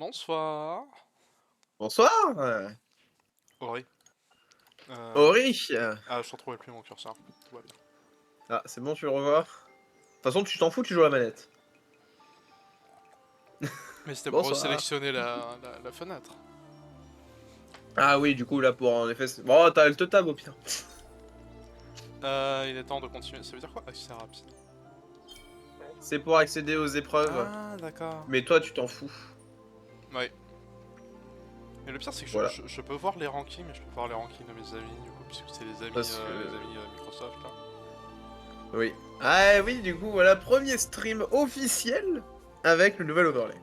Bonsoir. Bonsoir Ori. Ori Ah, je retrouvais plus mon curseur. Tout va bien. Ah, c'est bon, tu le revois? De toute façon, tu t'en fous, tu joues à la manette. Mais c'était pour Bonsoir. resélectionner la fenêtre. Ah oui, du coup, là, pour en effet... Bon, t'as le tab au pire. Il est temps de continuer. Ça veut dire quoi? Accès rapide. C'est pour accéder aux épreuves, Ah, d'accord. mais toi, tu t'en fous. Ouais. Mais le pire, c'est que Voilà. je peux voir les rankings, mais je peux voir les rankings de mes amis, du coup, puisque c'est Parce que... les amis Microsoft, là. Oui. Ah oui, du coup, voilà, premier stream officiel avec le nouvel overlay.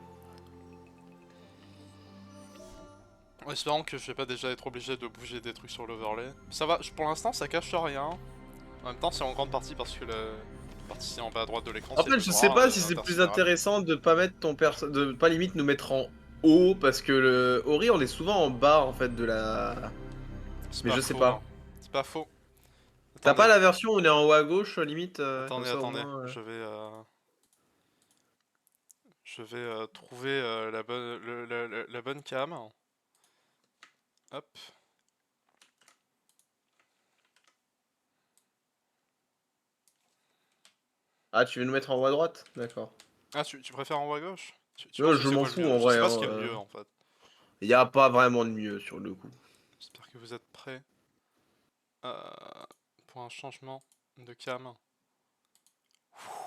En espérant que je vais pas déjà être obligé de bouger des trucs sur l'overlay. Ça va, pour l'instant, ça cache rien. En même temps, c'est en grande partie parce que la partie en bas à droite de l'écran, En c'est fait, le je sais noir, pas si c'est plus intersidéral. intéressant de pas mettre ton de pas limite nous mettre en haut, parce que le Ori, on est souvent en bas, en fait, de la... C'est Mais pas je sais faux, hein. pas. C'est pas faux. T'as pas Attendez, la version où on est en haut à gauche, limite, comme attendez, ça, au attendez. moins... Je vais trouver la bonne, la bonne cam. Hop. Ah, tu veux nous mettre en haut à droite? D'accord. Ah, tu préfères en haut à gauche? Tu Non, penses que je c'est m'en quoi le fous mieux? en Je sais vrai, pas ce hein. qui est le mieux en fait. Y a pas vraiment de mieux sur le coup. J'espère que vous êtes prêts pour un changement de cam.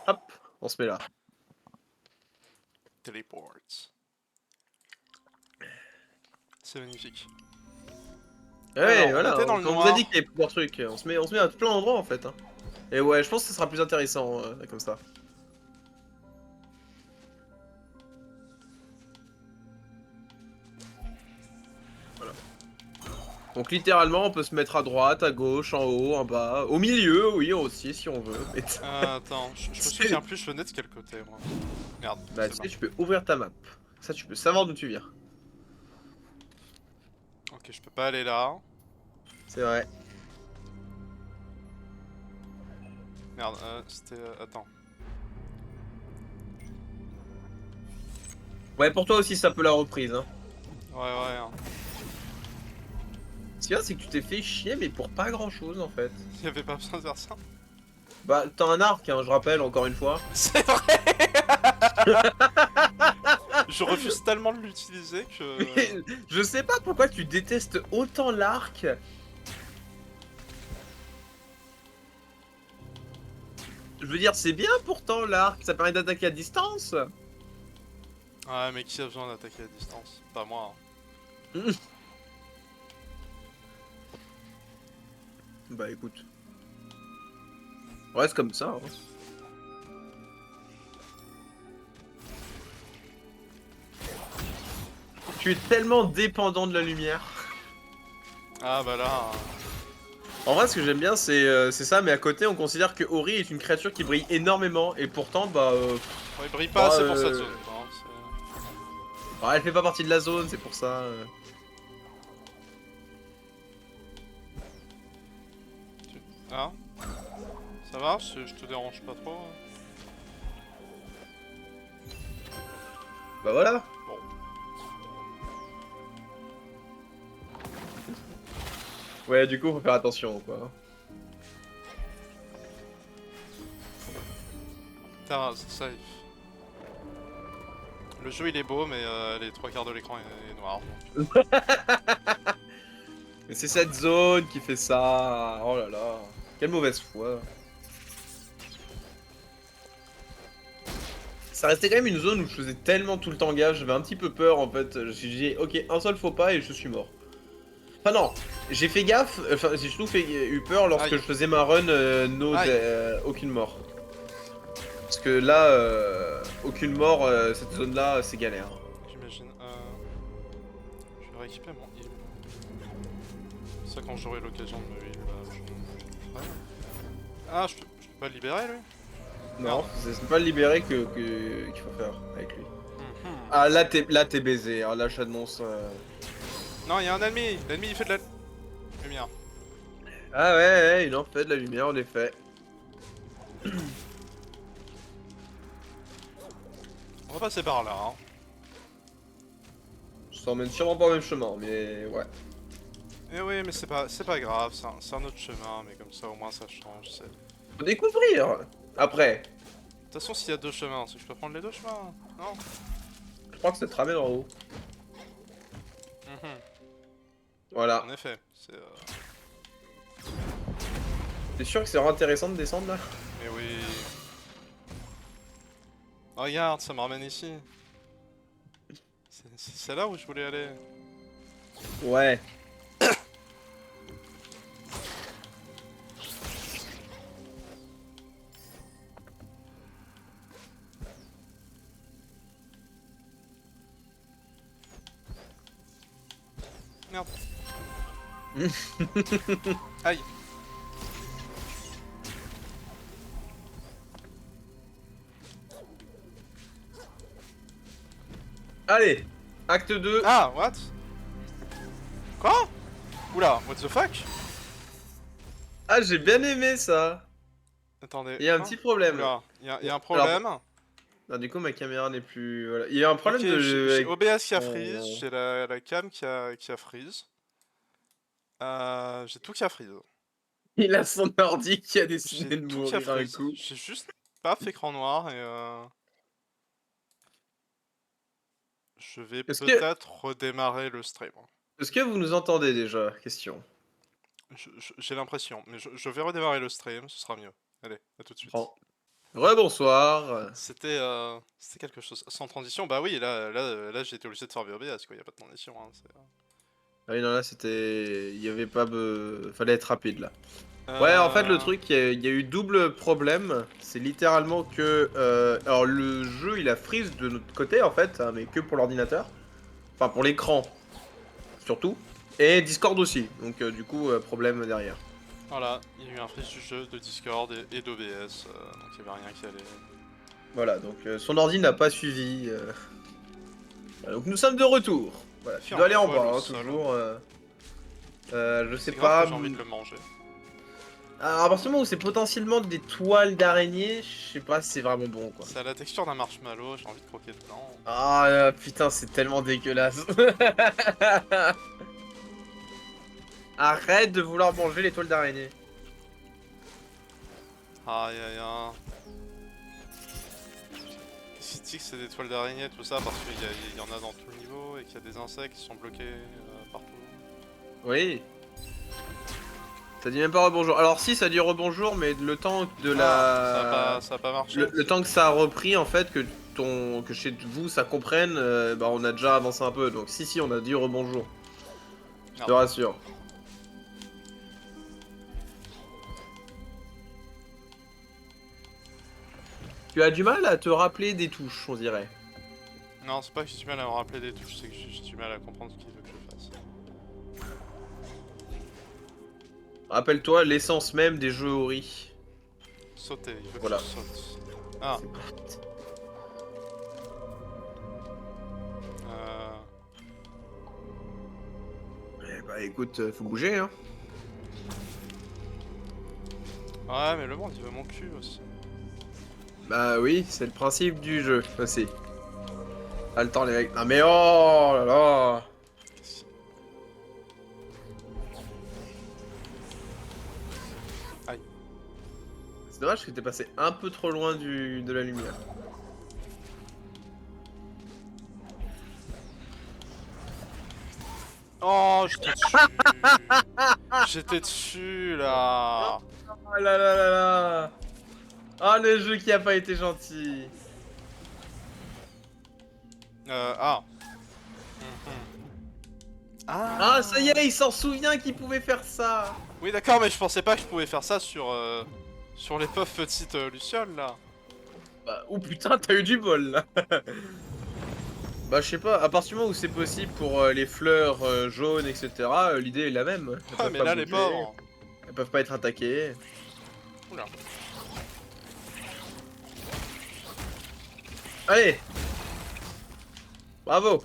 Hop, on se met là. Teleport. C'est magnifique. Ouais, Alors, on voilà, était hein. dans le Quand on vous a noir. dit qu'il y avait plusieurs trucs, on se met à plein d'endroits en fait. Hein. Et ouais, je pense que ce sera plus intéressant comme ça. Voilà. Donc littéralement, on peut se mettre à droite, à gauche, en haut, en bas, au milieu, oui aussi si on veut. Mais Attends, je me souviens plus, je venais de quel côté moi. Merde, bah c'est tu bon. sais, tu peux ouvrir ta map. Ça, tu peux savoir d'où tu viens. Ok, je peux pas aller là. C'est vrai. Merde, c'était. Attends. Ouais, pour toi aussi, ça peut la reprise. Hein. Ouais, ouais. Hein. Ce qu'il y a, c'est que tu t'es fait chier, mais pour pas grand chose en fait. Il y avait pas besoin de faire ça. Bah, t'as un arc, hein, je rappelle, encore une fois. C'est vrai. Je refuse tellement de l'utiliser que... Mais je sais pas pourquoi tu détestes autant l'arc. Je veux dire, c'est bien pourtant l'arc, ça permet d'attaquer à distance. Ouais, mais qui a besoin d'attaquer à distance? Pas moi. Hein. Bah écoute. Reste comme ça. Hein. Tu es tellement dépendant de la lumière. Ah bah là... En vrai, ce que j'aime bien, c'est ça, mais à côté, on considère que Ori est une créature qui brille énormément, et pourtant, bah... Ouais, il brille pas bah, assez pour cette zone. Hein, bah, elle fait pas partie de la zone, c'est pour ça. Ah, ça va? Je te dérange pas trop? Hein. Bah voilà. Bon. Ouais, du coup, faut faire attention, quoi. Terra, safe. Le jeu il est beau, mais les trois quarts de l'écran est noir. Donc... Mais c'est cette zone qui fait ça. Oh là là. Quelle mauvaise foi. Ça restait quand même une zone où je faisais tellement tout le temps gaffe, j'avais un petit peu peur en fait. Je me suis dit, ok, un seul faux pas et je suis mort. Enfin non, j'ai fait gaffe, enfin j'ai surtout eu peur lorsque Aïe. je faisais ma run Aïe. aucune mort. Parce que là, aucune mort, cette zone là, c'est galère. J'imagine. Je vais rééquiper mon heal. Ça quand j'aurai l'occasion de me heal, bah, je... Ouais. Ah, je peux pas le libérer lui? Non, Merde. c'est pas le libérer qu'il faut faire avec lui. Mhm. Ah là t'es baisé, alors là j'annonce... Non, il y a un ennemi! L'ennemi il fait de la lumière. Ah ouais, il en fait de la lumière en effet. On va passer par là. Hein. ça emmène sûrement pas au même chemin, mais ouais. Eh oui, mais c'est pas grave, c'est un autre chemin, mais comme ça au moins ça change. Faut découvrir. Après, De toute façon, s'il y a deux chemins, c'est que je peux prendre les deux chemins, non? je crois que ça te ramène en haut. Mhm. Voilà. En effet, c'est... T'es sûr que c'est vraiment intéressant de descendre là? Mais oui... Oh, regarde, ça me ramène ici. C'est là où je voulais aller. Ouais. Merde. Aïe. Allez, acte 2. Ah, what? Quoi? Oula, what the fuck? Ah, j'ai bien aimé ça. Attendez. Il y a un quoi? petit problème. Oula, il y a un Alors, problème. non, du coup, ma caméra n'est plus. Voilà. Il y a un problème Ok, de. j'ai avec OBS qui a ton- freeze, j'ai la cam qui a freeze. J'ai tout qui a freeze. Il a son ordi qui a J'ai décidé de tout qui a mourir un freeze. coup. J'ai juste paf écran noir et je vais Est-ce que, peut-être redémarrer le stream. est-ce que vous nous entendez déjà? Question. J'ai l'impression, mais je vais redémarrer le stream, ce sera mieux. Allez, à tout de suite. Bon. Rebonsoir. C'était quelque chose. Sans transition, bah oui, là j'ai été obligé de faire VOBS, quoi, y a pas de transition. Hein, Ah oui, non, là c'était. Il y avait pas. Fallait être rapide là. Ouais, en fait, le truc, il y a eu double problème. C'est littéralement que. Alors, le jeu il a freeze de notre côté en fait, hein, mais que pour l'ordinateur. Enfin, pour l'écran surtout. Et Discord aussi. Donc, du coup, problème derrière. Voilà, il y a eu un freeze du jeu, de Discord et d'OBS, donc il y avait rien qui allait. Voilà, donc son ordi n'a pas suivi. Voilà, donc, nous sommes de retour. Voilà, tu Tiens, dois aller en poil bas, au hein, sol. toujours. Je sais C'est grave pas. que j'ai envie de le manger. Alors, à partir du moment où c'est potentiellement des toiles d'araignée, je sais pas si c'est vraiment bon quoi. Ça a la texture d'un marshmallow, j'ai envie de croquer dedans. Ah putain, c'est tellement dégueulasse. Arrête de vouloir manger les toiles d'araignée. Aïe aïe aïe. Qu'est-ce qu'il dit que c'est des toiles d'araignée, tout ça, parce qu'il y en a dans tout le niveau et qu'il y a des insectes qui sont bloqués partout. Oui. Ça dit même pas rebonjour. Alors si, ça dit rebonjour, mais le temps de Ça a pas marché. le temps que ça a repris, en fait, que chez vous ça comprenne, bah on a déjà avancé un peu. Donc si, on a dit rebonjour. Je te Merde. rassure. Tu as du mal à te rappeler des touches, on dirait. Non, c'est pas que j'ai du mal à me rappeler des touches, c'est que j'ai du mal à comprendre ce qu'il veut que je fasse. Rappelle-toi l'essence même des jeux Ori. Sauter, il veut Voilà. que je saute. Ah, Eh bah écoute, faut bouger hein. ouais, mais le monde il veut mon cul aussi. Bah oui, c'est le principe du jeu aussi. Pas le temps les mecs. Ah mais oh là là. Qu'est-ce Aïe. C'est dommage que t'es passé un peu trop loin de la lumière. Oh, j'étais dessus. J'étais dessus là. Oh là là là là. Ah le jeu qui a pas été gentil. Ah. Mhm. Ah ça y est, il s'en souvient qu'il pouvait faire ça. Oui, d'accord, mais je pensais pas que je pouvais faire ça sur les pauvres petites lucioles là. Bah, oh putain, t'as eu du bol là. Bah je sais pas, à partir du moment où c'est possible pour les fleurs jaunes, etc., l'idée est la même. Elles Ah, peuvent mais pas là, les bouger, pauvres. elles peuvent pas être attaquées. Oula. Allez. Bravo.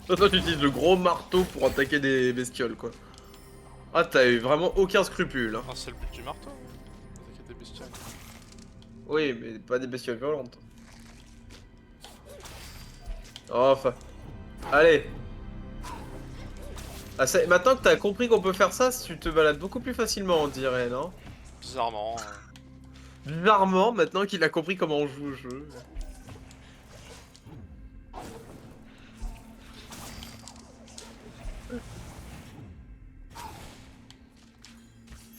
Toi tu utilises le gros marteau pour attaquer des bestioles quoi. Ah t'as eu vraiment aucun scrupule hein. Ah, c'est le but du marteau. Attaquer des bestioles. Oui mais pas des bestioles violentes. Enfin. Allez. Ah, maintenant que t'as compris qu'on peut faire ça, tu te balades beaucoup plus facilement, on dirait, non? Bizarrement. Bizarrement, maintenant qu'il a compris comment on joue au jeu.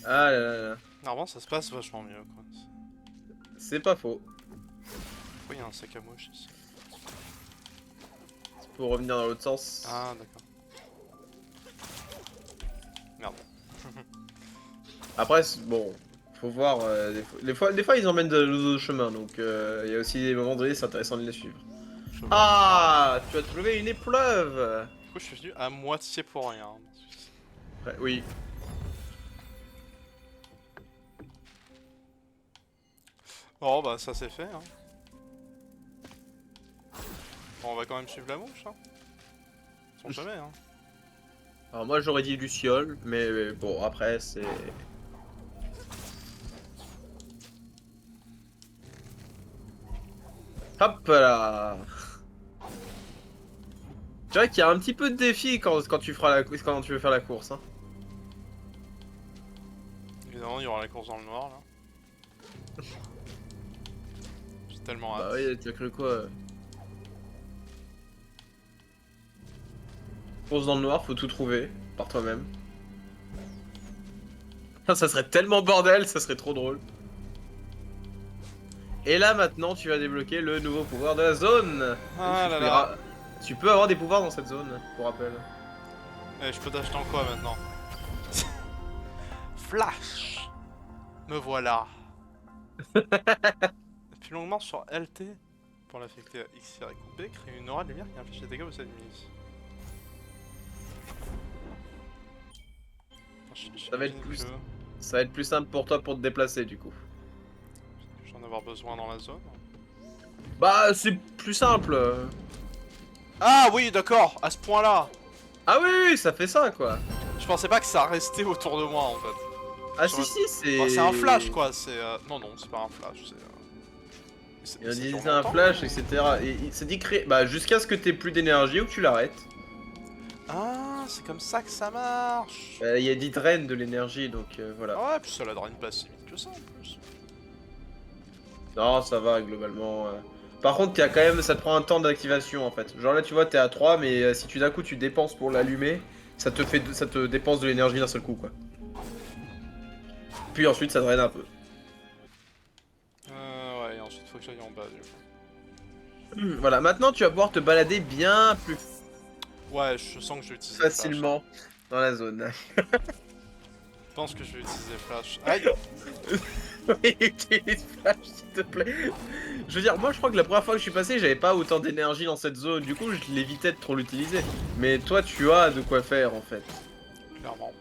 Ah là là là. Normalement, ça se passe vachement mieux, quoi. C'est pas faux. Pourquoi il y a un sac à mouche ici? C'est pour revenir dans l'autre sens. Ah, d'accord. Merde. Après, bon, faut voir. Des fois, ils emmènent de nouveaux chemins, donc il y a aussi des moments donnés, c'est intéressant de les suivre. Je vois. Ah, tu as trouvé une épreuve. Du coup, je suis venu à moitié pour rien. Ouais, oui. Bon, bah, ça c'est fait, hein. Bon, on va quand même suivre la mouche, hein. On sait jamais, hein. Alors moi, j'aurais dit Luciole, mais bon, après, c'est... Hop là. Tu vois qu'il y a un petit peu de défi quand tu feras quand tu veux faire la course. Hein. Évidemment, il y aura la course dans le noir, là. J'ai tellement hâte. Bah oui, tu as cru quoi? Course dans le noir, faut tout trouver par toi-même. Ça serait tellement bordel, ça serait trop drôle. Et là maintenant, tu vas débloquer le nouveau pouvoir de la zone. Ah là tu, là. tu peux avoir des pouvoirs dans cette zone, pour rappel. Eh, je peux t'acheter en quoi maintenant? Flash! Me voilà. Appuie longuement sur LT pour l'affecter à X, Y ou B, crée une aura de lumière qui inflige des dégâts aux ennemis. Ça va être ça va être plus simple pour toi pour te déplacer du coup. Je vais en avoir besoin dans la zone. Bah c'est plus simple. Ah oui, d'accord, à ce point-là. Ah oui, oui, ça fait ça quoi. Je pensais pas que ça restait autour de moi en fait. Ah si si c'est... Bah, c'est un flash quoi, c'est... Non non, c'est pas un flash, c'est... Il a dit c'est un flash, etc. Et il s'est dit créer... Bah jusqu'à ce que t'aies plus d'énergie ou que tu l'arrêtes. Ah, c'est comme ça que ça marche. Il a dit draine de l'énergie donc voilà. Ah ouais, puis ça la draine pas si vite que ça en plus. Non ça va globalement. Par contre y a quand même, ça te prend un temps d'activation en fait. Genre là tu vois t'es à 3 mais si tu d'un coup tu dépenses pour l'allumer, ça te dépense de l'énergie d'un seul coup quoi. Puis ensuite ça draine un peu. Ouais, et ensuite faut que j'aille en bas du coup. Voilà, maintenant tu vas pouvoir te balader bien plus Ouais, je sens que je vais utiliser facilement Flash, hein. dans la zone. Je pense que je vais utiliser Flash. Aïe. Oui, utilise Flash s'il te plaît. Je veux dire, moi je crois que la première fois que je suis passé, j'avais pas autant d'énergie dans cette zone, du coup je l'évitais de trop l'utiliser. Mais toi tu as de quoi faire en fait. Clairement.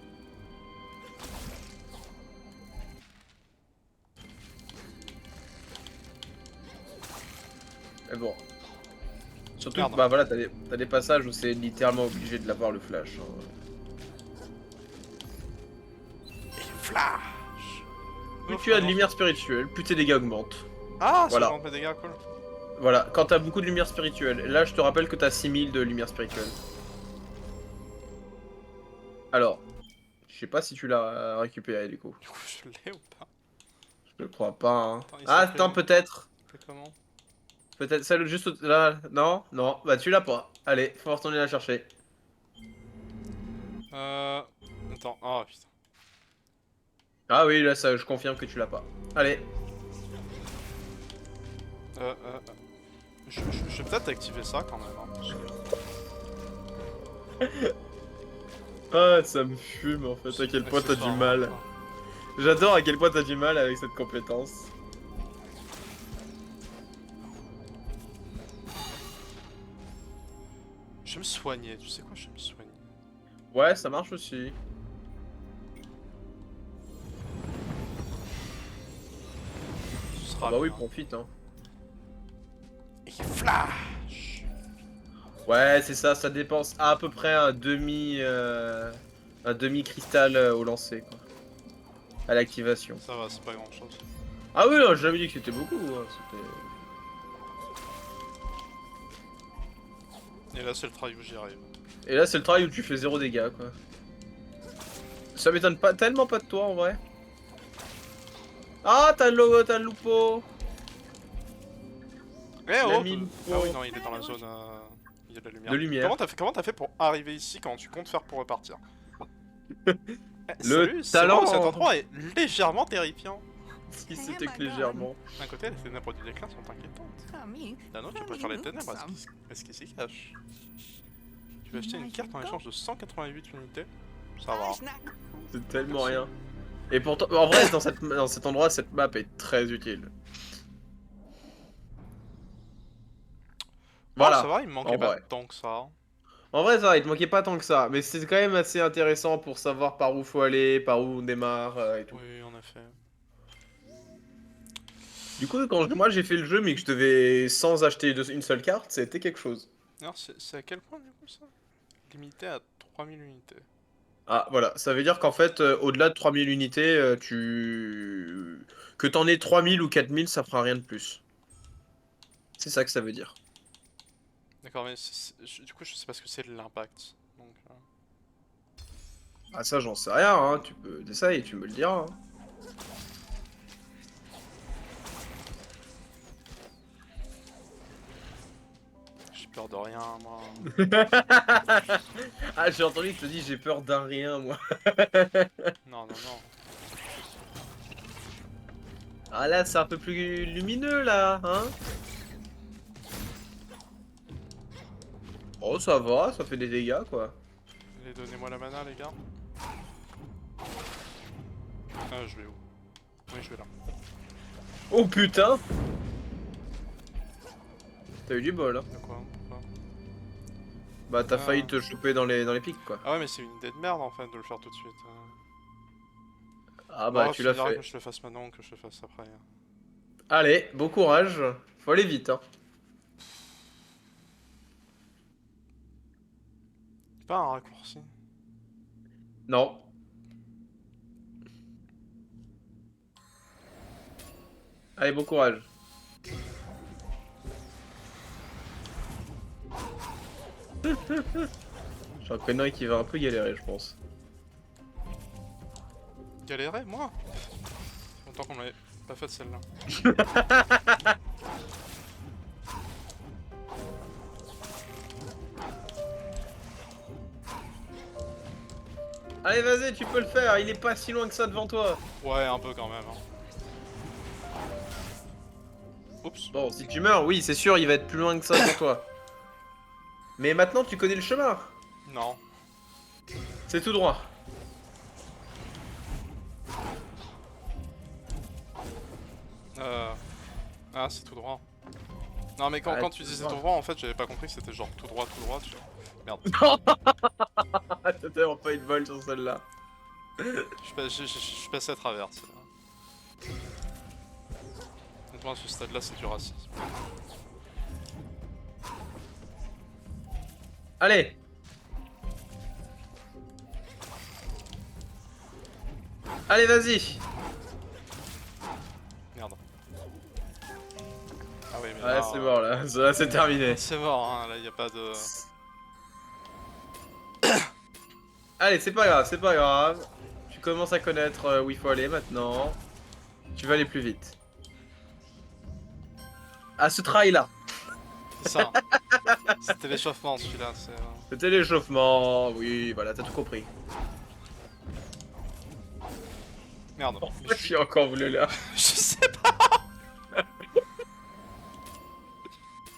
Mais bon. Surtout Merde. que bah voilà, t'as des passages où c'est littéralement obligé de l'avoir le flash. Hein. Et Flash. Plus tu as de lumière spirituelle, plus tes dégâts augmentent. Ah, ça Voilà. augmente mes dégâts, cool. Voilà, quand t'as beaucoup de lumière spirituelle. Là je te rappelle que t'as 6000 de lumière spirituelle. Alors, je sais pas si tu l'as récupéré du coup. Du coup, je l'ai ou pas? Je crois pas. Hein. Attends, il Ah, s'appelle- attends, peut-être. C'est comment? Peut-être celle juste là. Non, non. Bah tu l'as pas. Allez, faut retourner la chercher. Euh... Attends, oh putain. Ah oui, là ça, je confirme que tu l'as pas. Allez. Euh, euh, euh. Je vais peut-être activer ça quand même. Hein, parce que- Ah, ça me fume en fait. À quel point t'as du mal. J'adore à quel point t'as du mal avec cette compétence. Je vais me soigner, tu sais quoi, je vais me soigner. Ouais, ça marche aussi. Ce sera Ah bah oui, bien. profite hein. Et Flash. Ouais, c'est ça, ça dépense à peu près un demi cristal au lancer quoi. À l'activation. Ça va, c'est pas grand chose. Ah oui, non, j'ai jamais dit que c'était beaucoup. Hein. Et là c'est le try où j'y arrive. Et là c'est le travail où tu fais 0 dégâts quoi. Ça m'étonne pas tellement pas de toi en vrai. Ah t'as le logo, t'as le loupo. Eh oh L'ami Ah oui loupo. non il est dans la zone... Il y a de la lumière. De lumière. Comment t'as fait pour arriver ici quand tu comptes faire pour repartir? Le Salut, c'est talent. bon, cet endroit est légèrement terrifiant. Si c'était que légèrement. D'un côté, les ténèbres du déclin sont inquiétantes. D'un autre, tu préfères les ténèbres à ce qui s'y cache. Tu vas acheter une carte en échange de 188 unités. Ça va. C'est tellement rien. Et pourtant, en vrai, dans cet endroit, cette map est très utile. Voilà. Voilà. Ça va, il me manquait en pas vrai. tant que ça. En vrai, ça va, il te manquait pas tant que ça. Mais c'est quand même assez intéressant pour savoir par où faut aller, par où on démarre et tout. Oui, en effet. Du coup, quand moi j'ai fait le jeu, mais que je devais sans acheter une seule carte, c'était quelque chose. Alors, c'est à quel point du coup ça? Limité à 3000 unités. Ah, voilà. Ça veut dire qu'en fait, au-delà de 3000 unités, que t'en aies 3000 ou 4000, ça fera rien de plus. C'est ça que ça veut dire. D'accord, mais du coup, je sais pas ce que c'est l'impact. Donc, Ah ça j'en sais rien, hein. Tu peux essayer et tu me le diras. Hein. j'ai peur de rien, moi. Ah j'ai entendu que tu dis j'ai peur d'un rien moi. Non, non, non. Ah là c'est un peu plus lumineux là, hein. Oh ça va, ça fait des dégâts quoi. Allez, donnez-moi la mana, les gars. Ah, je vais où? Oui, je vais là. Oh putain. T'as eu du bol hein. De quoi? Pourquoi? Bah t'as Ah. failli te choper dans les pics quoi. Ah ouais, mais c'est une idée de merde en fait de le faire tout de suite. Ah Bon, bah tu l'as faudra fait. que je le fasse maintenant ou que je le fasse après. Allez, bon courage. Faut aller vite hein. Pas un raccourci. Non. Allez, bon courage. J'en connais un qui va un peu galérer, je pense. Galérer, moi? Longtemps qu'on l'avait pas fait celle-là. Allez, vas-y, tu peux le faire. Il est pas si loin que ça devant toi. Ouais, un peu quand même. Hein. Oups. Bon, si tu meurs, oui, c'est sûr, il va être plus loin que ça pour toi. Mais maintenant, tu connais le chemin. Non. C'est tout droit. Ah, c'est tout droit. Non, mais quand, Ah, quand tout tu disais droit. tout droit, en fait, j'avais pas compris que c'était genre tout droit, tu vois. Merde. T'as tellement pas eu de bol sur celle-là. Je suis passé à travers, tu sais. Honnêtement, à ce stade-là, c'est du racisme. Allez. Allez, vas-y. Merde. Ah oui, mais Ouais, là, c'est mort là. Là, c'est terminé. c'est mort, hein, là, y a pas de... Allez, c'est pas grave, c'est pas grave. Tu commences à connaître où il faut aller maintenant. Tu vas aller plus vite. À ce trail là. C'est ça. C'était l'échauffement, celui-là, c'est... C'était l'échauffement. Oui, voilà, t'as tout compris. Merde. Pourquoi tu as encore voulu là? Je sais pas.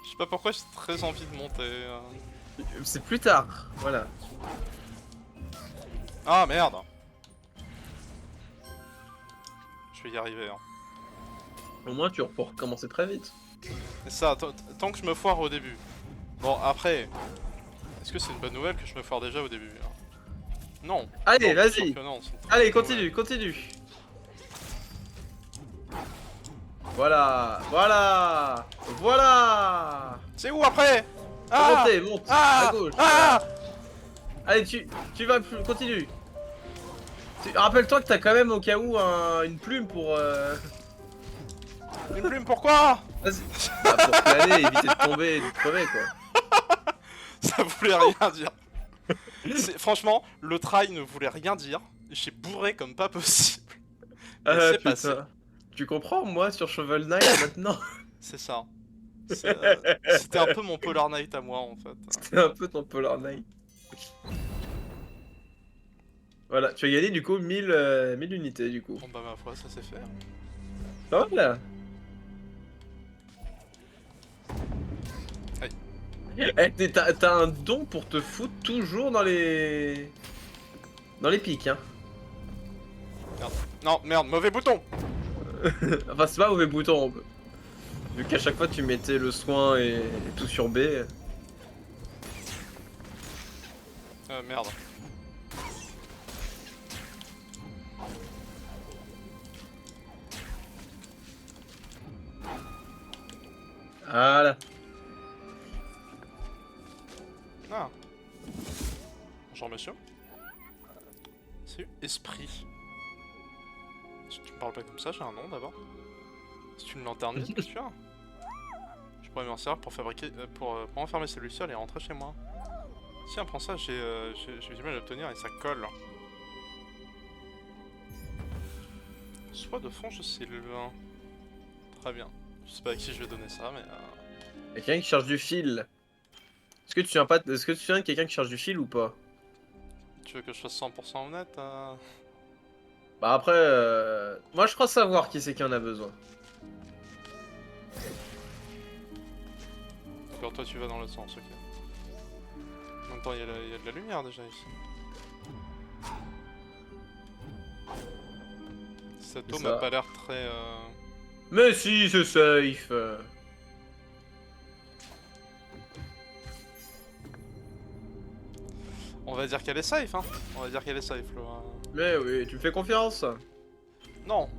Je sais pas pourquoi j'ai très envie de monter. C'est plus tard, voilà. Ah merde. Je vais y arriver. Hein. Au moins, tu peux recommencer très vite. Et ça, tant que je me foire au début. Bon, après, est-ce que c'est une bonne nouvelle que je me foire déjà au début hein? Non. Allez, Non, bien sûr vas-y. que non, c'est une très Allez, bonne continue, nouvelle. continue. Voilà, voilà, voilà. C'est où après? Ah Montez, monte, Ah à gauche. Ah Allez, tu vas plus, continue. Rappelle-toi que t'as quand même au cas où une plume pour. Une plume, pourquoi? Vas-y. Bah, pour planer, éviter de tomber et de crever quoi. Ça voulait rien dire. Franchement, le try ne voulait rien dire. J'ai bourré comme pas possible. Mais c'est passé. Tu comprends, moi, sur Shovel Knight, maintenant? C'est ça. C'était un peu mon Polar Knight à moi, en fait. C'était un peu ton Polar Knight. Voilà, tu as gagné, du coup, 1000 unités, du coup. Bon bah ma foi, ça s'est fait. Voilà. Eh, t'as un don pour te foutre toujours dans les... Dans les pics, hein. Merde. Non, merde, mauvais bouton. Enfin, c'est pas mauvais bouton. Vu qu'à chaque fois tu mettais le soin et tout sur B. Merde. Voilà. Ah. Bonjour monsieur. C'est Esprit. Si tu me parles pas comme ça, j'ai un nom d'abord. C'est une lanterne vide que tu as. Je pourrais m'en servir pour fabriquer, pour enfermer ces lucioles et rentrer chez moi. Tiens, prends ça, j'ai du mal à l'obtenir et ça colle. Soie de fond, je sais le vin. Très bien. Je sais pas à qui je vais donner ça, mais... Y'a quelqu'un qui charge du fil. Est-ce que tu viens pas... Est-ce que tu viens de quelqu'un qui charge du fil ou pas? Tu veux que je fasse 100% honnête Bah après, moi je crois savoir qui c'est qui en a besoin. D'accord, toi tu vas dans l'autre sens, ok. En même temps, il y a de la lumière déjà ici. Cette eau m'a pas l'air très... Mais si, c'est safe. On va dire qu'elle est safe, hein. On va dire qu'elle est safe, là. Mais oui, tu me fais confiance? Non.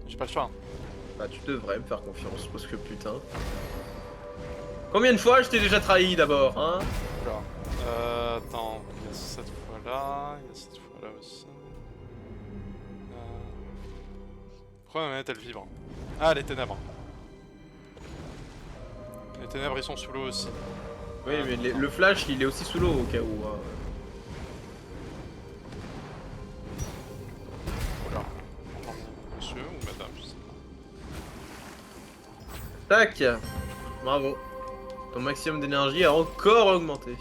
J'ai pas le choix. Bah tu devrais me faire confiance, parce que putain... Combien de fois je t'ai déjà trahi d'abord, hein? Attends, il y a cette fois-là, il y a cette fois-là aussi. Pourquoi ma manette elle vibre? Ah, les ténèbres. Les ténèbres ils sont sous l'eau aussi. Oui, mais le flash il est aussi sous l'eau au cas où. Hein. Oula. Monsieur ou madame, je sais pas. Tac! Bravo. Ton maximum d'énergie a encore augmenté.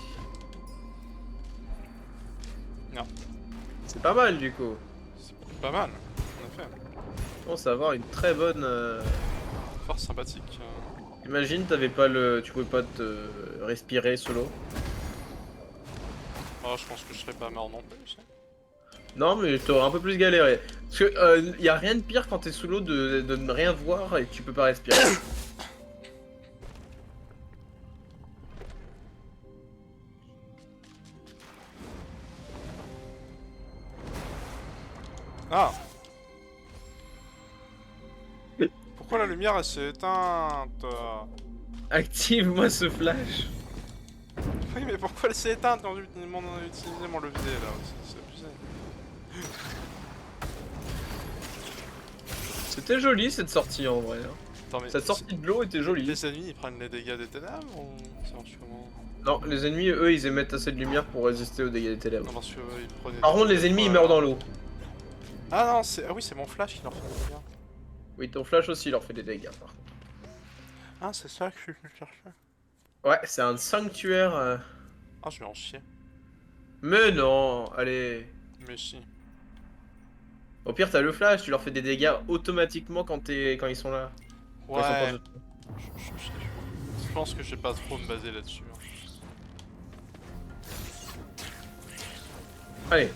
Non. C'est pas mal du coup. C'est pas mal, en effet. Bon, ça va avoir une très bonne... Force sympathique. Imagine t'avais pas le... Tu pouvais pas te respirer sous l'eau. Oh, je pense que je serais pas mort non plus. Non mais t'aurais un peu plus galéré. Parce que y a rien de pire quand t'es sous l'eau de ne rien voir et que tu peux pas respirer. Ah! Pourquoi la lumière elle s'est éteinte? Active-moi ce flash. Oui, mais pourquoi elle s'est éteinte quand j'ai utilisé mon levier là? C'est abusé. C'était joli cette sortie en vrai. Hein. Attends, mais Cette sortie de l'eau était jolie. les ennemis ils prennent les dégâts des ténèbres ou ça marche comment? Non, les ennemis eux ils émettent assez de lumière pour résister aux dégâts des ténèbres. Non, parce que ils prenaient Par contre les ennemis ils meurent dans l'eau. Ah non, c'est... Ah oui, c'est mon flash qui leur fait des dégâts. Oui, ton flash aussi leur fait des dégâts par contre. Ah, c'est ça que je suis venu chercher. Ouais, c'est un sanctuaire. Ah, je vais en chier. Mais non, allez. Mais si. Au pire, t'as le flash, tu leur fais des dégâts automatiquement quand ils sont là. Ouais. Quand ils sont Je pense que je vais pas trop me baser là-dessus. Hein. Allez,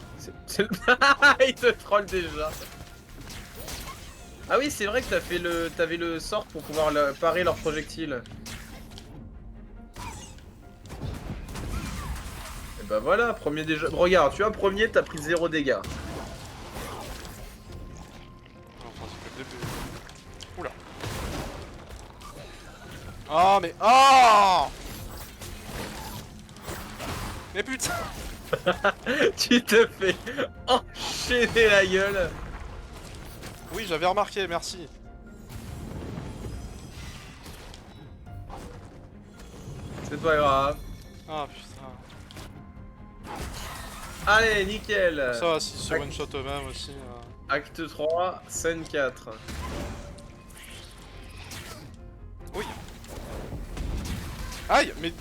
c'est le... il te troll déjà. Ah oui, c'est vrai que t'avais le sort pour pouvoir parer leurs projectiles. Et bah voilà, premier déjà. Regarde, tu vois, premier, t'as pris 0 dégâts. Enfin, c'est que le début. Oula. Ah, mais... Oh mais putain. Tu te fais enchaîner la gueule. Oui, j'avais remarqué, merci. C'est pas grave. Ah putain. Allez, nickel. Ça va, si se one shot eux-mêmes aussi. Acte 3, scène 4. Oui. Aïe, mais.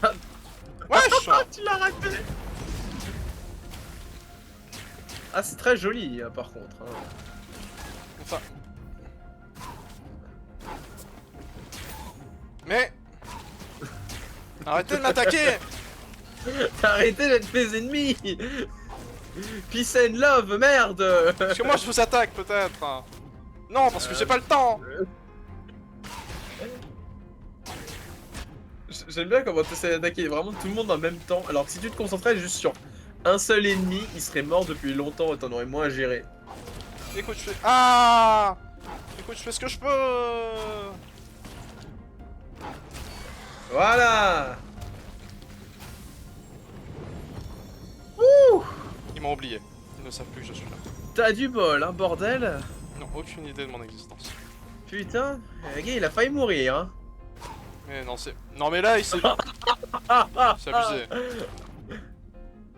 Wesh. Tu l'as raté. Ah, c'est très joli, par contre. Hein. Enfin. Mais. Arrêtez de m'attaquer. Arrêtez d'être mes ennemis. Peace and love, merde. Parce que moi je vous attaque peut-être. Non, parce que j'ai pas le temps. J'aime bien comment tu essaies d'attaquer vraiment tout le monde en même temps. Alors que si tu te concentrais juste sur un seul ennemi, il serait mort depuis longtemps et t'en aurais moins à gérer. Écoute, je fais. Ah. Écoute, je fais ce que je peux. Voilà. Ouh. Ils m'ont oublié. Ils ne savent plus que je suis là. T'as du bol, hein, bordel. Ils n'ont aucune idée de mon existence. Putain, le gars il a failli mourir, hein. Mais non, c'est. Non, mais là, il s'est. C'est abusé.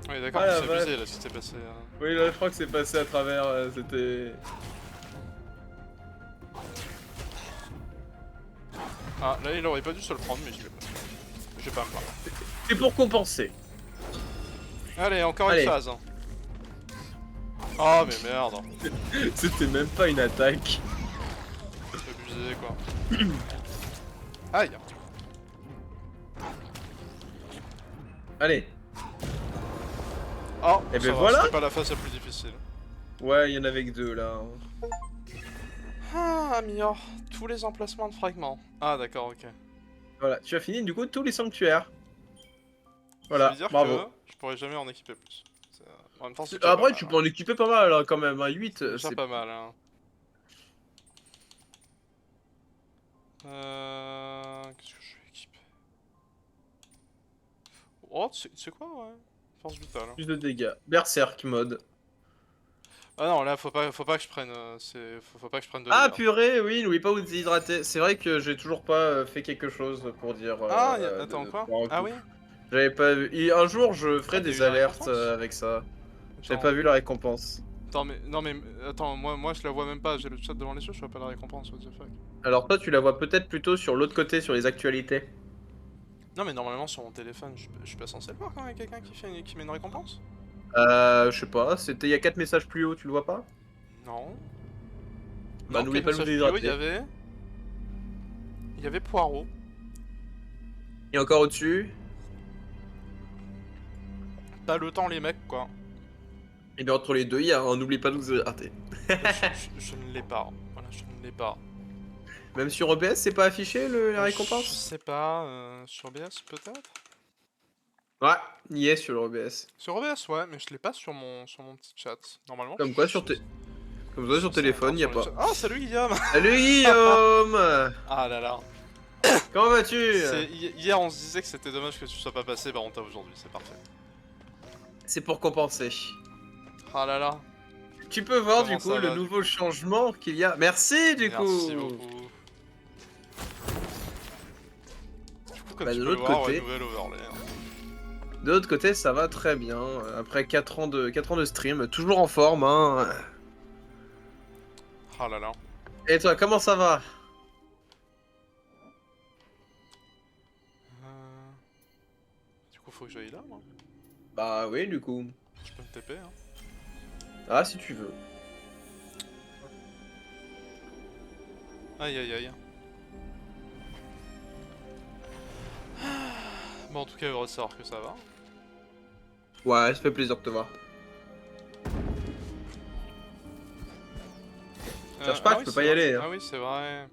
Oui, d'accord, Ah, c'est la abusé là ce qui s'est passé. Oui, là je crois que c'est passé à travers, c'était... Ah, là, il aurait pas dû se le prendre, mais je l'ai pas. Je vais pas me plaindre. C'est pour compenser. Allez, encore Allez. une phase. Oh, mais merde. C'était même pas une attaque. C'est abusé quoi. Aïe. Allez. Oh, Et ça ben va, voilà. c'était pas la phase la plus difficile. Ouais, il y en avait que deux là. Ah, améliore tous les emplacements de fragments. Ah, d'accord, ok. Voilà, tu as fini du coup tous les sanctuaires. Ça Voilà, veut dire bravo. que je pourrais jamais en équiper plus. En même temps, c'est Après, pas mal, tu hein. peux en équiper pas mal hein, quand même. Hein. 8, C'est déjà c'est pas mal, hein. Qu'est-ce que je vais équiper? Oh, tu sais quoi, ouais. Force vitale. Hein. plus de dégâts. Berserk mode. Ah non, là, faut pas que je prenne. Faut pas que je prenne de Ah dégâts. purée, oui, n'oubliez pas vous déshydrater. C'est vrai que j'ai toujours pas fait quelque chose pour dire. Ah, attends, quoi? pour un Ah coup. oui? J'avais pas vu. Un jour, je ferai Ah, t'as eu des la alertes récompense avec ça. J'ai Attends. pas vu la récompense. Attends, mais. Non, mais. Attends, moi je la vois même pas. J'ai le chat devant les yeux, je vois pas la récompense, what the fuck. Alors toi, tu la vois peut-être plutôt sur l'autre côté, sur les actualités. Non, mais normalement, sur mon téléphone, je suis pas censé le voir quand il y a quelqu'un qui met une récompense? Je sais pas. C'était il y a 4 messages plus haut, tu le vois pas? Non. Bah Non, n'oubliez pas de vous message plus haut, déshydrater. Il y avait Poireau. Et encore au-dessus. Pas le temps, les mecs, quoi. Et bien entre les deux, il y a un n'oublie pas de vous déshydrater. Je ne l'ai pas. Voilà, je ne l'ai pas. Même sur OBS, c'est pas affiché la Je récompense? sais pas. Sur OBS, peut-être? Ouais, il y est sur le OBS. Sur OBS, ouais, mais je l'ai pas sur mon petit chat. Normalement. Comme quoi sur Comme ça sur téléphone, il y a pas. Ah, salut Guillaume. Salut Guillaume. Ah là là. Comment vas-tu? Hier, on se disait que c'était dommage que tu sois pas passé, bah on t'a aujourd'hui, c'est parfait. C'est pour compenser. Ah là là. Tu peux voir Comment du coup ça le va, nouveau changement qu'il y a. Merci du coup. Merci beaucoup. Du coup, comme Bah, tu de peux le l'autre voir, côté. ouais, nouvelle overlay. Hein. De l'autre côté, ça va très bien. Après 4 ans de stream, toujours en forme. Hein. Ah là là. Et toi, comment ça va? Du coup, faut que j'aille là, moi. Bah oui, du coup. Je peux me TP, hein. Ah, si tu veux. Aïe aïe aïe. Bon, en tout cas, heureux de savoir que ça va. Ouais, ça fait plaisir de te voir. Cherche pas, tu peux pas y c'est aller, vrai. hein. Ah oui, c'est vrai.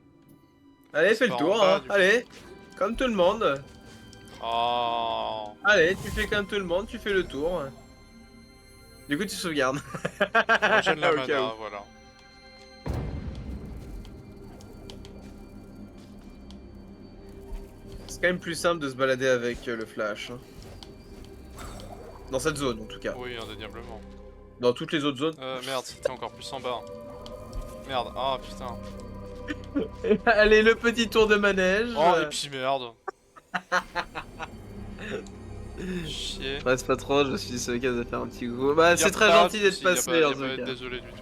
Allez, C'est fais le pas en tour, bas, hein. du coup. Allez, comme tout le monde. Oh. Allez, tu fais comme tout le monde, tu fais le tour. Du coup, tu sauvegardes. Régène la Au mana, cas où. voilà. C'est quand même plus simple de se balader avec le flash. Hein. Dans cette zone, en tout cas. Oui, indéniablement. Dans toutes les autres zones. Merde, c'était encore plus en bas. Merde, ah putain. Allez, le petit tour de manège. Oh, et puis merde. Chier. Reste pas trop, je suis ce cas de faire un petit coup. Bah, Y a c'est très pas gentil de d'être soucis, y a passé pas- y en a tout pas à être cas. désolé du tout.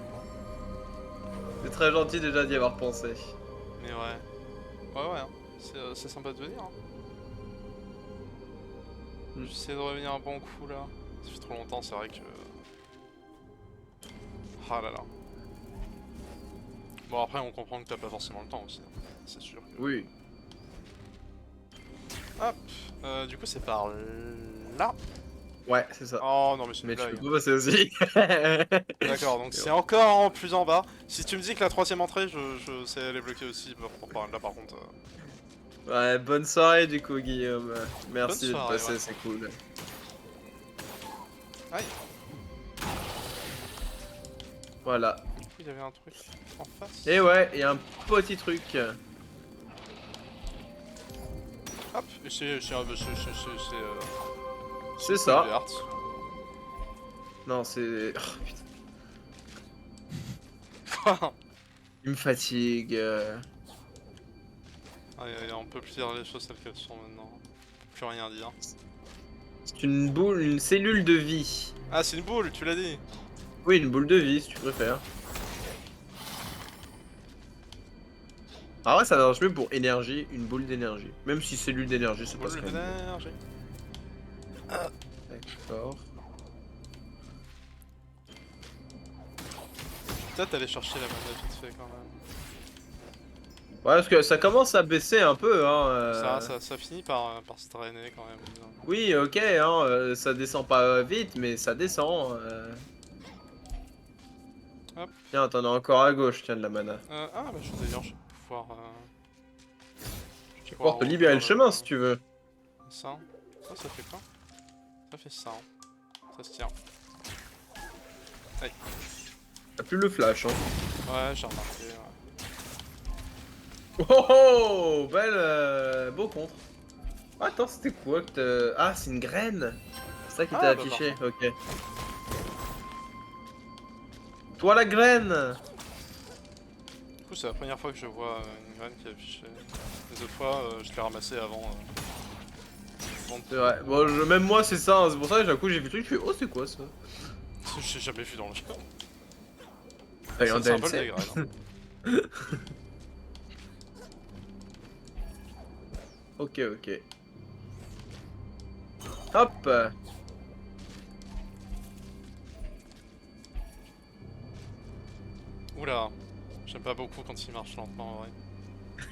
C'est très gentil déjà d'y avoir pensé. Mais ouais. Ouais, hein. C'est sympa de venir. Hein. Mm. J'essaie de revenir un bon coup là. Ça fait trop longtemps, c'est vrai que. Ah là là. Bon, après, on comprend que t'as pas forcément le temps aussi. Hein. C'est sûr. Oui. Hop. Du coup, c'est par là. Ouais, c'est ça. Oh non, mais c'est une Mais tu blague. peux pas passer aussi. D'accord, donc c'est encore en plus en bas. Si tu me dis que la troisième entrée, je sais elle est bloquée aussi. Là, par contre. Ouais, bonne soirée du coup, Guillaume. Merci d'être soirée, passé, ouais. c'est cool. Aïe. Voilà. Du coup, il y avait un truc en face. Et ouais, il y a un petit truc. Hop, et c'est C'est ça. des hearts. Non, c'est. Oh, putain, Quoi? il me fatigue. On peut plus dire les choses telles qu'elles sont maintenant. On peut plus rien dire. C'est une boule, une cellule de vie. Ah, c'est une boule, tu l'as dit. Oui, une boule de vie si tu préfères. Ah ouais, ça marche mieux pour énergie, une boule d'énergie. Même si cellule d'énergie, c'est pas Boule ce d'énergie. D'accord. Peut-être aller chercher la mana vite fait quand même. Ouais, parce que ça commence à baisser un peu, hein. Ça finit par se drainer quand même. Disons. Oui, ok, hein, ça descend pas vite, mais ça descend. Hop. Tiens, t'en as encore à gauche, tiens, de la mana. Bah d'ailleurs, je vais pouvoir. Tu peux pouvoir te libérer le chemin si tu veux. Ça. Oh, ça fait quoi? Ça fait ça. Ça se tient. Aïe. T'as plus le flash, hein. Ouais, j'ai remarqué. Ouais. Oh oh, belle, beau contre. Ah, attends, c'était quoi que Ah, c'est une graine. C'est ça qui t'a Ah, bah, affiché, ok. Toi la graine. Du coup, c'est la première fois que je vois une graine qui est affichée. Les autres fois, je l'ai ramassée avant. C'est vrai. Bon, même moi, c'est ça. Hein. C'est pour ça que d'un coup, j'ai vu le truc, je fais oh, c'est quoi ça? J'ai jamais vu dans le jeu. Allez, en C'est un peu DLC. des graines. Hein. Ok, ok. Hop. Oula, j'aime pas beaucoup quand il marche lentement en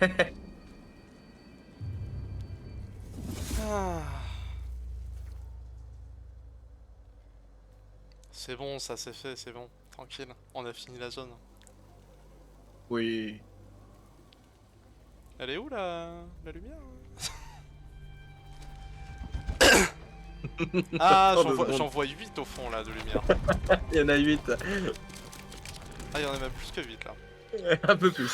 vrai. Ah. C'est bon, ça c'est fait, c'est bon. Tranquille, on a fini la zone. Oui. Elle est où la lumière? Ah, j'en vois 8 au fond là de lumière. Il y en a 8. Ah, il y en a même plus que 8 là. Un peu plus.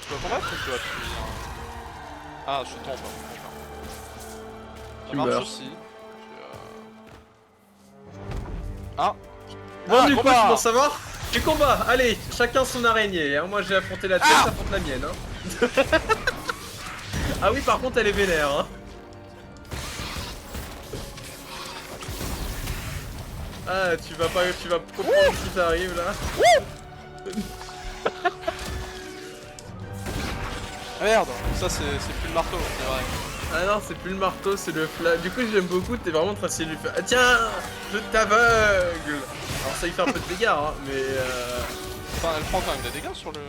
Je dois combattre ou je dois fuir? Ah, je tombe. Ça Tu marche meurs. aussi. Ah! Bon, Ah, du coup, combat. c'est pour savoir. Du combat, allez, chacun son araignée. Hein. Moi, j'ai affronté la tienne, ça affronte la mienne. Hein. Ah oui, par contre, elle est vénère. Hein. Ah, tu vas comprendre ce qui t'arrive là. Ah merde! Ça c'est plus le marteau, c'est vrai. Ah non, c'est plus le marteau, c'est le flash. Du coup, j'aime beaucoup, t'es vraiment en train d'essayer de lui faire. Ah, tiens, je t'aveugle. Alors, ça lui fait un peu de dégâts, hein, mais. Enfin, elle prend quand même des dégâts sur le.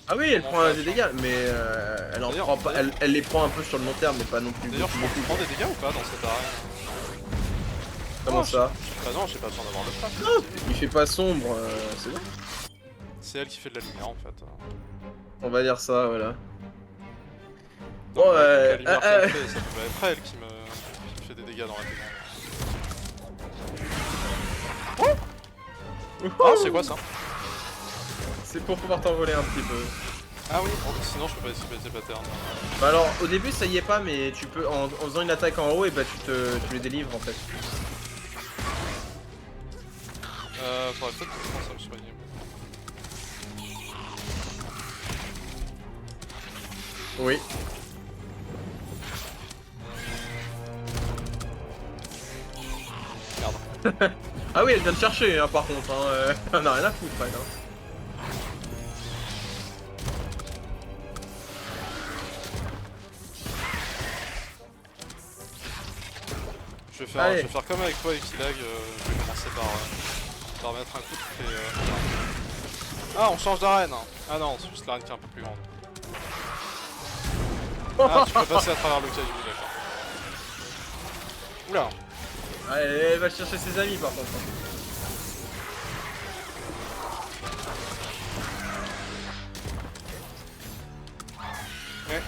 Ah oui, elle prend des dégâts, mais elle en prend pas. Elle les prend un peu sur le long terme, mais pas non plus. D'ailleurs, je beaucoup. prends des dégâts ou pas dans cette arène? Comment ça? Bah non, j'ai pas besoin d'avoir le flash. Non, il fait pas sombre, c'est bon. C'est elle qui fait de la lumière en fait. On va dire ça, voilà. Donc, Bon, la lumière qu'elle fait, ça peut être elle qui me fait des dégâts dans la tête. Ah, c'est quoi ça? C'est pour pouvoir t'envoler un petit peu. Ah oui, sinon je peux pas essayer de pattern. Bah alors, au début ça y est pas, mais tu peux, en faisant une attaque en haut, et bah tu les délivres en fait. Faudrait peut-être que je pense à me soigner. Oui. Ah oui, elle vient de chercher, hein, par contre. Hein, on a rien à foutre, elle. Hein. Je vais faire comme avec toi avec Kilag, je vais commencer par mettre un coup de pied. Ah, on change d'arène. Ah non, c'est juste l'arène qui est un peu plus grande. Ah, tu peux passer à travers le caillou, d'accord. Oula. Allez, elle va chercher ses amis par contre. Ouais.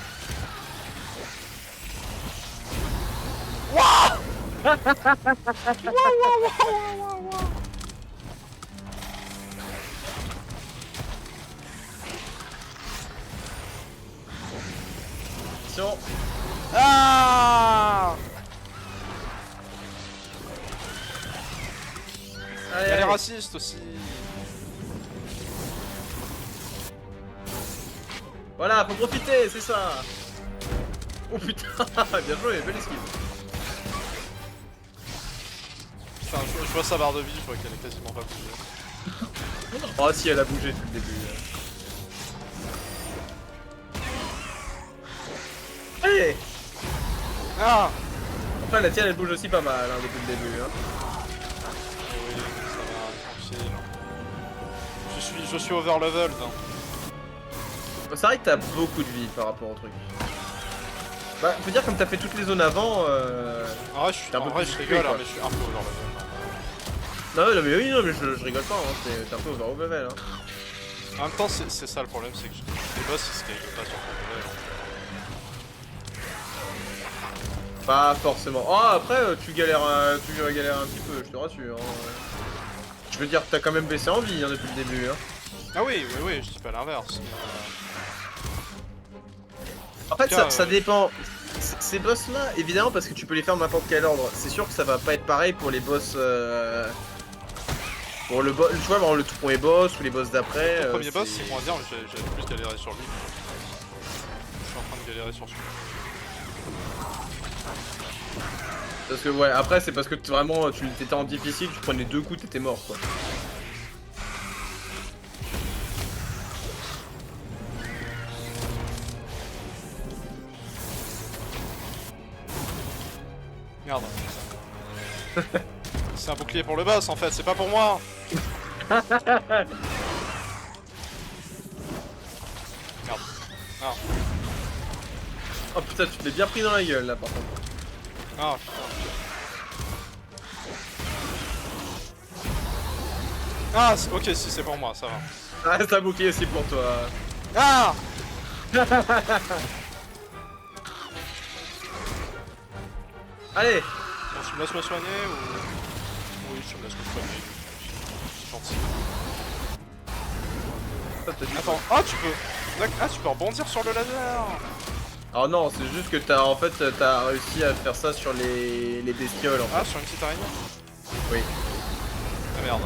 Wouah. Attention. Ah. Allez, Elle est allez. raciste aussi. Voilà, faut profiter, c'est ça. Oh putain, bien joué, belle esquive. Putain, je vois sa barre de vie, je vois qu'elle est quasiment pas bougée. Oh si, elle a bougé depuis le début. Allez. Ah. Enfin, la tienne, elle bouge aussi pas mal hein, depuis le début. Hein. Oui, ça va, tranquille. Je suis overleveled. Hein. Bon, c'est vrai que t'as beaucoup de vie par rapport au truc. Bah, faut dire comme t'as fait toutes les zones avant. En vrai, je rigole, hein, mais je suis un peu overleveled. Non, mais oui, non, mais je rigole pas. Hein. T'es un peu over level. Hein. En même temps, c'est ça le problème, c'est que les boss ils scalent pas sur ton level. Pas forcément. Oh, après, tu galères un petit peu, je te rassure. Hein. Je veux dire, t'as quand même baissé en vie hein, depuis le début. Hein. Ah oui, je dis pas l'inverse. En fait, cas, ça dépend. Ces boss là, évidemment, parce que tu peux les faire n'importe quel ordre. C'est sûr que ça va pas être pareil pour les boss. Pour le boss, tu vois, genre le tout premier boss ou les boss d'après. Le premier boss, c'est moins dire, mais j'ai plus galéré sur lui. Je suis en train de galérer sur celui. Parce que ouais, après c'est parce que vraiment tu étais en difficile, tu prenais 2 coups, t'étais mort quoi. Merde. C'est un bouclier pour le boss en fait, c'est pas pour moi. Merde. Ah. Oh putain, tu te l'es bien pris dans la gueule là par contre. Ah putain. Ah ok, si c'est pour moi, ça va. Ah, c'est un bouclier aussi pour toi. Ah. Allez. Bon, tu me laisses me soigner ou... Oui, tu me laisses me soigner. C'est gentil. Attends, ah tu peux... Ah tu peux rebondir sur le laser. Alors non, c'est juste que t'as en fait t'as réussi à faire ça sur les bestioles en fait. Ah, sur une petite araignée. Oui. Ah merde.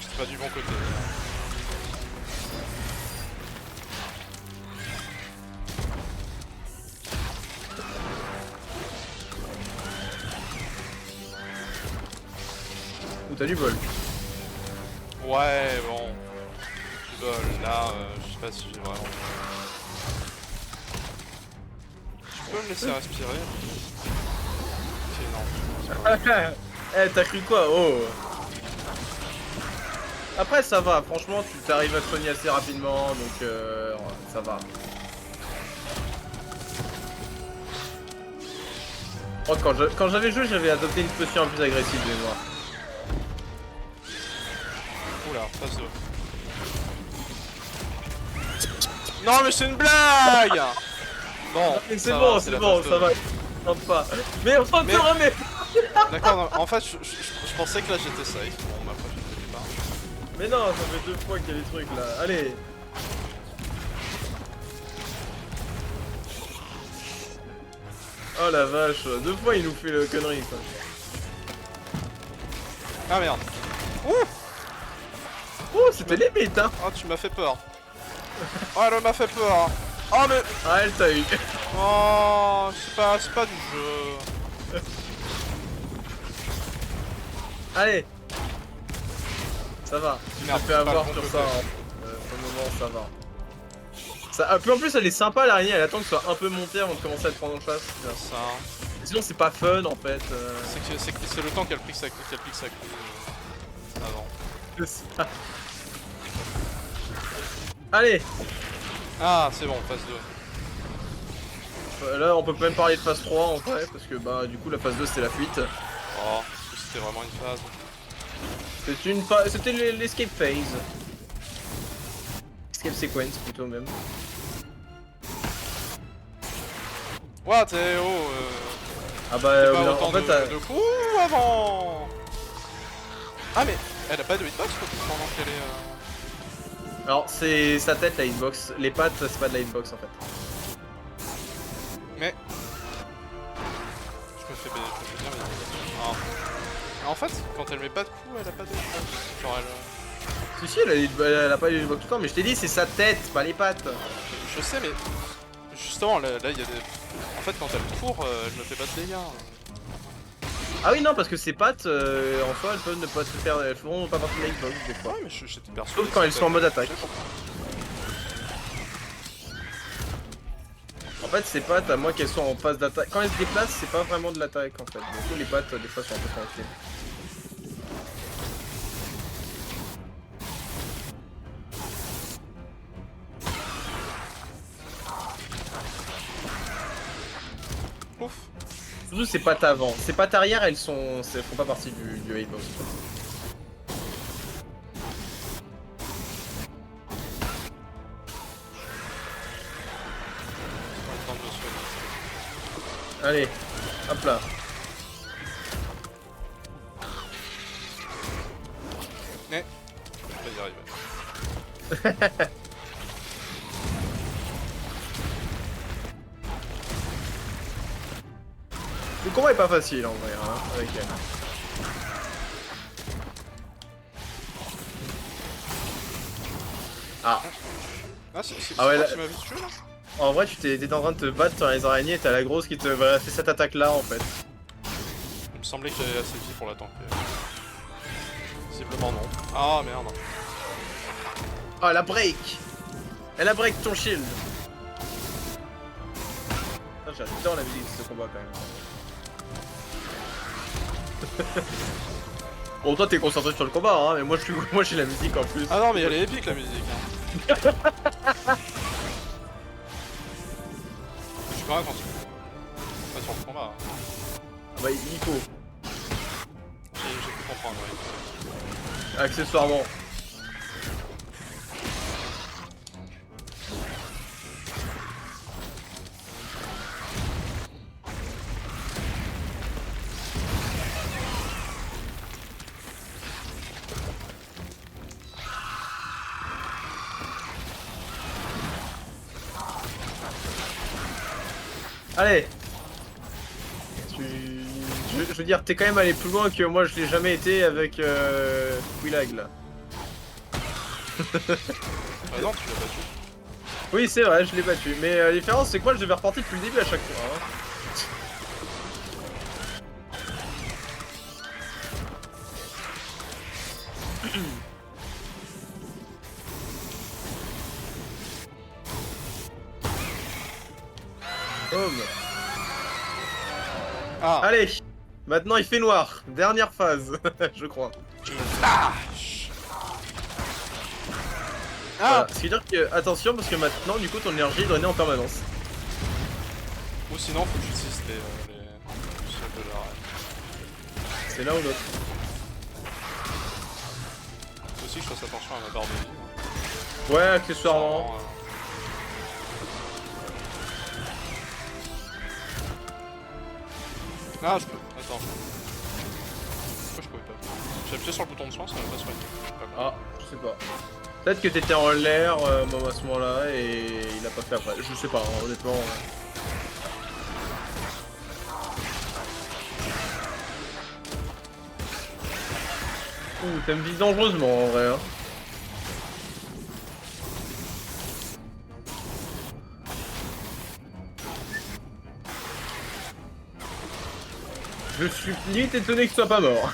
J'étais pas du bon côté. Ou t'as du bol. Ouais, bon. Du bol, là, je sais pas si j'ai vraiment... Tu peux me laisser respirer? Ok, non. c'est pas vrai. Eh, t'as cru quoi? Oh. Après ça va, franchement tu t'arrives à te soigner assez rapidement donc ça va. Oh, quand j'avais joué j'avais adopté une posture un peu plus agressive de mémoire. Oula, phase 2. Non mais c'est une blague. Bon, C'est bon, c'est bon, ça va. Non pas. Mais on s'en mais... D'accord, en fait je pensais que là j'étais safe. Bon, bah après j'étais pas. Mais non, ça fait 2 fois qu'il y a des trucs là. Allez. Oh la vache, 2 fois il nous fait le connerie quoi. Ah merde. Ouh. Oh, c'était limite hein. Oh, tu m'as fait peur. Oh, elle m'a fait peur. Oh mais... Ah, elle t'a eu. Oh, c'est pas du jeu. Allez. Ça va. Tu Merde, te fais pas avoir le sur bon ça. Hein. Pour le moment, ça va. Puis en plus, elle est sympa l'araignée. Elle attend que ce soit un peu monté avant de commencer à te prendre en chasse. Ça. Sinon, c'est pas fun en fait. C'est le temps qu'elle pique sa queue avant. C'est ça. Allez. Ah, c'est bon, phase 2. Là, on peut même parler de phase 3 en vrai, parce que bah du coup la phase 2 c'est la fuite. Oh, c'était vraiment une phase. C'était l'escape phase. Escape sequence plutôt même. What, Ah bah pas autant en fait de coups avant. Ah mais elle a pas de hitbox pendant qu'elle est... alors c'est sa tête la hitbox, les pattes c'est pas de la hitbox en fait. Mais... Je me fais bien ah. En fait, quand elle met pas de coups, elle a pas de hitbox. Genre elle... Si si elle a pas de hitbox tout le temps, mais je t'ai dit c'est sa tête, pas les pattes. Je sais mais... Justement là il y a des... En fait quand elle court, elle me fait pas de dégâts. Ah oui non parce que ses pattes en soi elles peuvent ne pas se faire, elles feront pas partie de la hitbox des fois. Ouais mais j'étais persuadé. Sauf quand elles sont en mode attaque. En fait ces pattes à moins qu'elles soient en phase d'attaque, quand elles se déplacent c'est pas vraiment de l'attaque en fait. Du coup les pattes des fois sont un peu tranquilles. Ouf. Surtout ses pattes avant. Ses pattes arrière, elles font pas partie du hitbox. Allez, hop là. Mais... Je vais y arriver. Le combat est pas facile en vrai, hein, avec elle. Ah. Ah c'est Ah ouais, toi là... qui m'as vu tuer là? En vrai, tu t'étais en train de te battre sur les araignées et t'as la grosse qui te fait cette attaque là en fait. Il me semblait que j'avais assez de vie pour la tanker. Visiblement non. Ah merde. Ah, la break. Elle a break ton shield. J'adore la musique de ce combat quand même. Bon, toi t'es concentré sur le combat, hein, mais moi j'ai la musique en plus. Ah non mais elle est épique la musique hein. Je suis pas là quand tu... Pas sur le combat. Hein. Ah bah il faut. J'ai pu comprendre, ouais. Accessoirement. Allez. Je veux dire, t'es quand même allé plus loin que moi je l'ai jamais été avec Quillag là. Par exemple, tu l'as battu. Oui, c'est vrai, je l'ai battu. Mais la différence, c'est que moi je devais reporter depuis le début à chaque fois. Hein. Boom. Ah. Allez, maintenant il fait noir. Dernière phase, je crois. Flash. Ah. Voilà. Ce qui veut dire que, attention, parce que maintenant, du coup, ton énergie est drainée en permanence. Ou sinon, faut que j'utilise les sauts de la... C'est l'un ou l'autre. Faut aussi que je fasse attention à ma barre de vie. Hein. Ouais, accessoirement. Sûrement, Ah, je peux. Attends. Pourquoi je pouvais pas? J'ai appuyé sur le bouton de soin, ça m'a pas soigné. Ah, je sais pas. Peut-être que t'étais en l'air à ce moment-là et il a pas fait après. Je sais pas, hein, honnêtement. Ouh, t'aimes vise dangereusement en vrai. Hein. Je suis limite étonné que tu sois pas mort.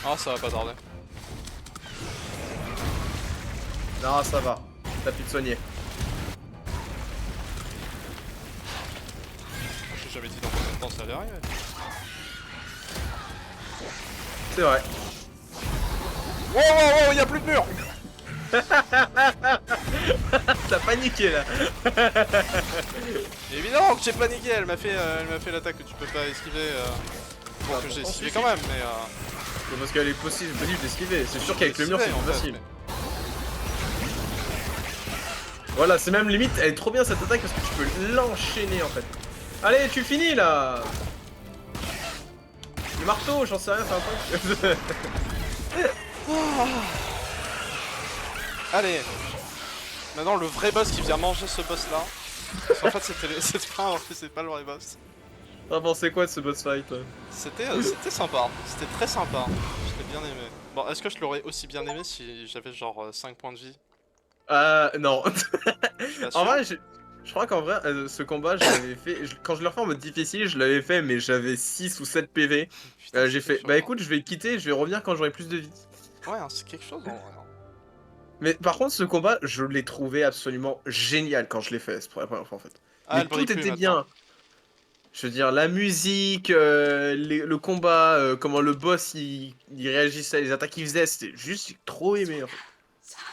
Ah, ça va pas tarder. Non, ça va. T'as pu te soigner. J'ai jamais dit dans combien de temps ça allait arriver. C'est vrai. Wow, y'a plus de mur. T'as paniqué là. Évidemment que j'ai paniqué, elle m'a fait l'attaque que tu peux pas esquiver. Bon, que j'ai esquivé quand même, mais Parce qu'elle est possible d'esquiver. C'est sûr qu'avec le mur c'est plus facile. Voilà, c'est même limite, elle est trop bien cette attaque parce que tu peux l'enchaîner en fait. Allez, tu finis là. Le marteau, j'en sais rien, c'est un truc. Allez. Maintenant le vrai boss qui vient manger ce boss là. Parce qu'en fait c'est pas le vrai boss. T'as pensé quoi de ce boss fight? C'était sympa, c'était très sympa. Je l'ai bien aimé. Bon, est-ce que je l'aurais aussi bien aimé si j'avais genre 5 points de vie? Non. Bien sûr. En vrai, je crois qu'en vrai, ce combat, je l'avais fait. Quand je le refais en mode difficile, je l'avais fait, mais j'avais 6 ou 7 PV. Putain, J'ai c'est fait, quelque bah chose, écoute, je vais quitter, je vais revenir quand j'aurai plus de vie. hein. Ouais, hein, c'est quelque chose en vrai. Hein. Mais par contre, ce combat, je l'ai trouvé absolument génial quand je l'ai fait, c'est pour la première fois en fait. Ah, Mais elle brille tout plus était maintenant. bien. Je veux dire, la musique, le combat, comment le boss il réagissait, les attaques qu'il faisait, c'était juste j'ai trop aimé en fait.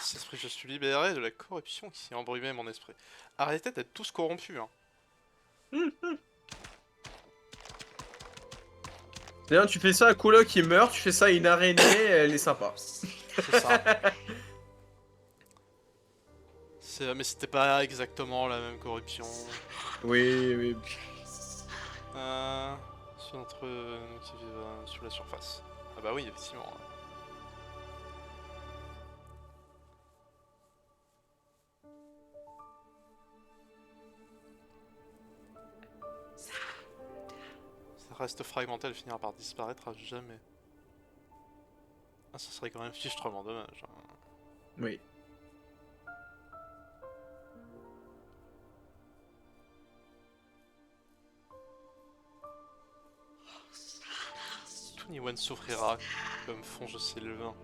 Cet esprit, je suis libéré de la corruption qui embrumait mon esprit. Arrêtez d'être tous corrompus, hein. D'ailleurs, tu fais ça à Colo qui meurt, tu fais ça à une araignée, elle est sympa. C'est ça. Mais c'était pas exactement la même corruption. Oui, oui. Sur notre nous qui vivent sous la surface. Ah bah oui, effectivement. Ça reste fragmenté, elle finira par disparaître à jamais. Ah, ça serait quand même fichtrement dommage. Hein. Oui. Tout Niwen souffrira comme fond je sais le vin.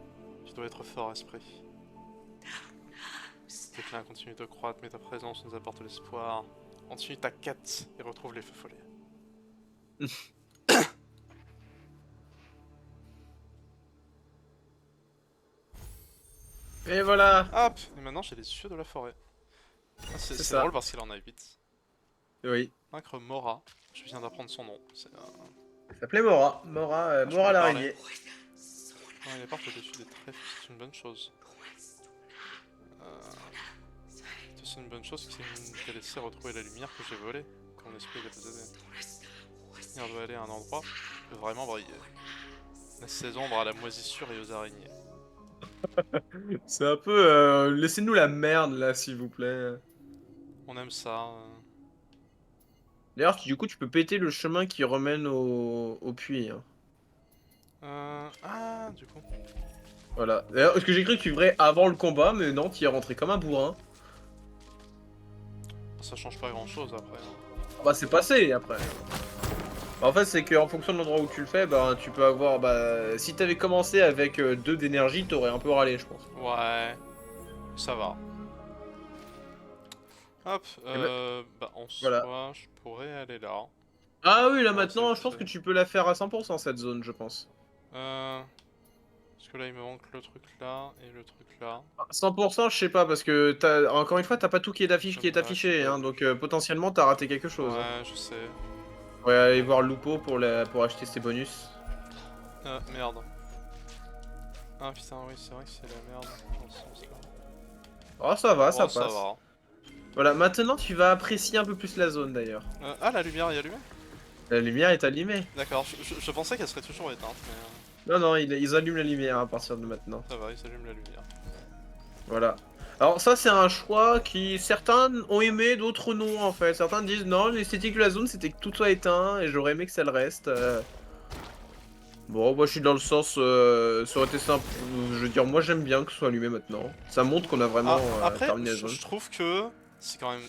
Tu dois être fort, esprit. Tes déclin continue de croître, mais ta présence nous apporte l'espoir. Continue ta quête et retrouve les feux follets. Et voilà. Hop. Et maintenant j'ai les yeux de la forêt. Ah, c'est ça. drôle parce qu'il en a 8. Oui. Vaincre Mora. Je viens d'apprendre son nom. C'est Elle s'appelait Mora. Mora, je Mora peux l'araignée. il apporte au-dessus des trèfles, c'est une bonne chose. C'est une bonne chose qui t'a laissé retrouver la lumière que j'ai volée, quand mon esprit l'a possédée. On doit aller à un endroit qui peut vraiment briller. Laisse ses ombres à la moisissure et aux araignées. C'est un peu... Laissez-nous la merde là, s'il vous plaît. On aime ça. D'ailleurs, du coup, tu peux péter le chemin qui remène au puits. Hein. Ah, du coup. Voilà. D'ailleurs, parce que j'ai cru que tu ferais avant le combat, mais non, tu y es rentré comme un bourrin. Ça change pas grand chose après. Ah bah, c'est passé après. En fait, c'est qu'en fonction de l'endroit où tu le fais, bah, tu peux avoir. Bah, si t'avais commencé avec 2 d'énergie, t'aurais un peu râlé, je pense. Ouais. Ça va. Hop, bah en voilà. soi, je pourrais aller là. Ah oui, là maintenant, je pense que tu peux la faire à 100% cette zone, je pense. Parce que là, il me manque le truc là et le truc là. 100%, je sais pas, parce que encore une fois, t'as pas tout qui est affiché, hein, donc potentiellement t'as raté quelque chose. Ouais, je sais. On va aller voir Lupo pour acheter ses bonus. Merde. Ah putain, oui, c'est vrai que c'est la merde dans ce sens-là. Oh, ça va, ça Ça passe. va. Voilà, maintenant tu vas apprécier un peu plus la zone d'ailleurs. Ah, la lumière est allumée? La lumière est allumée. D'accord, je pensais qu'elle serait toujours éteinte, mais... Non, non, ils allument la lumière à partir de maintenant. Ça va, ils allument la lumière. Voilà. Alors ça c'est un choix qui certains ont aimé, d'autres non en fait. Certains disent non, l'esthétique de la zone c'était que tout soit éteint et j'aurais aimé que ça le reste. Bon, moi je suis dans le sens, ça aurait été simple. Je veux dire, moi j'aime bien que ce soit allumé maintenant. Ça montre qu'on a vraiment après, terminé la zone. je trouve que c'est quand même...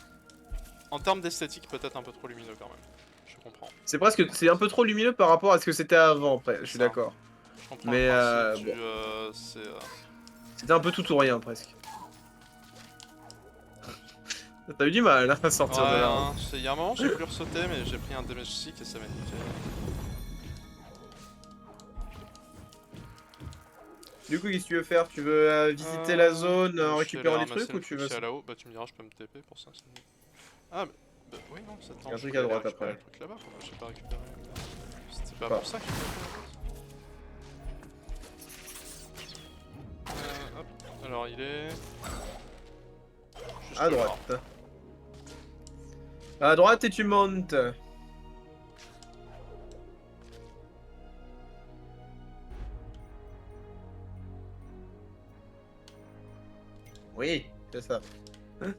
En termes d'esthétique, peut-être un peu trop lumineux quand même. Je comprends. C'est presque, c'est un peu trop lumineux par rapport à ce que c'était avant, après, je suis Ça. d'accord. Je comprends Mais le principe bon, du... c'est... c'était un peu tout ou rien, presque. T'as eu du mal hein, à Ouais, sortir de là. hein, il y a un moment j'ai voulu ressauter, mais j'ai pris un damage sick et ça m'a niqué. Du coup, qu'est-ce que tu veux faire? Tu veux visiter la zone en Je suis allé récupérant des ramasser trucs le ou tu truc veux... qu'il y a là-haut. Bah tu me diras, je peux me TP pour ça. Ah, bah oui, non, ça Il y a un je truc voulais à aller droite récupérer après. le truc là-bas, pourquoi j'ai pas récupéré. C'était pas Pas. pour ça que je hop, alors il est... Juste À là. droite. À droite et tu montes. Oui, c'est ça. Le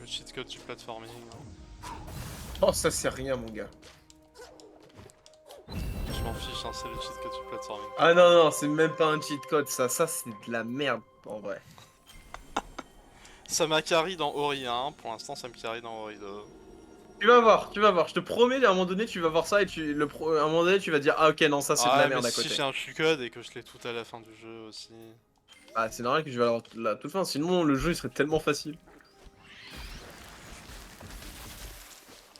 cheat code du platforming. Hein. Oh, ça c'est rien, mon gars. Je m'en fiche, hein, c'est le cheat code du platforming. Ah non, non, c'est même pas un cheat code, ça. Ça, c'est de la merde, en vrai. Ça m'a carry dans Ori 1, pour l'instant ça me carry dans Ori 2. Tu vas voir, tu vas voir. Je te promets, à un moment donné, tu vas voir ça et à un moment donné, tu vas dire, ah ok, non, ça c'est de la Ah mais merde à si côté. j'ai un cheat code et que je l'ai tout à la fin du jeu aussi. Ah, c'est normal que je vais avoir la toute fin, sinon le jeu il serait tellement facile.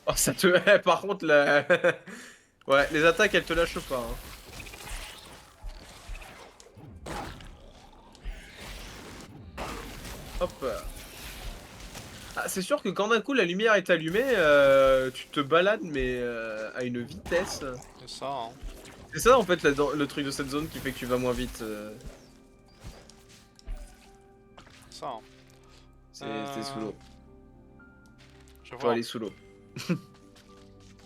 Oh, ça te... Par contre, la... ouais, les attaques, elles te lâchent pas. Hein. Hop. Ah, c'est sûr que quand d'un coup la lumière est allumée, tu te balades, mais à une vitesse. C'est ça, hein. C'est ça en fait le truc de cette zone qui fait que tu vas moins vite. C'est ça, hein. C'est sous l'eau. Je Faut vois, aller sous l'eau.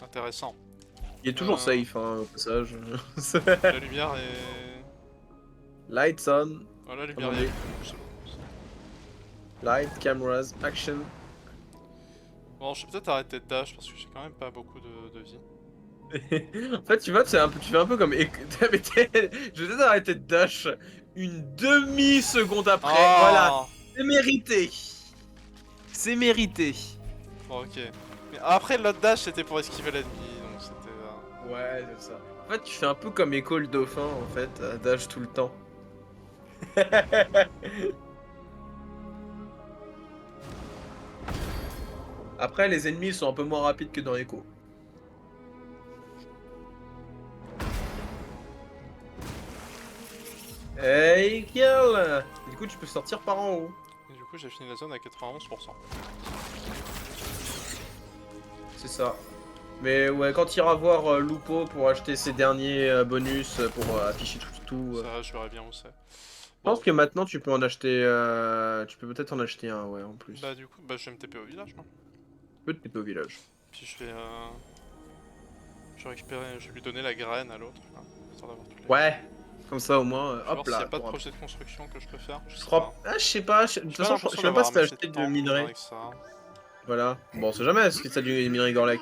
intéressant. Il est toujours safe, hein, au passage. La lumière est... Lights on. Oh, la lumière Comment est... on Light, cameras, action. Bon, je vais peut-être arrêter de dash parce que j'ai quand même pas beaucoup de vie. En fait, tu vois, tu fais un peu comme... Je vais peut-être arrêter de dash une demi-seconde après. Ah Voilà, c'est mérité. C'est mérité. Bon, ok. Mais après, l'autre dash c'était pour esquiver l'ennemi, donc c'était... Ouais, c'est ça. En fait, tu fais un peu comme Echo le dauphin, en fait, dash tout le temps. Après, les ennemis sont un peu moins rapides que dans Echo. Hey, girl! Du coup, tu peux sortir par en haut. Et du coup, j'ai fini la zone à 91%. C'est ça. Mais ouais, quand tu iras voir Lupo pour acheter ses derniers bonus pour afficher tout. Ça, je verrai bien où c'est. Je pense que maintenant tu peux en acheter. Tu peux peut-être en acheter un, ouais, en plus. Bah, du coup, bah, je vais me TP au village, moi. Tu peux te taper au village. Puis je vais... Je vais récupérer... Je vais lui donner la graine à l'autre, là. Histoire d'avoir toutes les... Ouais, comme ça au moins, Je vais voir hop s'il n'y là. a pas de pour un- projet de construction que je peux faire. Je Je sais crois. pas. Ah, je sais pas. De toute façon, je sais même pas si t'as acheté de minerai. Avec ça. Voilà. Bon, on sait jamais, est-ce que t'as du minerai Gorlek?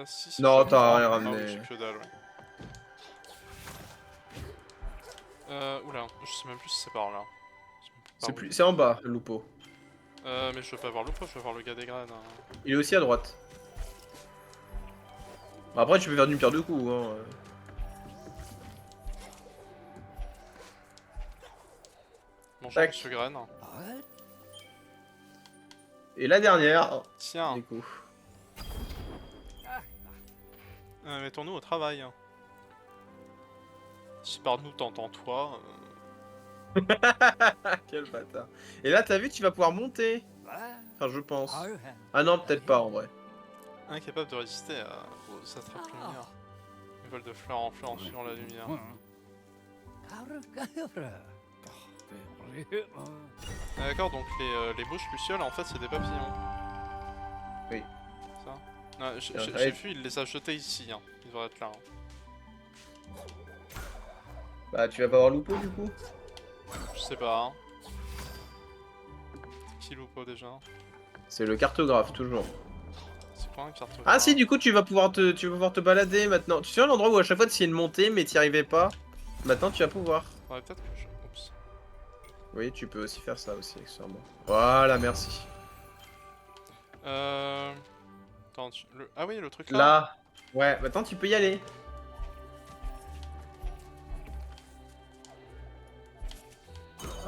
Si, Non, j'ai t'as que rien ça. ramené. Ah oui, j'ai que dalle, ouais. Oula, je sais même plus si c'est par là. Je sais même pas C'est par où. plus... c'est en bas, Lupo. Mais je veux pas voir le pro, je veux voir le gars des graines. Hein. Il est aussi à droite. Après, tu peux faire d'une pierre deux coups. Hein. Bonjour, Tac. monsieur Graine. Et la dernière. Tiens, Du coup. mettons-nous au travail. Si par nous t'entends toi. Quel bâtard. Et là, t'as vu, tu vas pouvoir monter. Enfin, je pense. Ah non, peut-être pas en vrai. Incapable de résister aux attrapes lumière. Ils volent de fleur en fleur en suivant la lumière. D'accord, donc les bouches lucioles en fait c'est des papillons. Oui. Ça. Non, j'ai Ouais. vu, il les a jetés ici. Hein. Ils devraient être là. Hein. Bah, tu vas pas avoir Lupo du coup. Je sais pas. Hein. C'est qui Lupo déjà? C'est le cartographe, toujours. C'est quoi un cartographe? Ah si, du coup, tu vas pouvoir te balader maintenant. Tu sais l'endroit où à chaque fois, tu y une montée, mais t'y arrivais pas. Maintenant, tu vas pouvoir. Faudrait peut-être que je... Oups. Oui, tu peux aussi faire ça aussi, accessoirement. Voilà, merci. Attends, ah oui, le truc là. Là. Ouais, maintenant tu peux y aller.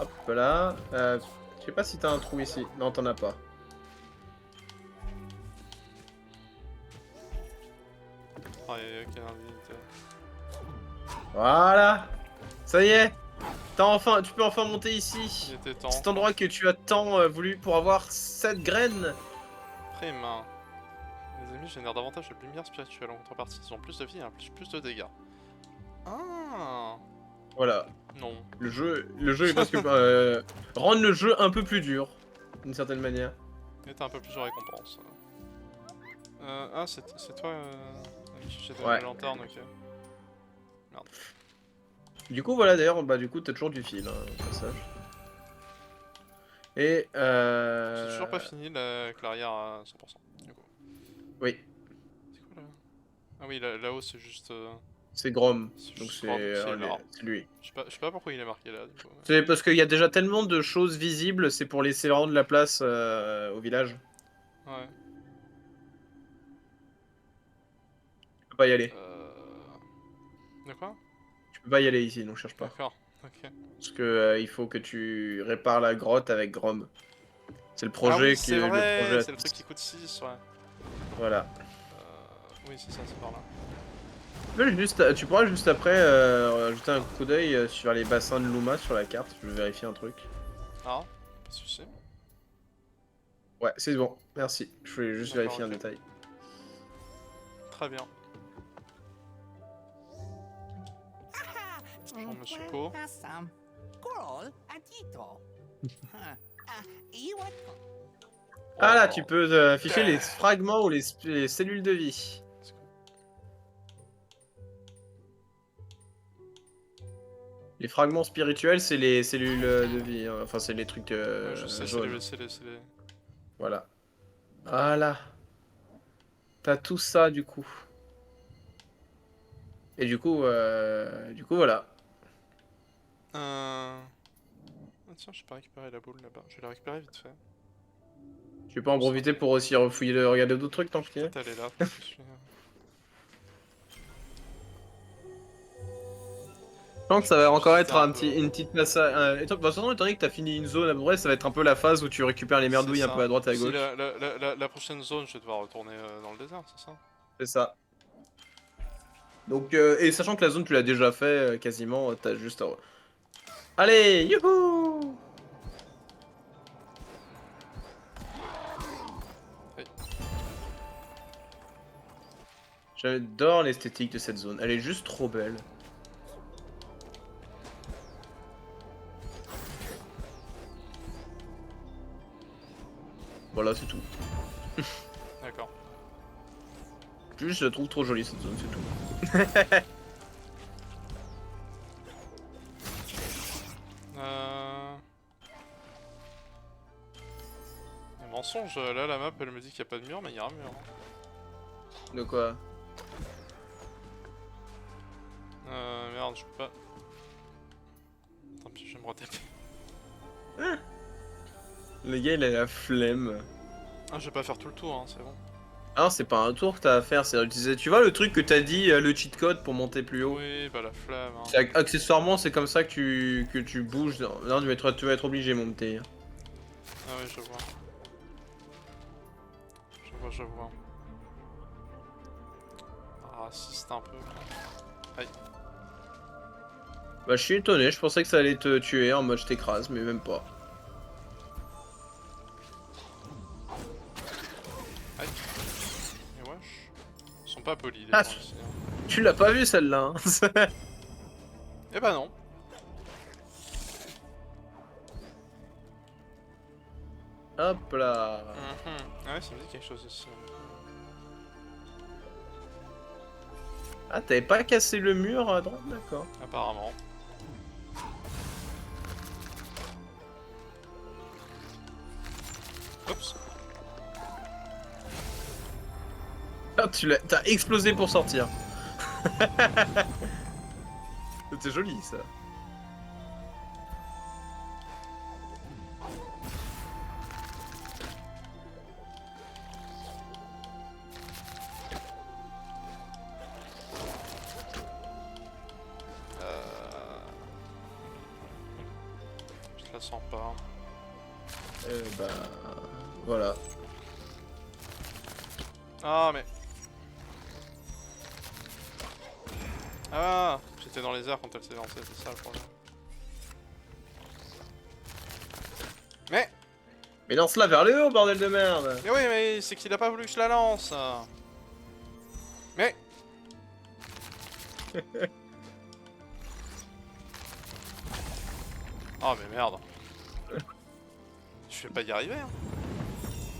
Hop là. Je sais pas si t'as un trou ici. Non, t'en as pas. Ah, quelle indignité. Voilà. Ça y est. Tu peux enfin monter ici. Il était temps. Cet endroit que tu as tant voulu pour avoir cette graine. Prime. Les ennemis génèrent davantage de lumière spirituelle en contrepartie. Ils ont plus de vie et plus de dégâts. Ah. Voilà. Non. Le jeu est presque rendre le jeu un peu plus dur, d'une certaine manière. Il était un peu plus de récompense. Ah, c'est toi j'ai donné Ouais. la lanterne, ok. Merde. Du coup, voilà, d'ailleurs, bah du coup, t'as toujours du fil, hein, au passage. Et J'ai toujours pas fini avec l'arrière à 100%. Du coup. Oui, C'est quoi là? Ah oui, là-haut c'est juste. c'est Grom, C'est donc juste Grom, c'est là. c'est lui. Je sais pas pourquoi il est marqué là, du coup. C'est parce qu'il y a déjà tellement de choses visibles, c'est pour laisser vraiment de la place au village. Ouais. Tu peux pas y aller. De quoi? Tu peux pas y aller ici, donc cherche pas. D'accord, ok. Parce que il faut que tu répares la grotte avec Grom. C'est le Ah oui, projet c'est vrai, c'est le Atis. truc qui coûte 6, ouais. Voilà. Oui, c'est ça, c'est par là. Tu pourras juste après jeter un coup d'œil sur les bassins de Luma sur la carte. Je vais vérifier un truc. Ah, pas de soucis. Ouais, c'est bon. Merci. Je voulais juste D'accord, vérifier un ok. détail. Très bien. Jean Monsieur Po. Ah là, Oh. tu peux afficher les fragments ou les cellules de vie. Les fragments spirituels, c'est les cellules de vie. Hein. Enfin, c'est les trucs Ouais, je sais, jaunes. c'est les... Voilà. Voilà. T'as tout ça, du coup. Et du coup, voilà. Ah tiens, j'ai pas récupéré la boule là-bas. Je vais la récupérer vite fait. Tu peux en profiter pour aussi refouiller, regarder d'autres trucs tant que tu y es. Peut-être aller là, tant que je suis... Je pense que ça va encore J'étais être un peu... une petite passage. De toute façon, étant donné que t'as fini une zone, à peu près, ça va être un peu la phase où tu récupères les C'est merdouilles un peu ça. à droite et à Si gauche. la prochaine zone, je vais devoir retourner dans le désert, c'est ça? C'est ça. Donc, et sachant que la zone, tu l'as déjà fait quasiment, t'as juste à... Allez, youhou! Oui. J'adore l'esthétique de cette zone. Elle est juste trop belle. Voilà, c'est tout. D'accord. Juste, je la trouve trop jolie cette zone, c'est tout. Un mensonge, là la map elle me dit qu'il n'y a pas de mur, mais il y a un mur. Hein. De quoi? Merde, je peux pas. Tant pis, je vais me retaper. Le gars, il a la flemme. Ah, je vais pas faire tout le tour, hein, c'est bon. Ah non, c'est pas un tour que t'as à faire, c'est utiliser. Tu vois le truc que t'as dit, le cheat code pour monter plus haut? Oui, bah la flamme. Hein. Accessoirement, c'est comme ça que tu bouges. Non, tu vas être obligé, mon petit. Ah oui, je vois. Je vois. Raciste un peu. Aïe. Bah, je suis étonné, je pensais que ça allait te tuer en mode je t'écrase, mais même pas. Aïe. Et wesh. Ils sont pas polis les Ah, gens ici. Hein. tu l'as pas vu celle-là, hein. Eh bah non. Hop là. Ah ouais, ça me dit quelque chose ici. Ah, t'avais pas cassé le mur à droite, d'accord. Apparemment. Oups. Ah, t'as explosé pour sortir. C'était joli ça. Bah... Voilà. Ah mais... Ah, j'étais dans les airs quand elle s'est lancée, c'est ça le problème. Mais Mais lance-la vers le haut, bordel de merde! oui, mais c'est qu'il a pas voulu que je la lance. Mais... Oh mais merde. Je vais pas y arriver. Hein.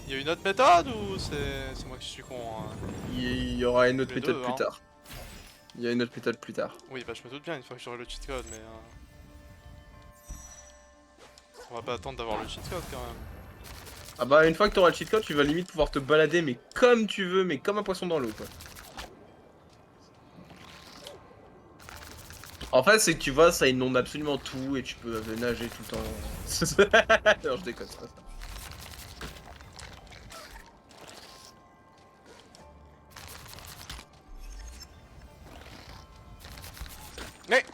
Il y a une autre méthode ou c'est moi qui suis con hein. Il y aura une autre Les méthode deux, plus hein. tard. Il y a une autre méthode plus tard. Oui, bah je me doute bien une fois que j'aurai le cheat code, mais... On va pas attendre d'avoir le cheat code quand même. Ah bah une fois que tu auras le cheat code, tu vas limite pouvoir te balader mais comme tu veux, mais comme un poisson dans l'eau quoi. En fait c'est que tu vois, ça inonde absolument tout et tu peux nager tout le temps. Non je déconne, c'est pas ça. Mais...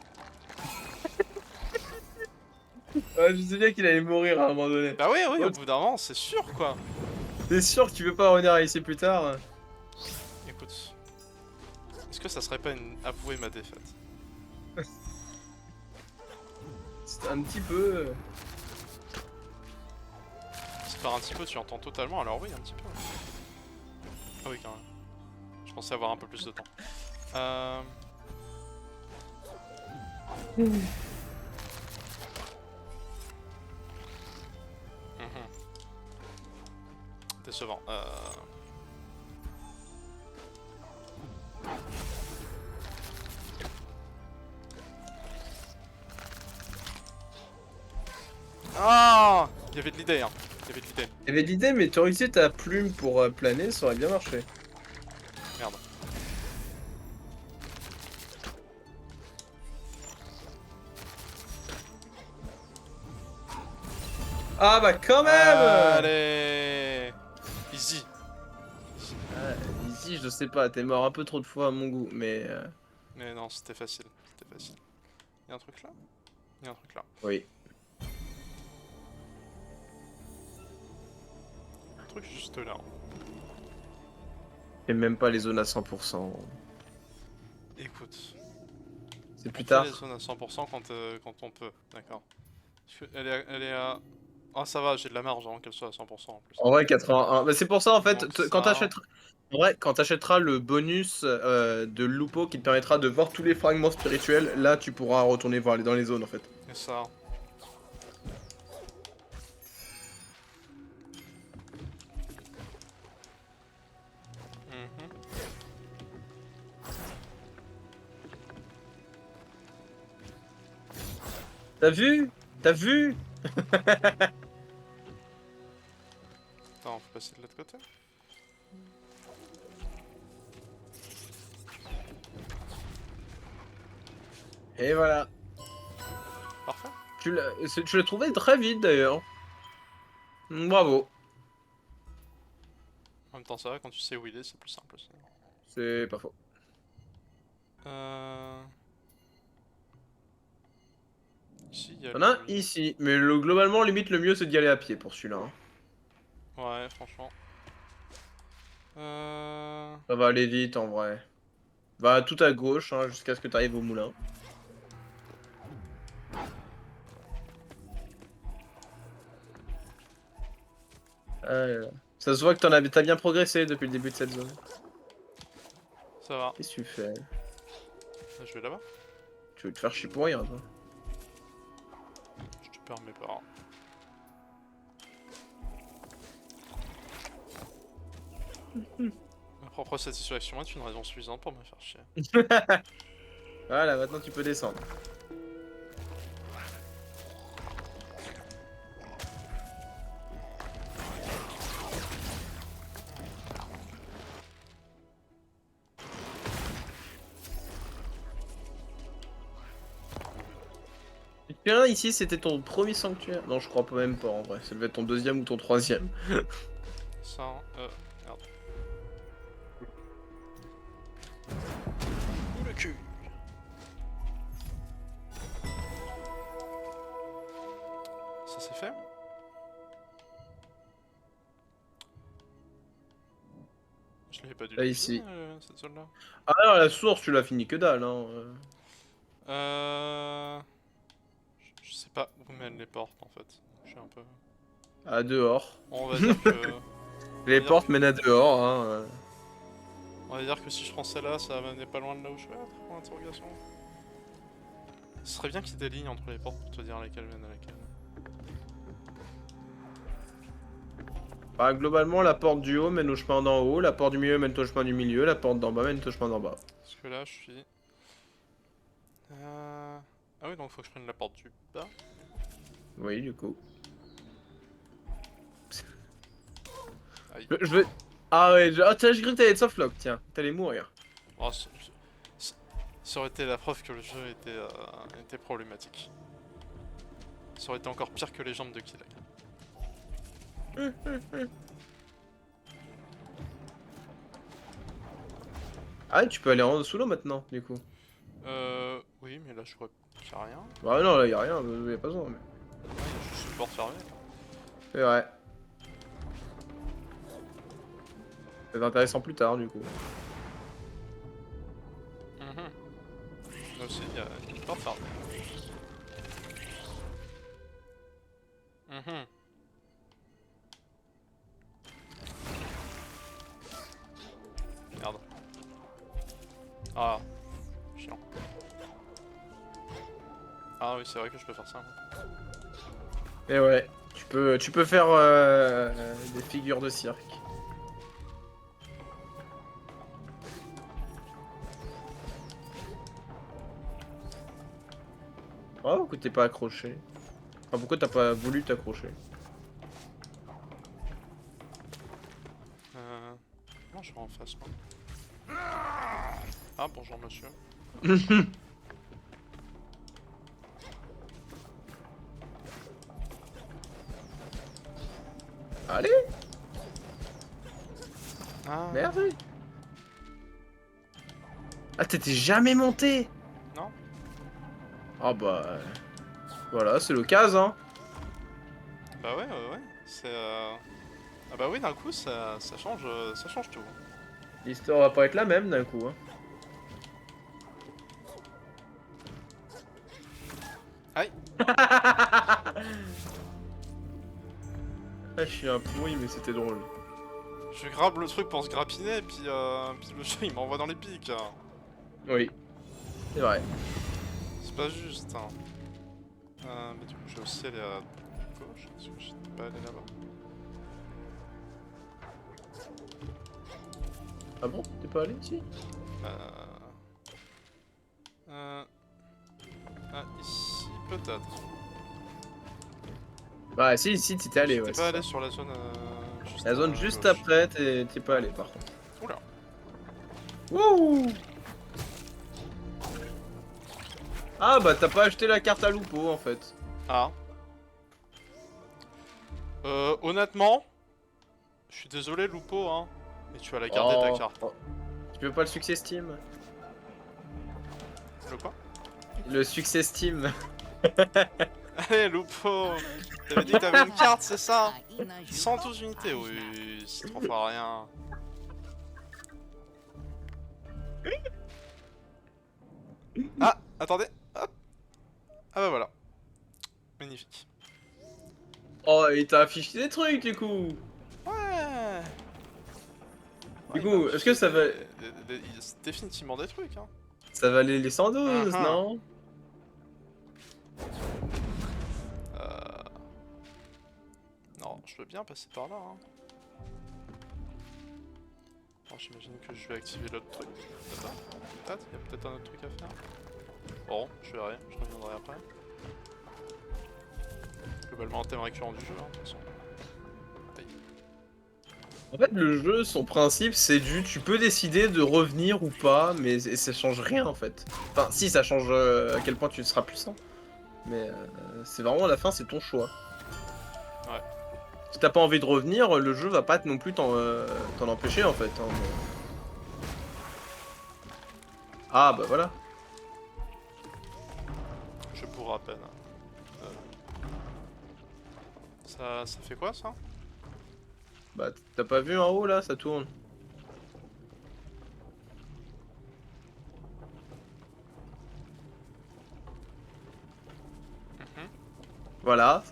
Ouais, je sais bien qu'il allait mourir à un moment donné. Bah oui, oui, au Oh, bout d'un moment, c'est sûr quoi. t'es sûr que tu veux pas revenir ici plus tard? Écoute... Est-ce que ça serait pas une... avouer ma défaite? C'est un petit peu... Si par un petit peu tu entends totalement, alors oui, un petit peu. Ah oui, quand même. Je pensais avoir un peu plus de temps. Mhm. Décevant. Ah, il y avait de l'idée, hein. Il y avait de l'idée. T'avais l'idée mais t'aurais utilisé ta plume pour planer, ça aurait bien marché. Merde. Ah bah quand même. Allez. Easy. Ici je sais pas, t'es mort un peu trop de fois à mon goût, mais... Mais non, c'était facile. C'était facile. Y'a un truc là? Y'a un truc là. Oui. Un truc juste là. Et même pas les zones à 100%. Écoute. C'est plus On fait tard. les zones à 100% quand on peut. D'accord. Elle est à... Ah ça va, j'ai de la marge avant qu'elle soit à 100% en plus. En vrai 81. Bah, c'est pour ça en fait, Donc quand ça... t'achèteras... En vrai, quand t'achèteras le bonus de Lupo qui te permettra de voir tous les fragments spirituels, là tu pourras retourner voir dans les zones en fait. Et ça... Mhm. T'as vu? T'as vu? Attends, faut passer de l'autre côté. Et voilà. Parfait. Tu l'as trouvé très vite d'ailleurs. Bravo. En même temps, ça va, quand tu sais où il est, c'est plus simple aussi. C'est pas faux. Ici, il y a Y'en a un lui. ici, mais globalement limite le mieux c'est d'y aller à pied pour celui-là. Hein. Ouais, franchement. Ça va aller vite en vrai. Va tout à gauche hein, jusqu'à ce que tu arrives au moulin. Ça se voit que t'as bien progressé depuis le début de cette zone. Ça va. Qu'est-ce que tu fais? Je vais là-bas. Tu veux te faire chier pour rien toi. Je te permets pas. Ma propre satisfaction est une raison suffisante pour me faire chier. Voilà, maintenant tu peux descendre. Tiens, ici c'était ton premier sanctuaire. Non, je crois pas même pas en vrai. Ça devait être ton deuxième ou ton troisième. Ça, merde. Ouh le cul. Ça c'est fait? Je l'avais pas du Là, tout ici. fini, cette zone-là. Ah non, la source, tu l'as fini que dalle. Hein. Je sais pas où mènent les portes en fait. Je suis un peu. À dehors. On va dire que. On va Les dire portes que, mènent à dehors. Hein. on va dire que si je prends celle-là, ça va mener pas loin de là où je vais, point d'interrogation. Ce serait bien qu'il y ait des lignes entre les portes pour te dire laquelle mène à laquelle. Bah, globalement, la porte du haut mène au chemin d'en haut, la porte du milieu mène au chemin du milieu, la porte d'en bas mène au chemin d'en bas. Parce que là, je suis. Ah oui, donc faut que je prenne la porte du bas. Oui, du coup. Aïe. Je vais... Ah ouais, ah, tiens, j'ai cru que t'allais être softlock, tiens. T'allais mourir. Oh, ça aurait été la preuve que le jeu était problématique. Ça aurait été encore pire que les jambes de Killag. Ah, tu peux aller en sous l'eau maintenant, du coup. Oui, mais là je vois qu'il n'y a rien. Bah non, là, y a rien, y a pas besoin. Mais... Ouais, il y a juste une porte fermée. C'est vrai. C'est intéressant plus tard, du coup. Là aussi, il y a une porte fermée. Merde. Ah, chiant. Ah oui, c'est vrai que je peux faire ça. Et ouais, tu peux faire des figures de cirque. Oh, pourquoi t'es pas accroché? Enfin, pourquoi t'as pas voulu t'accrocher? Non, je vais en face, moi. Ah, bonjour monsieur. Allez, Ah, merde. Ah, t'étais jamais monté? non. Ah bah... Voilà, c'est l'occasion, hein. Bah ouais, ouais. C'est Ah bah oui, d'un coup, ça change tout. L'histoire va pas être la même d'un coup, hein. Aïe. Ah, je suis un pourri, mais c'était drôle. Je grabe le truc pour se grappiner, et puis le jeu il m'envoie dans les pics. Hein. Oui, c'est vrai. C'est pas juste. Hein. Mais du coup, je vais aussi aller à gauche, parce que je suis pas allé là-bas. Ah bon? T'es pas allé ici? Ah, ici, peut-être. Bah si, t'étais allé, ouais. J'étais pas allé sur la zone juste La zone à juste gauche. après, t'es pas allé par contre. Oula. Wouh! Ah bah t'as pas acheté la carte à Lupo en fait. Ah. Honnêtement, je suis désolé, Lupo, hein. Mais tu vas la garder ta carte. Oh. Tu veux pas le succès Steam? Le quoi? Le succès Steam. Allez, Lupo! T'avais dit que t'avais une carte, c'est ça? 112 unités, oui, c'est 3 fois rien. Ah, attendez, hop. Ah bah voilà. Magnifique. Oh, il t'a affiché des trucs du coup. Ouais. Du coup, est-ce que ça va... C'est définitivement des trucs, hein. Ça va aller les 112, Uh-huh. non? Non, je veux bien passer par là, hein. Bon, j'imagine que je vais activer l'autre truc. Peut-être, il y a peut-être un autre truc à faire. Bon, je verrai, je reviendrai après. Globalement, un thème récurrent du jeu, hein, de toute façon. Aïe. En fait, le jeu, son principe, c'est tu peux décider de revenir ou pas, mais ça change rien en fait. Enfin, si, ça change à quel point tu seras puissant. Mais c'est vraiment à la fin, c'est ton choix. Ouais. Si t'as pas envie de revenir, le jeu va pas non plus t'en empêcher en fait. Hein, Ah bah voilà. Je pourrais à peine. Ça fait quoi ça? Bah t'as pas vu en haut là, ça tourne. Voilà.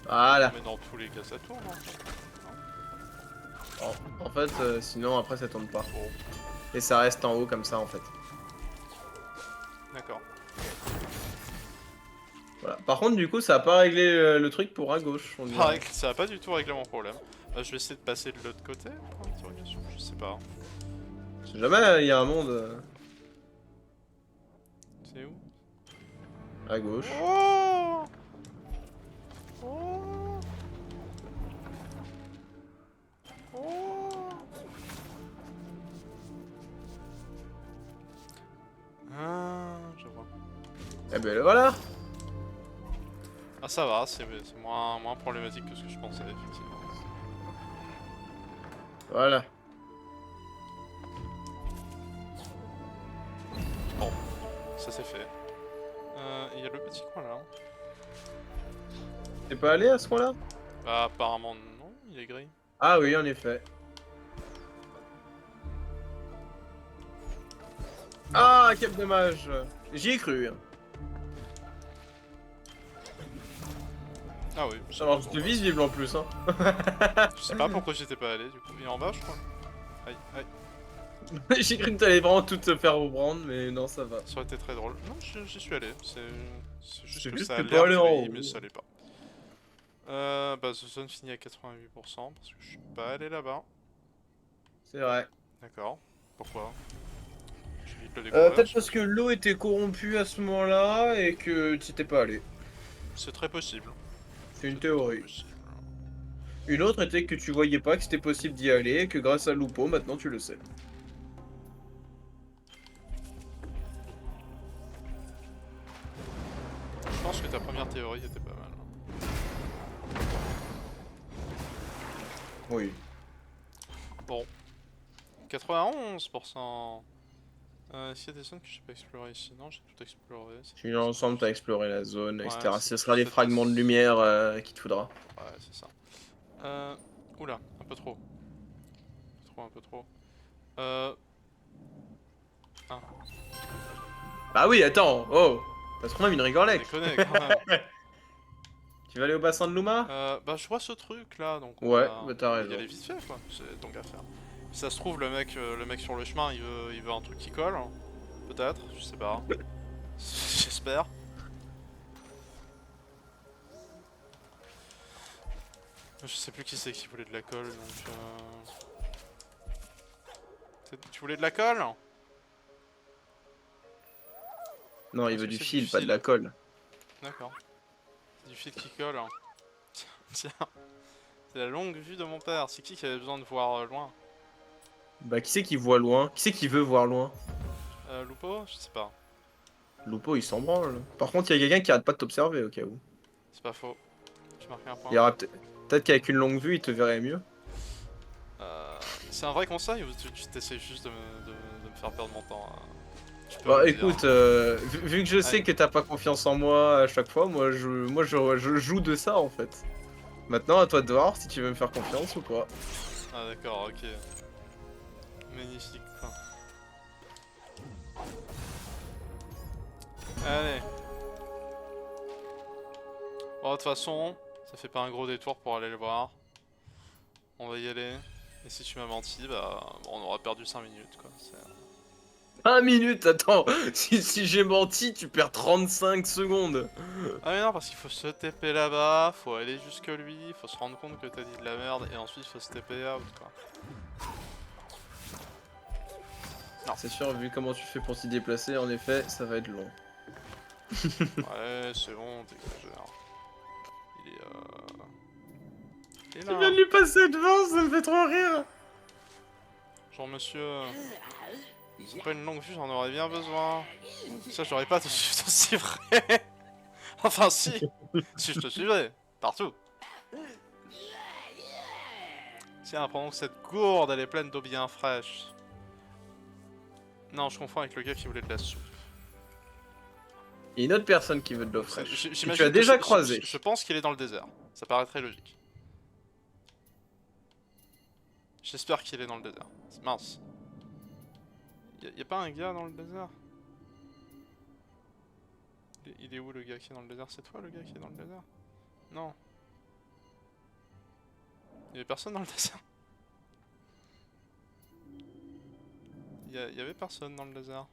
Voilà. Mais dans tous les cas, ça tourne. En fait, sinon après ça tourne pas. Bon, Et ça reste en haut comme ça en fait. d'accord. Voilà. Par contre, du coup, ça a pas réglé le truc pour à gauche. On dirait. Pareil, ça a pas du tout réglé mon problème. Je vais essayer de passer de l'autre côté, point d'interrogation, je sais pas. Si jamais il y a un monde C'est où? à gauche. Oh oh oh Ah, je vois. Eh ben voilà. Ah ça va, c'est moins problématique que ce que je pensais, effectivement. Voilà. Bon, ça c'est fait. Il y a le petit coin là. T'es pas allé à ce point-là? Bah apparemment non, il est gris. Ah oui, en effet. Ah, quel dommage. J'y ai cru. Ah oui, je sais Alors, pas je te pourquoi. vise visible en plus, hein. Je sais pas pourquoi j'étais pas allé du coup. Il est en bas je crois. Aïe, aïe. J'ai cru que t'allais vraiment tout te faire reprendre, mais non, ça va. Ça aurait été très drôle. Non, j'y suis allé. C'est juste C'est que juste ça a que l'air pas aller en gris, haut. mais ça l'est pas. Bah, The Zone finit à 88% parce que je suis pas allé là-bas. C'est vrai. D'accord. Pourquoi? Je vais vite le découvrir. Peut-être parce que l'eau était corrompue à ce moment-là et que tu t'es pas allé. C'est très possible. C'est une C'est théorie. très possible. Une autre était que tu voyais pas que c'était possible d'y aller et que grâce à Lupo, maintenant tu le sais. Je pense que ta première théorie était pas mal. Oui. Bon. 91%. Est-ce qu'il y a des zones que j'ai pas explorées ici? Non, j'ai tout exploré. Tu l'ensemble, t'as exploré la zone, etc. Ouais, Ce c'est sera les tout fragments de lumière qui te faudra. Ouais, c'est ça. Oula, un peu trop. Un peu trop. Ah. Ah oui, attends, oh, parce qu'on a une rigolette. Déconner quand même. Tu vas aller au bassin de Luma? Bah je vois ce truc là, donc on Ouais, va, bah t'as on va y raison. aller vite fait quoi, c'est donc à faire. Si ça se trouve le mec sur le chemin il veut un truc qui colle, peut-être, je sais pas. J'espère. Je sais plus qui c'est qui voulait de la colle donc Tu voulais de la colle? Non, il Est-ce veut que du c'est fil, du pas de la fil? colle. D'accord. C'est du fil qui colle. Tiens, c'est la longue vue de mon père, c'est qui avait besoin de voir loin? Bah, qui c'est qui voit loin? Qui c'est qui veut voir loin? Lupo? Je sais pas. Lupo, il s'en branle. Par contre, il y a quelqu'un qui arrête pas de t'observer au cas où. C'est pas faux. J'ai marqué un point. Il y aura peut-être qu'avec une longue vue, il te verrait mieux. C'est un vrai conseil ou tu t'essayes juste de me faire perdre mon temps Tu peux Bah me dire. écoute, vu que je sais Allez. que t'as pas confiance en moi à chaque fois, je joue de ça en fait. Maintenant, à toi de voir si tu veux me faire confiance ou pas. Ah d'accord, ok. Magnifique. Enfin. Allez. Bon, de toute façon, ça fait pas un gros détour pour aller le voir. On va y aller. Et si tu m'as menti, bah bon, on aura perdu 5 minutes quoi. 1 minute, attends, si j'ai menti, tu perds 35 secondes. Ah mais non, parce qu'il faut se TP là-bas, faut aller jusque lui, faut se rendre compte que t'as dit de la merde et ensuite faut se TP out quoi. Non. C'est sûr, vu comment tu fais pour t'y déplacer, en effet, ça va être long. Ouais, c'est bon, t'exagères. Il est Il est Tu là. viens de lui passer devant, ça me fait trop rire. Genre monsieur... C'est pas une longue vue, j'en aurais bien besoin. Ça, j'aurais pas te suivre. Enfin, si. Si je te suivrais. Partout. Tiens, pendant que cette gourde, elle est pleine d'eau bien fraîche. Non, je confonds avec le gars qui voulait de la soupe. Il y a une autre personne qui veut de l'eau fraîche. Que tu J'imagine as que déjà croisé. je pense qu'il est dans le désert. Ça paraît très logique. J'espère qu'il est dans le désert. C'est mince. Y a pas un gars dans le désert? Il est où le gars qui est dans le désert? C'est toi le gars qui est dans le désert? Non. Il y avait personne dans le désert. Il y avait personne dans le désert.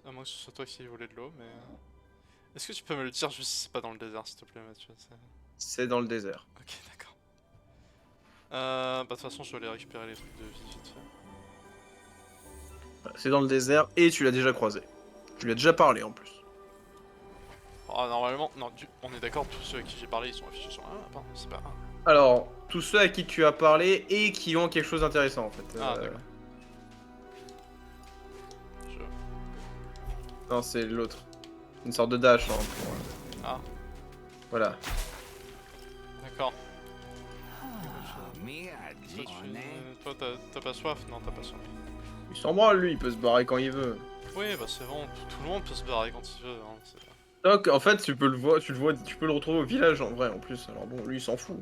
À moins que ce soit toi qui voulais de l'eau, mais... Est-ce que tu peux me le dire juste si c'est pas dans le désert, s'il te plaît, Mathieu? C'est dans le désert. Ok, d'accord. Bah de toute façon, je dois aller récupérer les trucs de vie vite fait. C'est dans le désert et tu l'as déjà croisé. Tu lui as déjà parlé en plus. Oh, normalement, non, on est d'accord, tous ceux à qui j'ai parlé, ils sont affichés sur un. Pardon, c'est pas un. Alors, tous ceux à qui tu as parlé et qui ont quelque chose d'intéressant en fait. Ah, d'accord. Je... Non, c'est l'autre. Une sorte de dash. Hein, pour... Ah. Voilà. D'accord. Mira, Toi, t'as pas soif? Non, t'as pas soif. Il s'en branle lui, il peut se barrer quand il veut. Oui, bah c'est bon, tout le monde peut se barrer quand il veut. Hein, Donc en fait, tu peux le voir, tu peux le retrouver au village en vrai en plus. Alors bon, lui il s'en fout.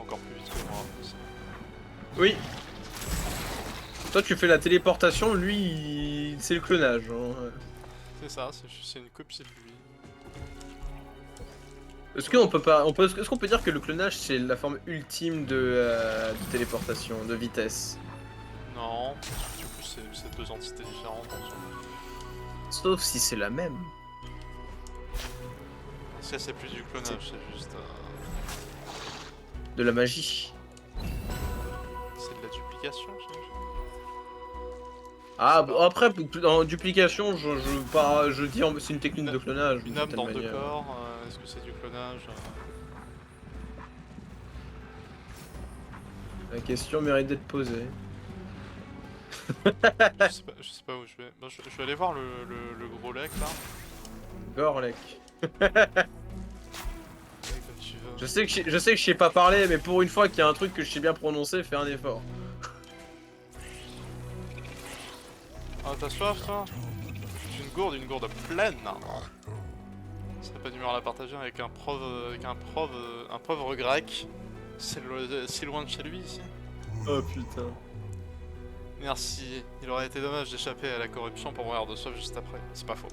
encore plus vite que moi. Oui. Toi tu fais la téléportation, lui c'est le clonage. Hein. C'est ça, c'est une copie de lui. Est-ce qu'on peut pas, est-ce qu'on peut dire que le clonage c'est la forme ultime de téléportation, de vitesse? Non, du coup c'est deux entités différentes. Sauf si c'est la même. Ça c'est plus du clonage, c'est juste... De la magie. C'est de la duplication, j'imagine. Ah, bon, après, en duplication, je dis c'est une technique de clonage. Une âme dans deux corps, est-ce que c'est du clonage? La question mérite d'être posée. Je sais pas où je vais. Bon, je vais aller voir le gros lec là. Gorlek. Ouais, comme tu veux. Je sais que je sais pas parler, mais pour une fois qu'il y a un truc que je sais bien prononcer, fais un effort. Ah, t'as soif toi? J'ai une gourde pleine. Ce serait pas du à la partager avec un pauvre grec. C'est si loin de chez lui ici. Oh putain. Merci, il aurait été dommage d'échapper à la corruption pour mourir de soif juste après, c'est pas faux.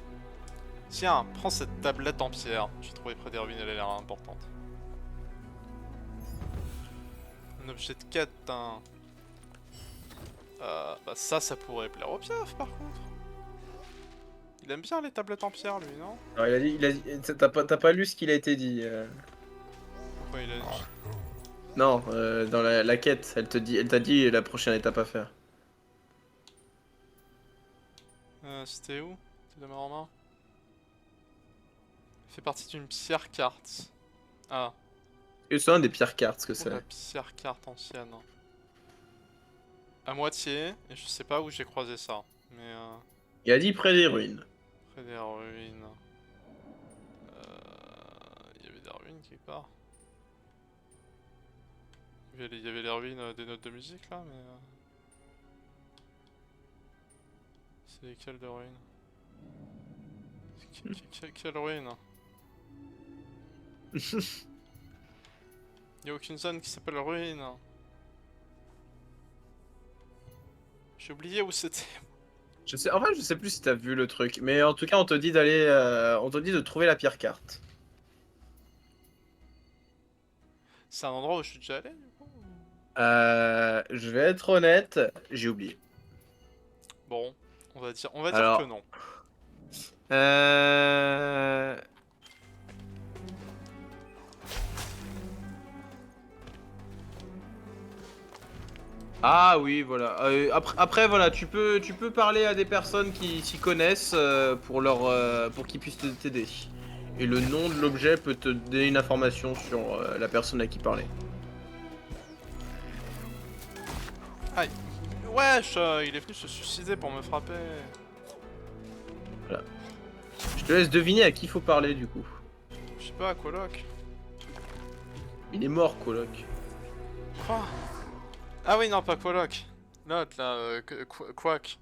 Tiens, prends cette tablette en pierre, j'ai trouvé près des ruines, elle a l'air importante. Un objet de quête, hein. Bah ça pourrait plaire au Piaf par contre. Il aime bien les tablettes en pierre lui, non? Alors il a dit, t'as pas lu ce qu'il a été dit. Pourquoi il a dit? Non, dans la quête, elle t'a dit la prochaine étape à faire. C'était où? C'était de main en main? Fait partie d'une pierre carte. Ah. Et c'est un des pires cartes, ce que c'est. La pierre carte ancienne. À moitié, et je sais pas où j'ai croisé ça, mais Il a dit près des ruines. près des ruines. Il y avait des ruines quelque part. Il y avait les ruines des notes de musique là, mais... C'est lesquelles de ruines? Quelle ruine? Y'a aucune zone qui s'appelle ruine. J'ai oublié où c'était. En fait, je sais plus si t'as vu le truc, mais en tout cas, on te dit d'aller, on te dit de trouver la pire carte. C'est un endroit où je suis déjà allé du coup? Je vais être honnête, j'ai oublié. Bon, on va dire Alors... que non. Ah oui, voilà. Après, voilà, tu peux parler à des personnes qui s'y connaissent pour qu'ils puissent t'aider. Et le nom de l'objet peut te donner une information sur la personne à qui parler. Aïe. Wesh, il est venu se suicider pour me frapper. Voilà. Je te laisse deviner à qui il faut parler du coup. Je sais pas, coloc. Il est mort, coloc. Quoi? Ah oui, non, pas coloc. L'autre là, Quack.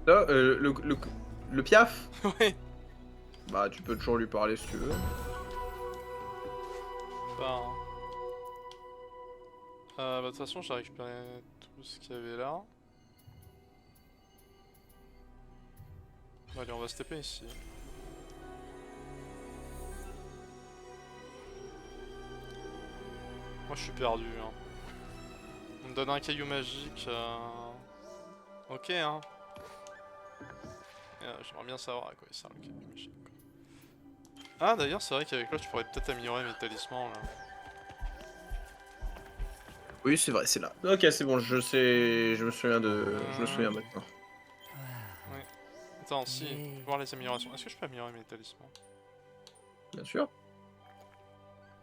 Là, le piaf. Oui. Bah, tu peux toujours lui parler si tu veux. Enfin, bah, de toute façon, j'ai récupéré tout ce qu'il y avait là. Bon, allez, on va se taper ici. Moi, je suis perdu. Hein. On me donne un caillou magique. Ok, hein. J'aimerais bien savoir à quoi il sert le caillou magique. Quoi. Ah, d'ailleurs, c'est vrai qu'avec l'autre, je pourrais peut-être améliorer mes talismans là. Oui, c'est vrai, c'est là. Ok, c'est bon, je sais, je me souviens je me souviens maintenant. Oui. Attends, si, voir les améliorations. Est-ce que je peux améliorer mes talismans? Bien sûr.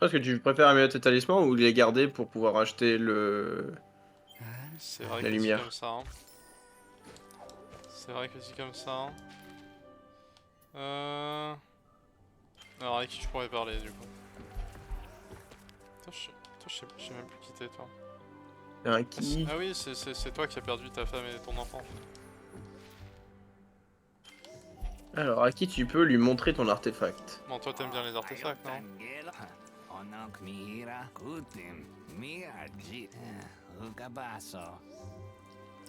Est-ce que tu préfères améliorer tes talismans ou les garder pour pouvoir acheter C'est vrai la que dit comme lumière? ça. Hein. C'est vrai que dit comme ça. Hein. Alors, avec qui je pourrais parler du coup? Toi, je sais même plus qui t'es, toi. Un qui? Ah oui, c'est toi qui as perdu ta femme et ton enfant. Alors, à qui tu peux lui montrer ton artefact? Bon, toi, t'aimes bien les artefacts, non?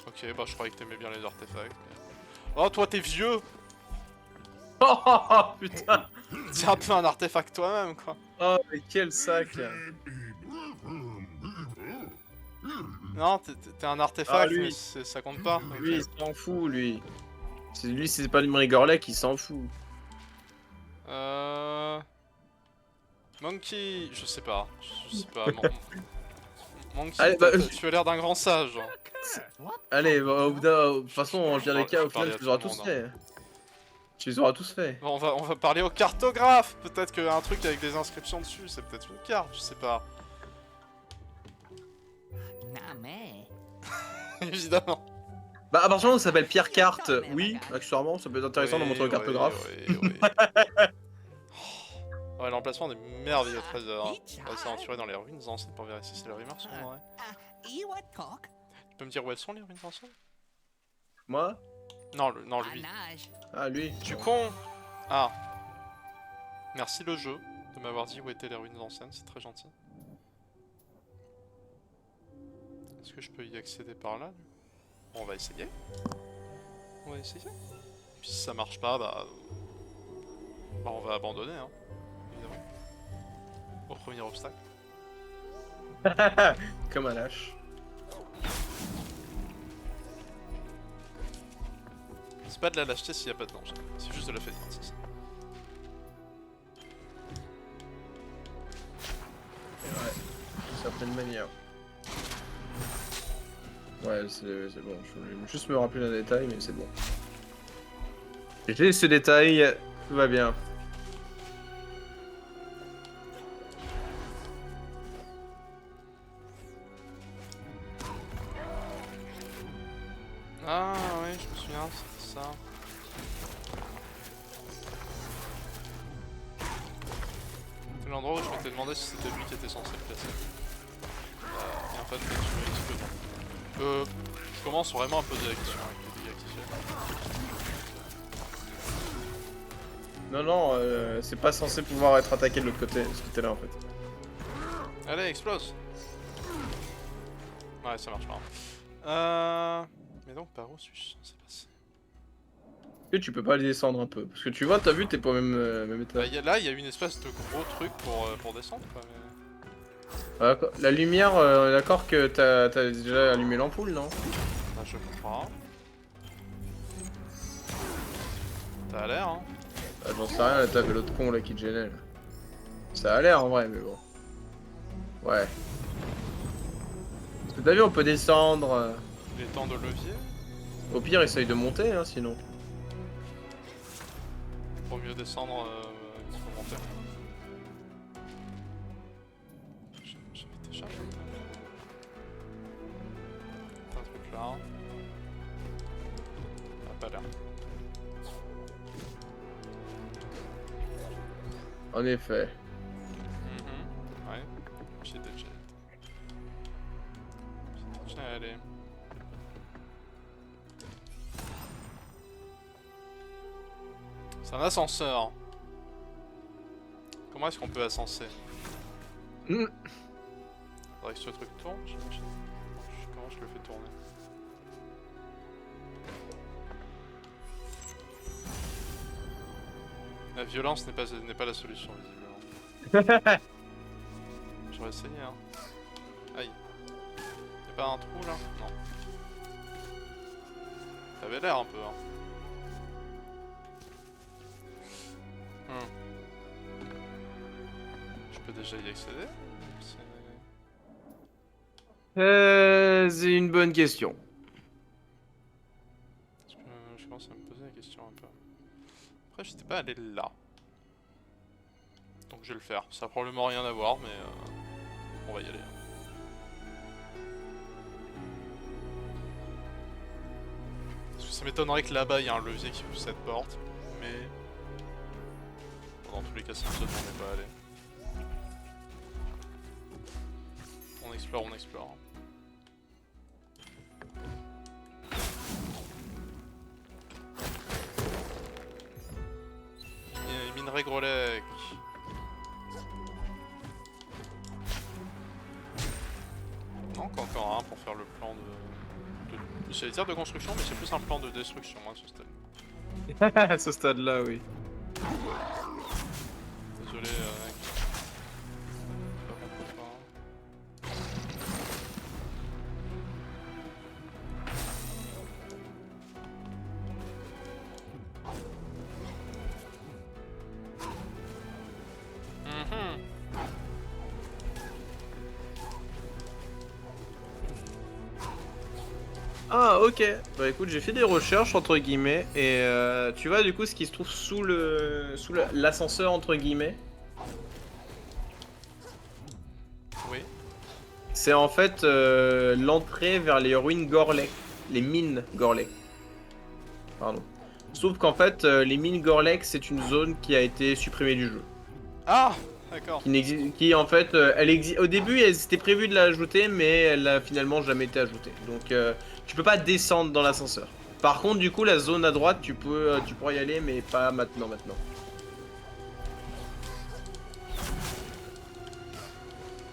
Ok, bah je croyais que t'aimais bien les artefacts. Oh, toi, t'es vieux! Oh putain! C'est un peu un artefact toi-même, quoi. Oh, mais quel sac! Non, t'es un Ah, artefact, mais lui, ça compte pas. lui, Ok. il s'en fout, lui. Lui, c'est pas le Rigorlet qui s'en fout. Monkey, je sais pas. Je sais pas. Monkey, Allez, bah, tu as l'air d'un grand sage. allez, bah, de toute façon, en pire des cas, au Je parlais final, à tu les tout auras le tous monde, fait. Tu les auras tous fait. Bon, on va parler au cartographe. Peut-être qu'un truc avec des inscriptions dessus, c'est peut-être une carte, je sais pas. Évidemment. Bah, à partir du moment où ça s'appelle Pierre Carte, oui, accessoirement, ça peut être intéressant de montrer au Oui, cartographe. oui, oui. Ouais, l'emplacement des merveilleux trésors. On va s'aventurer dans les ruines anciennes pour vérifier si les rumeurs sont vraies. Tu peux me dire où elles sont les ruines anciennes? Moi? Non, non, lui. Ah, lui. Tu con! Ah. Merci le jeu de m'avoir dit où étaient les ruines anciennes, c'est très gentil. Est-ce que je peux y accéder par là? Bon, on va essayer. On va essayer. Puis si ça marche pas, bah on va abandonner, hein. Évidemment. Au premier obstacle. Comme un lâche. C'est pas de la lâcheté s'il y a pas de danger. C'est juste de la fainéantise. Ouais, d'une certaine manière. Ouais, c'est bon. Je voulais juste me rappeler d'un détail, mais c'est bon. J'ai ce détail, tout va bien. Ah oui, je me souviens, c'était ça. C'est l'endroit où je m'étais demandé si c'était lui qui était censé le placer. Et en fait, tu m'as je commence vraiment à poser la question avec les dégâts qu'il fait. Non, non, c'est pas censé pouvoir être attaqué de l'autre côté, de ce côté-là en fait. Allez, explose! Ouais, ça marche pas. Mais donc, par où suis-je censé passer? Est-ce que tu peux pas les descendre un peu? Parce que tu vois, t'as vu, t'es pas au même état. Bah, là, il y a une espèce de gros truc pour descendre, quoi. Mais... La lumière, on est d'accord que t'as déjà allumé l'ampoule, non? Bah, je comprends. T'as l'air, hein. Bah, j'en sais rien, là, t'avais l'autre con là qui te gênait là. Ça a l'air en vrai, mais bon. Ouais. Parce que t'as vu, on peut descendre. Les temps de levier, Au pire, essaye de monter, hein, sinon. pour mieux descendre, il faut monter. J'ai été chargé. T'as un truc là. Ah, pas l'air. En effet. Ouais, j'ai déjà été. Allez. C'est un ascenseur. Comment est-ce qu'on peut ascenser? Mm. Faudrait que ce truc tourne, j'imagine. Comment je le fais tourner? La violence n'est pas la solution, visiblement. J'aurais essayé, hein. Aïe. Y'a pas un trou, là? Non. T'avais l'air un peu, hein. Je peux déjà y accéder? C'est une bonne question. Parce que je commence à me poser la question un peu. Après, j'étais pas allé là. Donc je vais le faire. Ça a probablement rien à voir, mais on va y aller. Parce que ça m'étonnerait que là-bas il y a un levier qui ouvre cette porte, mais dans tous les cas, c'est ça, on n'est pas allé. On explore, on explore. Minerai Grolec. Manque encore un pour faire le plan de... J'allais dire de construction, mais c'est plus un plan de destruction à ce stade. À ce stade-là, oui. Désolé, mec. Pas compris, pas. Ah, ok. Bah écoute, j'ai fait des recherches entre guillemets et tu vois du coup ce qui se trouve sous l'ascenseur entre guillemets. Oui. C'est en fait l'entrée vers les ruines Gorlek, les mines Gorlek. Pardon. Sauf qu'en fait, les mines Gorlek, c'est une zone qui a été supprimée du jeu. Ah, d'accord. Qui en fait, elle existe. Au début, c'était prévu de l'ajouter, mais elle a finalement jamais été ajoutée. Donc, tu peux pas descendre dans l'ascenseur. Par contre, du coup, la zone à droite, tu pourras y aller, mais pas maintenant.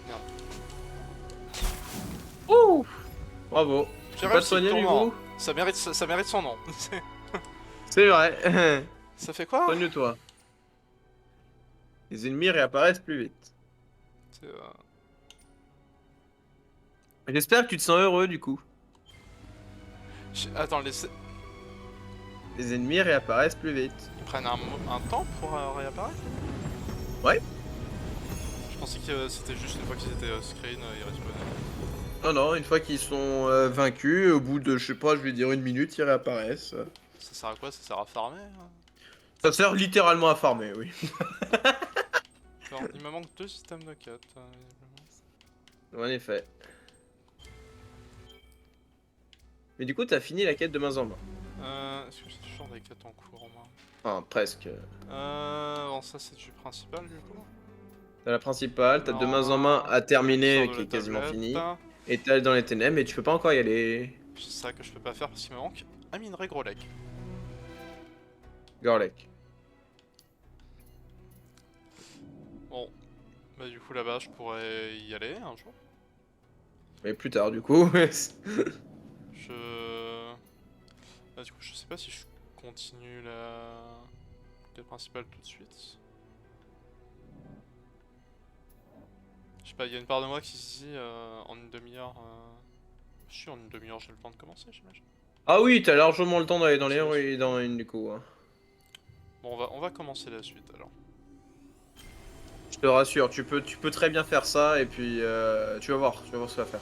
Merde. Ouh, bravo. J'ai Tu peux pas te réussi soigner le du tournant. coup? Ça mérite son nom. C'est vrai. Ça fait quoi? Soigne-toi. Les ennemis réapparaissent plus vite. C'est, J'espère que tu te sens heureux du coup. Attends, Les ennemis réapparaissent plus vite. ils prennent un temps pour réapparaître? Ouais. Je pensais que c'était juste une fois qu'ils étaient screen, ils respawnaient. Non, une fois qu'ils sont vaincus, au bout de, je sais pas, je vais dire une minute, ils réapparaissent. Ça sert à quoi? Ça sert à farmer? Ça sert littéralement à farmer, oui. Attends, il me manque 2 systèmes de quête, visiblement. En effet. Mais du coup, t'as fini la quête de main en main. Est-ce que j'ai toujours des quêtes en cours, moi? Enfin, presque. Bon, ça c'est du principal du coup. T'as la principale, t'as de main en main à terminer, qui est quasiment fini. Et t'as dans les ténèbres, mais tu peux pas encore y aller. C'est ça que je peux pas faire parce qu'il me manque un minerai Grolec. Gorlek. Bon, bah du coup là-bas je pourrais y aller un jour. Mais plus tard, du coup. Bah, du coup je sais pas si je continue la quête principale tout de suite. Je sais pas, il y a une part de moi qui se dit en une demi-heure... Je suis en une demi-heure, j'ai le temps de commencer, j'imagine. Ah oui, t'as largement le temps d'aller dans les rues et dans une du coup. Hein. Bon, on va commencer la suite alors. Je te rassure, tu peux très bien faire ça et puis tu vas voir ce que ça va faire.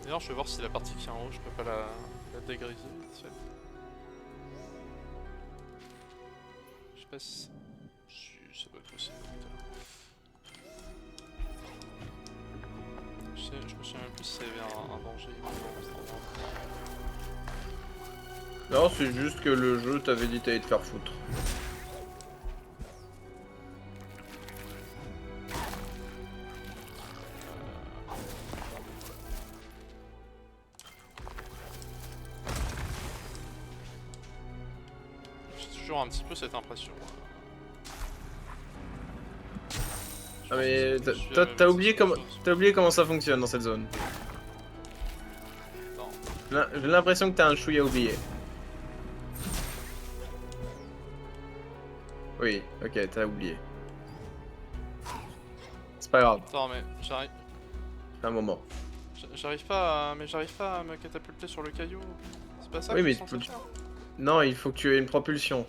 D'ailleurs, je vais voir si la partie qui est en haut, je peux pas la dégriser vite fait. Je sais pas si... ça doit être possible. Je me souviens même plus s'il y avait un danger dans cet endroit. Non, c'est juste que le jeu t'avait dit t'allais te faire foutre. J'ai toujours un petit peu cette impression. Ah mais Je suis t'as à t'as même oublié si c'est comment autre chose. t'as oublié comment ça fonctionne dans cette zone. Non. J'ai l'impression que t'as un chouïa oublié. Oui, ok, t'as oublié. C'est pas grave, Attends, mais j'arrive. c'est un moment. J'arrive pas à me catapulter sur le caillou. C'est pas ça Oui, que je mais suis censé faire. non, il faut que tu aies une propulsion.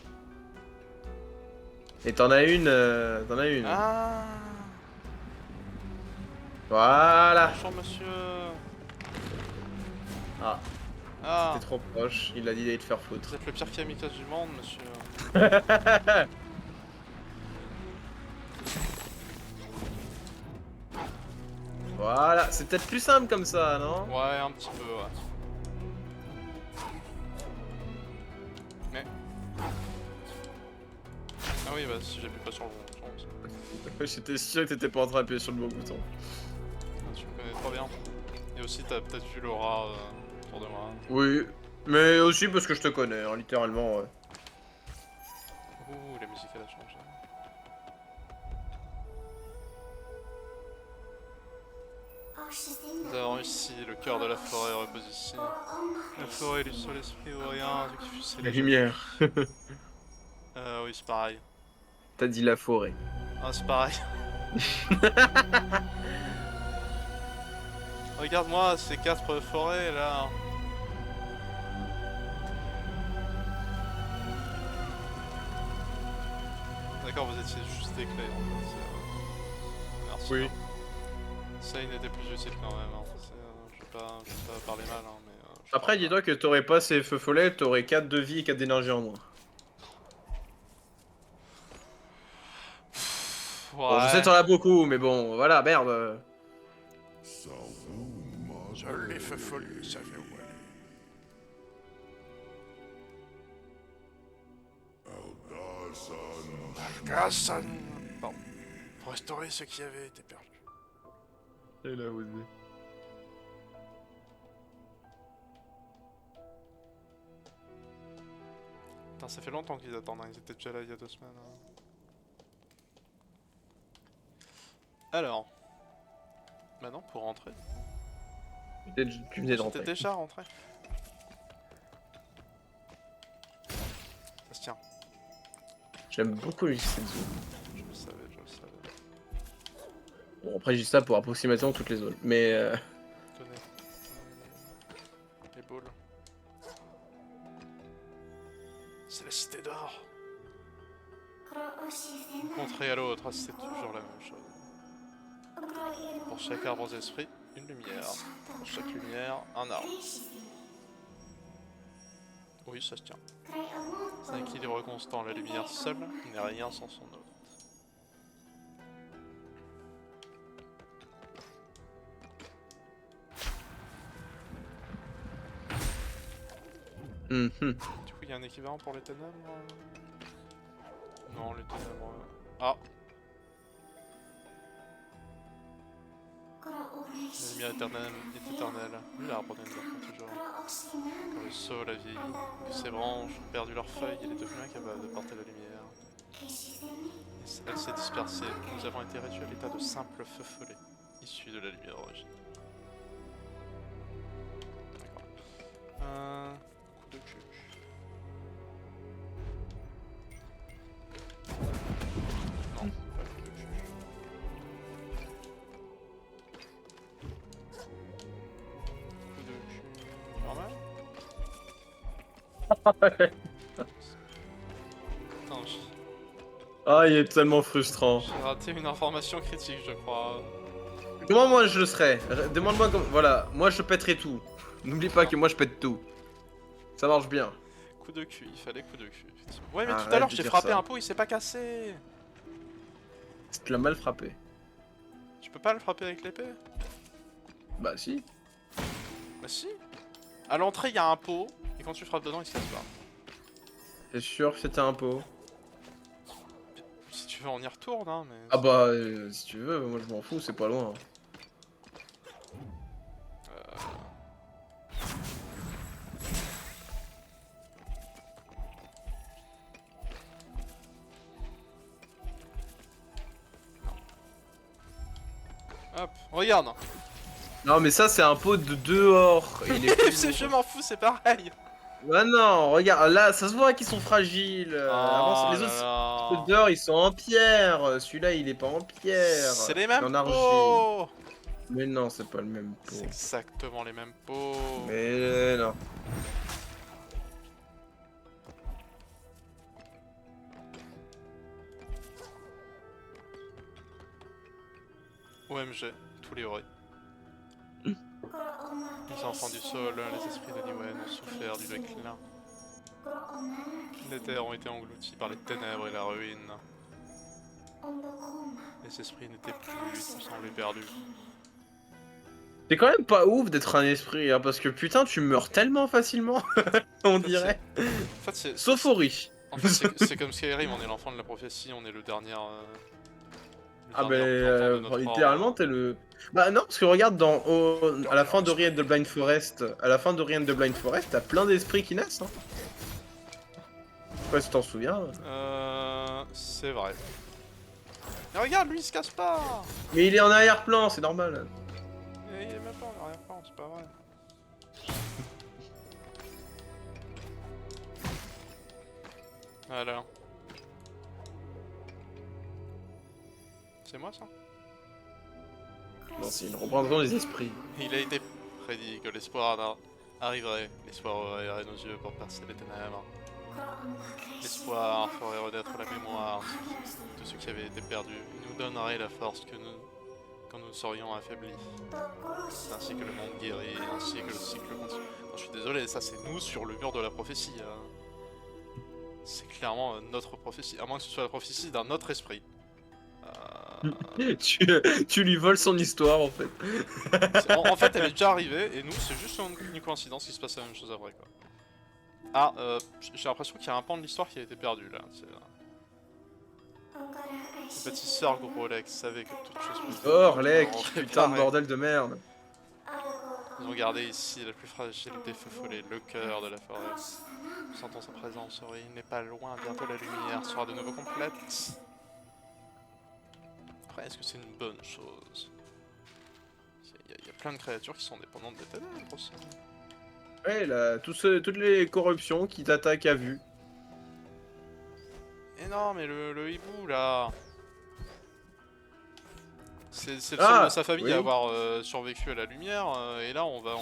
Et t'en as une, t'en as une. Ah. Voilà. Bonjour monsieur. Ah, Ah. t'es trop proche. Il a dit d'aller te faire Vous foutre. êtes le pire kamikaze du monde, monsieur. Voilà, c'est peut-être plus simple comme ça, non? Ouais, un petit peu, ouais. Mais. Ah oui, bah si j'appuie pas sur le bon bouton. J'étais sûr que t'étais pas en train d'appuyer sur le bon bouton. Tu me connais trop bien. Et aussi, t'as peut-être vu l'aura autour de moi. Oui, mais aussi parce que je te connais, hein, littéralement. Ouais. Ouh, la musique elle a changé. Nous avons réussi, le cœur de la forêt repose ici. La forêt est sur l'esprit ou rien, Dieu qui fut La scellé. lumière. Oui, c'est pareil. T'as dit la forêt. Ah, c'est pareil. Regarde-moi ces 4 forêts là. D'accord, vous étiez juste éclairés en fait. Merci. Oui. Hein. Ça, il n'était plus utile quand même. Hein. Je vais pas parler mal, hein, mais. Après, dis-toi que t'aurais pas ces feux follets, t'aurais 4 de vie et 4 d'énergie en moins. Bon, je sais Ouais. t'en as beaucoup, mais bon, voilà, merde. Je l'ai fait folie, ça fait où aller. Algazan. Bon. Pour restaurer ce qui avait été perdu. Elle a osé. Putain, ça fait longtemps qu'ils attendent, hein. Ils étaient déjà là il y a 2 semaines. Hein. Alors. Maintenant, pour rentrer. Tu venais J'étais d'entrer. déjà rentré. Ça se tient. J'aime beaucoup cette zone. Je le savais, je le savais. Bon, après, j'ai ça pour approximativement toutes les zones. Mais Tenez. Les boules. C'est la cité d'or. Rencontrer à l'autre, c'est toujours la même chose. Pour chaque arbre aux esprits, une lumière. Pour chaque lumière, un arbre. Oui, ça se tient. C'est un équilibre constant. La lumière seule n'est rien sans son hôte. mhm. Du coup, il y a un équivalent pour les ténèbres. Non, les ténèbres. Ah! La lumière éternelle est éternelle. Nul arbre ne dure pour toujours. Quand le sol a vieilli, que ses branches ont perdu leurs feuilles, il est devenu incapable de porter la lumière. Elle s'est dispersée. Nous avons été réduits à l'état de simples feux follets, issus de la lumière originelle. D'accord. Coup de cul. Non, pas coup de cul. Coup de cul. Normal? Attends, Ah, il est tellement frustrant. j'ai raté une information critique, je crois. Comment moi je le serais? Demande-moi comment. Voilà, moi je pèterai tout. N'oublie pas que moi je pète tout. Ça marche bien. Coup de cul, il fallait coup de cul, effectivement. Ouais, mais tout à Arrête l'heure, de j'ai dire frappé ça. un pot, il s'est pas cassé. Tu l'as mal frappé. Tu peux pas le frapper avec l'épée? Bah si. Bah si. À l'entrée, il y a un pot, et quand tu frappes dedans, il se casse pas. C'est sûr que c'était un pot. Si tu veux, on y retourne, hein, mais... Ah bah si tu veux, moi je m'en fous, c'est pas loin. Regarde. Non, mais ça, c'est un pot de dehors. Et il est plus C'est- lourd. je m'en fous, c'est pareil. Ouais, non, regarde, là, ça se voit qu'ils sont fragiles. Avant, Oh les là autres, ceux là. de dehors, ils sont en pierre. Celui-là, il est pas en pierre. C'est les Il est mêmes en argile. pots. Mais non, c'est pas le même C'est pot. exactement les mêmes pots. Mais non. OMG, tous les oreilles. Les enfants du sol, les esprits de Niwen ont souffert du déclin. Les terres ont été englouties par les ténèbres et la ruine. Les esprits n'étaient plus, tout semblait perdu. C'est quand même pas ouf d'être un esprit, hein, parce que putain, tu meurs tellement facilement, on dirait. En fait, c'est... Sauf Ori. En fait, c'est comme Skyrim, on est l'enfant de la prophétie, on est le dernier... Ah dernier représentant de notre littéralement ordre. t'es le... Bah non, parce que regarde, à la fin d'Ori and the Blind Forest, t'as plein d'esprits qui naissent. Hein. Je sais pas si tu t'en souviens. C'est vrai. Mais regarde, lui il se casse pas. Mais il est en arrière-plan, c'est normal. Il est même pas en arrière-plan, c'est pas vrai. Alors. C'est moi ça? Non, c'est une représentation des esprits. Il a été prédit que l'espoir arriverait. L'espoir ouvrirait nos yeux pour percer les ténèbres. L'espoir ferait renaître la mémoire de ce qui avait été perdu. Il nous donnerait la force que nous, quand nous serions affaiblis. Ainsi que le monde guéri, ainsi que le cycle continue. Non, je suis désolé, ça c'est nous sur le mur de la prophétie. C'est clairement notre prophétie, à moins que ce soit la prophétie d'un autre esprit. tu lui voles son histoire en fait. En fait, elle est déjà arrivée et nous, c'est juste une coïncidence qu'il se passe la même chose après quoi. Ah, j'ai l'impression qu'il y a un pan de l'histoire qui a été perdu là. Le bâtisseur Grolek savait que toute chose pouvait Orlek, être putain de réparée. bordel de merde. Ils ont gardé ici la plus fragile des feux follets, le cœur de la forêt. Sentons sa présence, Ori n'est pas loin, bientôt la lumière sera de nouveau complète. Après, est-ce que c'est une bonne chose? Il y a plein de créatures qui sont dépendantes des ténèbres aussi. Ouais, là, toutes les corruptions qui t'attaquent à vue. Et non, mais le hibou là. C'est le seul Ah, de sa famille oui. à avoir survécu à la lumière, et là on va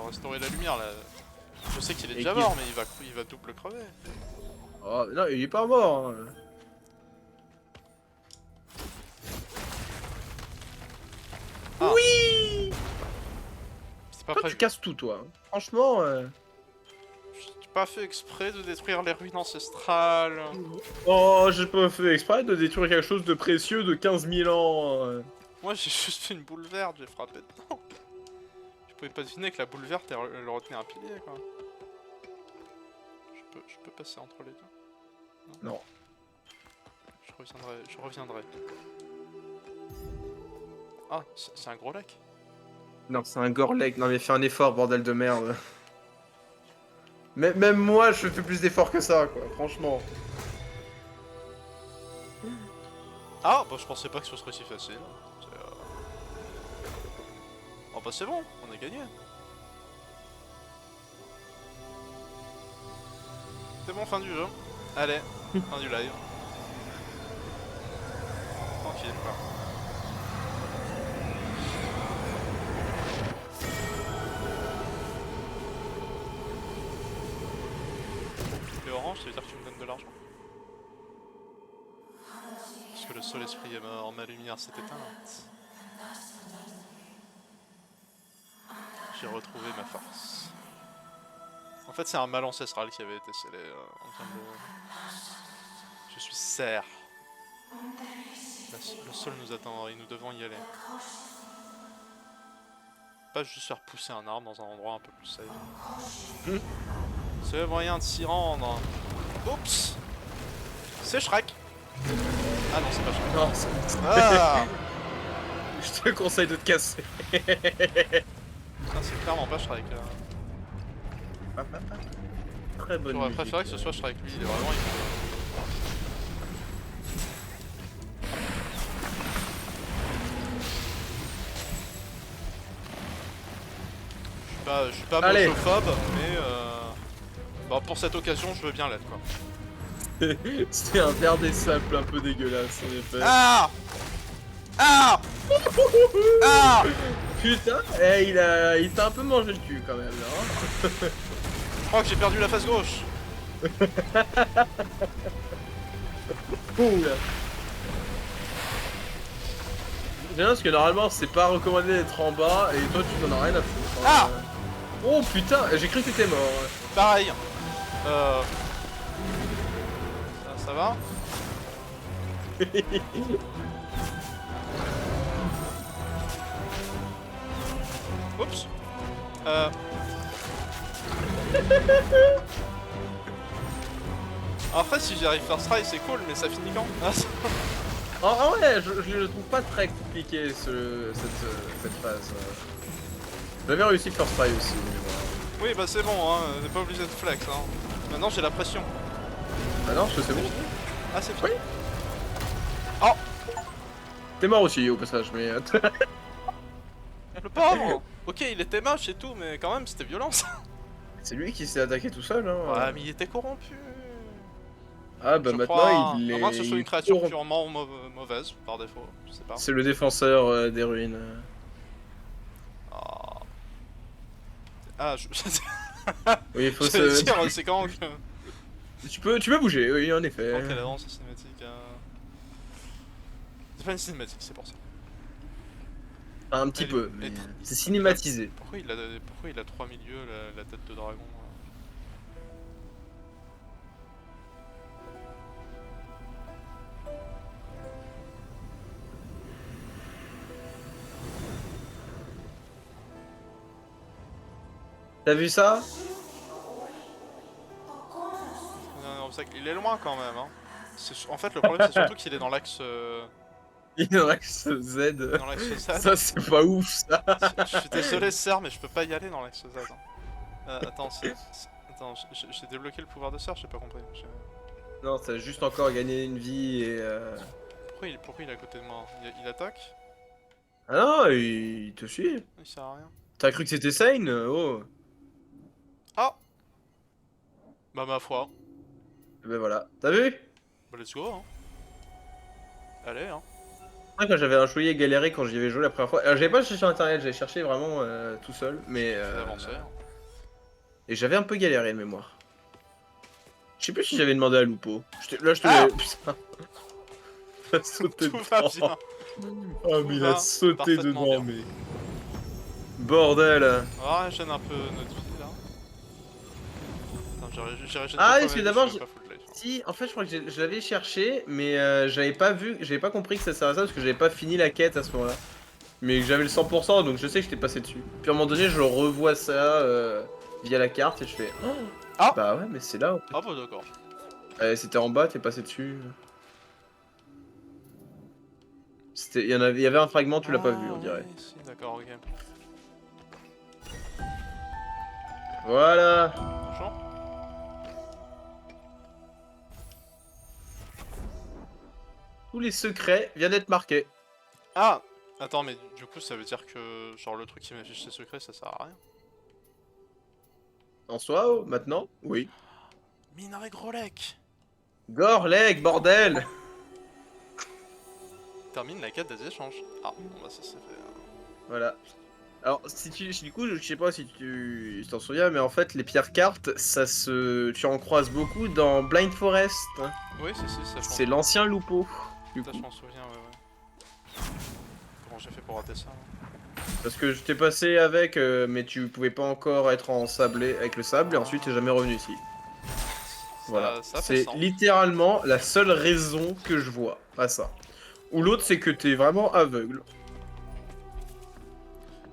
restaurer la lumière là. Je sais qu'il est Et déjà qui- mort, mais il va double crever. Oh, non, il est pas mort. Hein. Ah. Oui. C'est pas Toi, prévu. tu casses tout, toi. Franchement. J'ai pas fait exprès de détruire les ruines ancestrales. Oh, j'ai pas fait exprès de détruire quelque chose de précieux de 15 000 ans. Moi j'ai juste fait une boule verte, j'ai frappé dedans. Je pouvais pas deviner que la boule verte elle retenait un pilier quoi. Je peux passer entre les deux. Non. Je reviendrai. Ah, c'est un gros lac. Non, c'est un Gorlek. Non, mais fais un effort, bordel de merde. Mais même moi, je fais plus d'efforts que ça, quoi. Franchement. Ah, bah je pensais pas que ce serait si facile. Oh bah c'est bon, on a gagné. C'est bon, fin du jeu. Allez, fin du live. Tranquille quoi. T'es orange, ça veut dire que tu me donnes de l'argent? Parce que le seul esprit est mort, ma lumière s'est éteinte. J'ai retrouvé ma force. En fait, c'est un mal ancestral qui avait été scellé en termes de... Je suis serre. Le sol nous attend et nous devons y aller. Pas juste faire pousser un arbre dans un endroit un peu plus safe. C'est le moyen de s'y rendre. Oups! C'est Shrek! Ah non, c'est pas Shrek. Non, c'est- Ah! je te conseille de te casser. Putain, c'est clairement pas Shrek. Très bonne J'aurais musique. préféré que ce soit Shrek, lui, il est vraiment... je suis pas Allez. mochophobe, mais bon, pour cette occasion, je veux bien l'être quoi. C'est un verre des sables un peu dégueulasse en effet. Ah ah ah Putain, il t'a un peu mangé le cul quand même là. Hein. Je crois que j'ai perdu la face gauche. Oula. C'est bien parce que normalement c'est pas recommandé d'être en bas et toi tu t'en as rien à foutre. Ah. Oh putain, j'ai cru que t'étais mort. Pareil. Ça va? Oups. Après, si j'y arrive first try, c'est cool, mais ça finit quand? Ah ouais, je le trouve pas très compliqué cette phase. J'avais réussi first try aussi, mais voilà. Oui, bah c'est bon, hein, on n'est pas obligé de flex. Hein. Maintenant, j'ai la pression. Ah non, c'est bon. Ah, c'est fini. Oui. Oh, T'es mort aussi au passage, mais. le pauvre. Ok, il était moche et tout, mais quand même, c'était violent ça. C'est lui qui s'est attaqué tout seul, hein. Ouais, mais il était corrompu. Ah bah Je maintenant crois, il est. à moins que ce soit il une créature corrompt. purement mauvaise, par défaut, je sais pas. C'est le défenseur des ruines. Oh. Ah, Oui, il faut j'allais se. dire, c'est quand que... Tu peux bouger, oui, en effet. Quand elle avance en cinématique... C'est pas une cinématique, c'est pour ça. Un petit Elle peu, est- mais c'est cinématisé. Pourquoi il a 3 milieux, la tête de dragon T'as vu ça? Non, il est loin quand même, hein. En fait, le problème, c'est surtout qu'il est dans l'axe... Il y en a que ce Z. dans l'axe Z. Ça, c'est pas ouf, ça. Je suis désolé, Serre, mais je peux pas y aller dans l'axe Z. Hein. Attends, attends, j'ai débloqué le pouvoir de Serre, j'ai pas compris. Non, t'as juste encore gagné une vie et. Pourquoi il est à côté de moi? Il attaque? Ah non, il te suit. Il sert à rien. T'as cru que c'était Sane? Oh. Ah! Bah ma foi. Ben voilà. T'as vu? Bah let's go, hein. Allez, hein. Ah, quand j'avais un chouïer galéré quand j'y avais joué la première fois. Alors, j'avais pas cherché sur internet, j'avais cherché vraiment tout seul. Mais. Fais avancer, hein. Et j'avais un peu galéré de mémoire. Je sais plus si j'avais demandé à Lupo. Là, je te Ah. l'ai. Putain. Il a sauté Tout va dedans. bien. Oh, mais il a va sauté parfaitement dedans, bien. mais. Bordel! On va régénérer un peu notre vie là. Attends, j'ai régénéré Ah, pas parce que mal, d'abord, je suis pas full life, hein. Si, en fait, je crois que je l'avais cherché, mais j'avais pas vu, j'avais pas compris que ça servait à ça parce que j'avais pas fini la quête à ce moment-là. Mais que j'avais le 100%, donc je sais que j'étais passé dessus. Puis à un moment donné, je revois ça via la carte et je fais. Oh, Ah. bah ouais, mais c'est là. En fait. Ah bah d'accord. C'était en bas, t'es passé dessus. Il y avait un fragment, tu l'as pas vu, on dirait. Oui, si, d'accord, ok. Voilà. Bonjour. Tous les secrets viennent d'être marqués. Ah! Attends, mais du coup, ça veut dire que genre le truc qui m'affiche ses secrets, ça sert à rien. En soi, oh, maintenant, oui. Minerai Grolek! Gorleg, bordel! Termine la quête des échanges. Ah, bon bah ça c'est fait. Voilà. Alors, du coup, je sais pas si tu t'en souviens, mais en fait, les pierres cartes, tu en croises beaucoup dans Blind Forest. Oui, si, ça C'est l'ancien Lupo. Du Ça, coup. je m'en souviens, ouais. Comment j'ai fait pour rater ça? Là Parce que je t'ai passé avec, mais tu pouvais pas encore être en sablé avec le sable, et ensuite t'es jamais revenu ici. Voilà. Ça fait C'est sens. littéralement la seule raison que je vois à ça. Ou l'autre, c'est que t'es vraiment aveugle.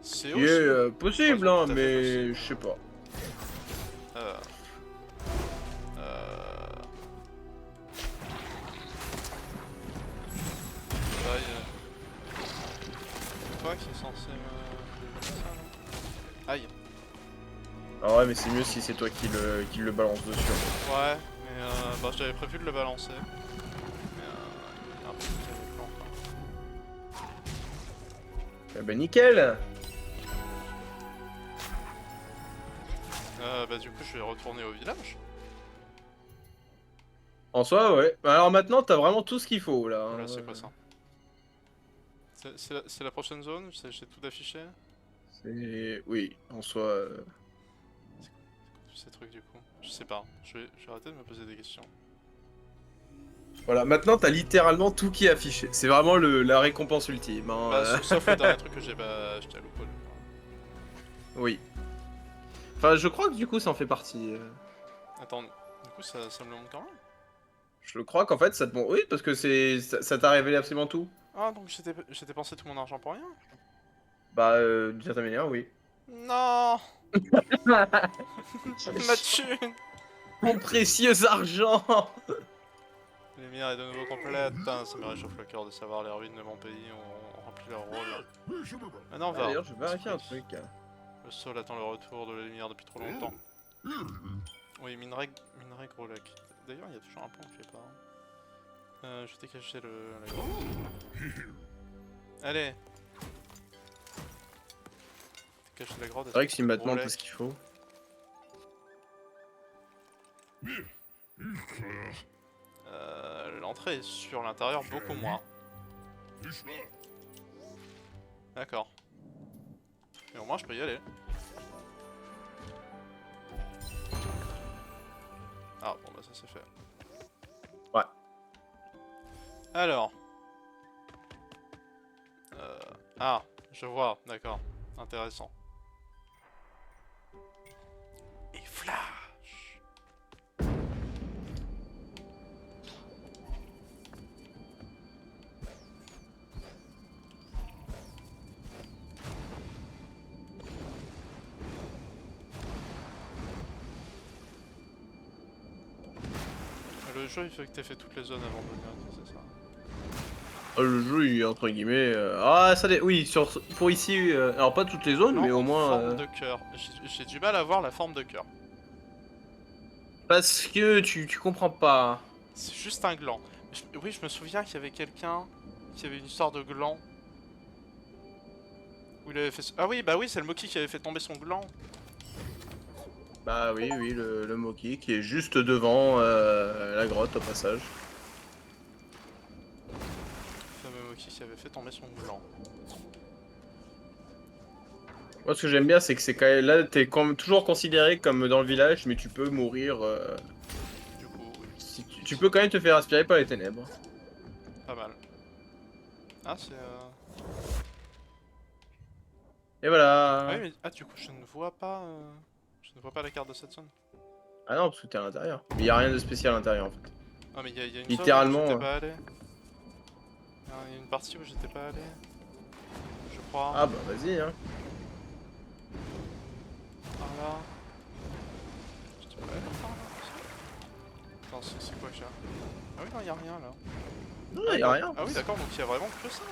C'est Qui aussi. est possible, Ouais, hein, tout à fait mais possible. je sais pas. C'est toi qui est censé me... ça, là. Aïe. Ah ouais, mais c'est mieux si c'est toi qui le balance dessus. Ouais, mais bah j'avais prévu de le balancer. Mais il y a un peu de plan, quoi. Eh ben nickel. Bah du coup je vais retourner au village. En soi, ouais. Bah, alors maintenant, t'as vraiment tout ce qu'il faut là. Oula, Hein. c'est quoi ça? C'est la prochaine zone? J'ai tout affiché? Oui, en soi. Tous ces trucs du coup. Je sais pas. Je vais arrêter de me poser des questions. Voilà, maintenant t'as littéralement tout qui est affiché. C'est vraiment la récompense ultime. Hein, Bah sauf le dernier truc que j'ai pas acheté à l'Opol. Oui. Enfin, je crois que du coup, ça en fait partie. Attends, du coup ça me le montre quand même? Je crois qu'en fait, ça te montre. Oui, parce que ça t'a révélé absolument tout. Ah donc j'ai dépensé tout mon argent pour rien? Bah, d'une certaine manière, oui. Non. Ma thune. Mon précieux argent. Les lumière est de nouveau complète. Putain, ça me réchauffe le cœur de savoir les ruines de mon pays ont rempli leur rôle. Maintenant Ah, va. d'ailleurs, je vais vérifier un truc. Le sol attend le retour de la lumière depuis trop longtemps. Oui, minerai gros lac. D'ailleurs, il y a toujours un point qui est pas. Je t'ai caché la grotte. Allez. T'as caché la grotte. C'est vrai que si maintenant t'as ce qu'il faut. L'entrée est sur l'intérieur beaucoup moins. D'accord. Et au moins je peux y aller. Ah bon bah ça c'est fait. Ouais. Alors. Ah, je vois, d'accord. Intéressant. Et flash. Le jeu il fait que t'aies fait toutes les zones avant de venir, c'est ça? Le jeu, il est entre guillemets. Ah, oui, pour ici. Alors, pas toutes les zones, mais au moins. Forme de cœur. J'ai du mal à voir la forme de cœur. Parce que tu comprends pas. C'est juste un gland. Oui, je me souviens qu'il y avait quelqu'un qui avait une histoire de gland. Où il avait fait... Ah oui, bah oui, c'est le Moki qui avait fait tomber son gland. Bah oui, le Moki qui est juste devant la grotte au passage. Le fameux Moki qui avait fait tomber son gland. Moi, ce que j'aime bien, c'est que c'est quand même là, t'es toujours considéré comme dans le village, mais tu peux mourir. Du coup, oui. Si tu peux quand même te faire aspirer par les ténèbres. Pas mal. Ah, c'est... Et voilà. Ah oui, mais... Ah, du coup, je ne vois pas... Je ne vois pas la carte de cette zone. Ah non, parce que t'es à l'intérieur. Mais y a rien de spécial à l'intérieur en fait. Ah, mais il y a une Littéralement, zone où j'étais pas allé. Il y a une partie où j'étais pas allé. Je crois. Ah bah vas-y, hein. Par là. J'étais pas allé par là. Attends, c'est quoi que j'ai? Ah oui, non, y a rien là. Non, y a rien. Ah oui, d'accord, donc il y a vraiment que ça.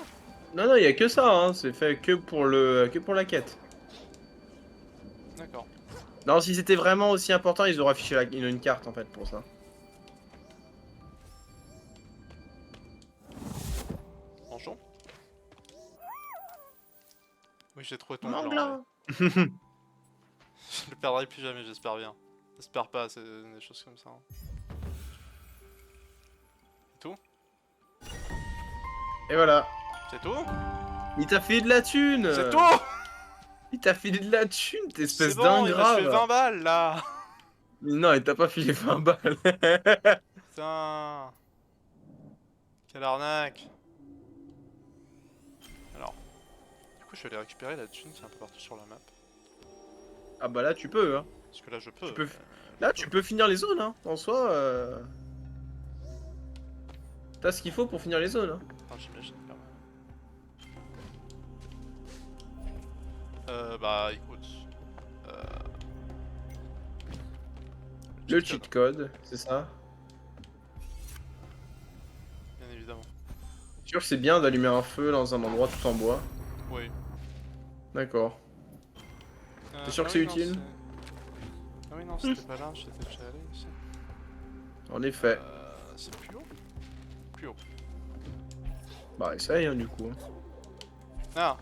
Non, y a que ça, hein. C'est fait que pour la quête. D'accord. Non, si c'était vraiment aussi important, ils auraient affiché une carte en fait pour ça. Bonjour. Oui, j'ai trouvé ton Mangla. gland. Ouais. Je le perdrai plus jamais, j'espère bien. J'espère pas, c'est des choses comme ça. Hein. Tout? Et voilà. C'est tout? Il t'a filé de la thune. C'est tout? Il t'a filé de la thune, t'es espèce C'est bon, il m'a fait d'ingrat. 20 balles là. Non, il t'a pas filé 20 balles. Putain. Quelle arnaque. Alors. Du coup, je vais aller récupérer la thune qui est un peu partout sur la map. Ah bah là, tu peux, hein. Parce que là, je peux. Tu peux... Là, tu peux finir les zones, hein. En soi, t'as ce qu'il faut pour finir les zones, hein. Enfin, j'imagine quand même. Bah, écoute. Le cheat code, c'est ça. Bien évidemment. Sûr que c'est bien d'allumer un feu dans un endroit tout en bois. Oui. D'accord. T'es sûr que c'est utile? Ah oui, non, c'était pas là, j'étais déjà allé ici. En effet. C'est plus haut? Plus haut. Bah essaye, hein, du coup. Ah!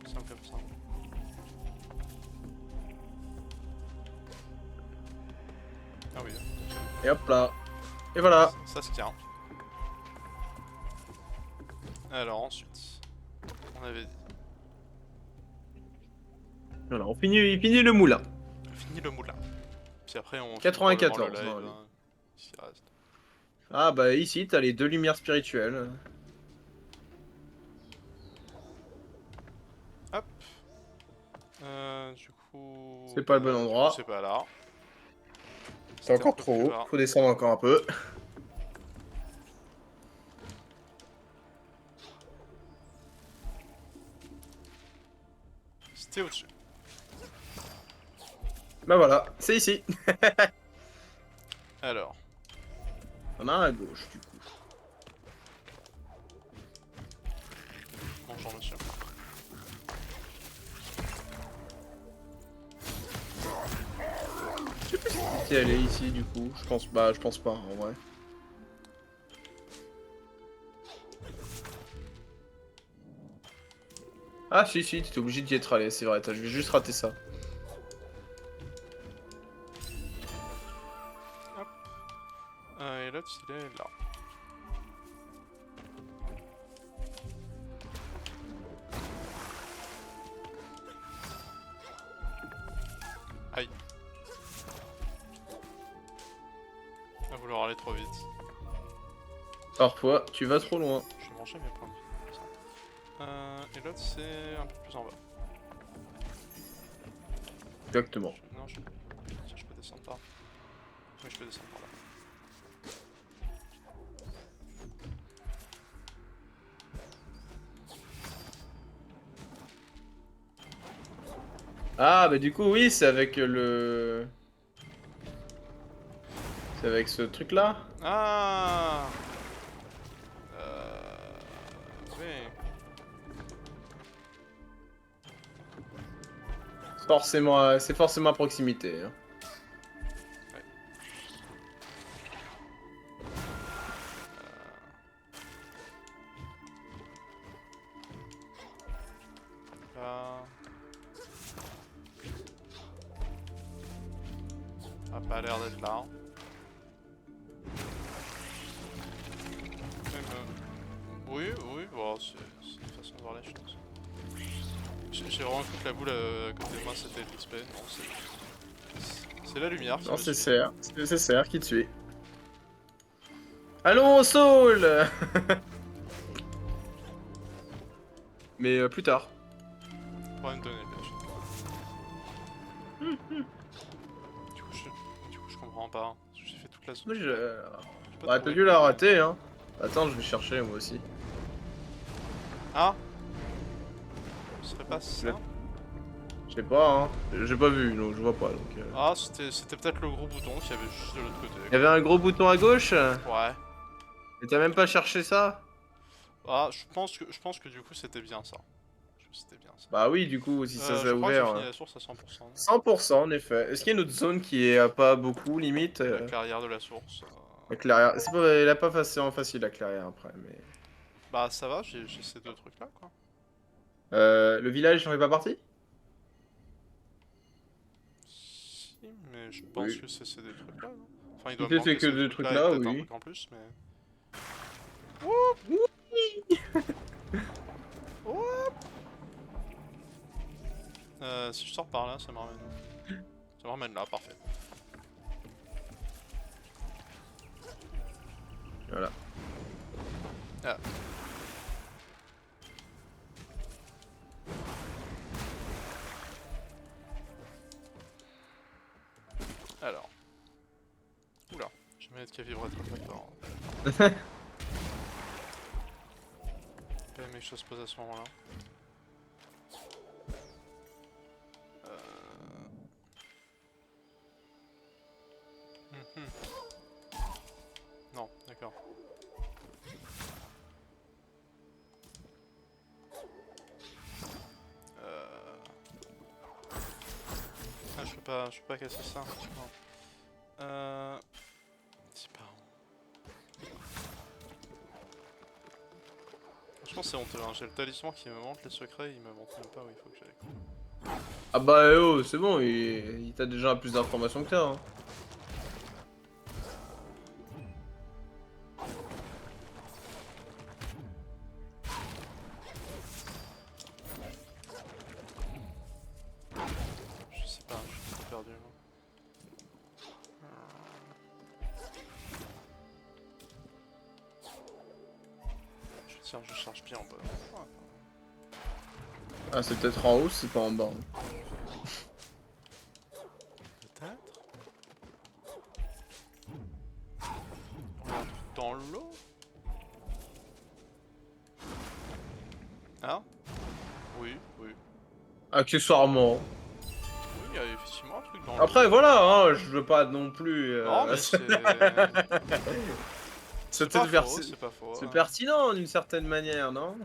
Simple comme ça. Ah oui. Et hop là. Et voilà. Ça se tient. Alors ensuite, on avait dit. Voilà, il finit le moulin. On finit le moulin. Puis après on 94, finit probablement le non, live. Hein, s'il reste. Ah bah ici, t'as les 2 lumières spirituelles. Hop. Du coup. C'est pas le bon du endroit. coup, c'est pas là. C'est C'était un encore peu trop plus haut. bas. Faut descendre encore un peu. C'était au-dessus. Bah voilà, c'est ici. Alors. On a un à gauche du coup. Bonjour monsieur. Si elle est ici du coup, je pense pas en vrai. Ah si t'étais obligé d'y être allé, c'est vrai, je vais juste rater ça. Hop. Et l'autre il est là. Aïe. À vouloir aller trop vite. Parfois, tu vas trop loin. Je vais manger mes points de vie. Comme ça. Et l'autre c'est un peu plus en bas. Exactement. Non, je peux descendre par. Oui, je peux descendre par là. Ah bah du coup oui, c'est avec le... C'est avec ce truc là. Ah. Oui. C'est forcément à proximité. Hein. Ouais. Là. Ça a pas l'air d'être là. Oui, bon, c'est une façon de voir les choses. J'ai vraiment cru que la boule à côté de moi c'était l'XP. Non, c'est la lumière qui Non, me c'est suit. Serre. C'est Serre qui te suit. Allons au Soul. Mais plus tard. Pour me donner bien sûr. Du coup, je comprends pas. J'ai fait toute la zone. Moi, J'ai pas Bah t'as trouvé dû le la côté. rater hein. Attends, je vais chercher moi aussi. Ah. Ce serait pas ça. Je sais pas hein. J'ai pas vu, donc je vois pas donc. Ah, c'était peut-être le gros bouton qu'il y avait juste de l'autre côté. Il y avait un gros bouton à gauche. Ouais. Et t'as même pas cherché ça? Ah, je pense que du coup c'était bien ça. C'était bien ça. Bah oui, du coup, si ça s'est Je crois que j'ai ouvert. fini la source à 100%. 100% en effet. Est-ce qu'il y a une autre zone qui est à pas beaucoup, limite La clairière de la source. La clairière. C'est pas... Elle a pas forcément facile la clairière après, mais. Bah ça va, j'ai ces deux trucs là quoi. Le village j'en fais pas partie? Si, mais je pense Oui. que c'est des trucs là, non? Enfin, il Si doit me c'est manquer que ces deux trucs trucs là et là, peut-être un oui. truc en plus, mais. Si je sors par là, ça me ramène où? Ça me ramène là, parfait. Voilà. Ah. Alors. Oula, j'ai ma qui a vibré très fort. Pas aimé que ça se pose à ce moment-là. Non, d'accord. Ah, je peux pas casser ça. Non. C'est pas où. Franchement, c'est honteux, hein. J'ai le talisman qui me montre les secrets, il me montre même pas où il faut que j'aille. Ah bah oh, c'est bon, il t'a déjà plus d'informations que toi. Hein. Je sais pas, je suis trop perdu. Moi. Tiens, je charge bien en bas. Ah, c'est peut-être en haut, c'est pas en bas. Peut-être. Regarde dans l'eau. Ah oui, oui. Accessoirement. Oui, il y a effectivement un truc dans l'eau. Après, voilà, hein, je veux pas non plus. Non, mais c'est. C'est pas faux, c'est pas faux. C'est pertinent d'une certaine manière, non?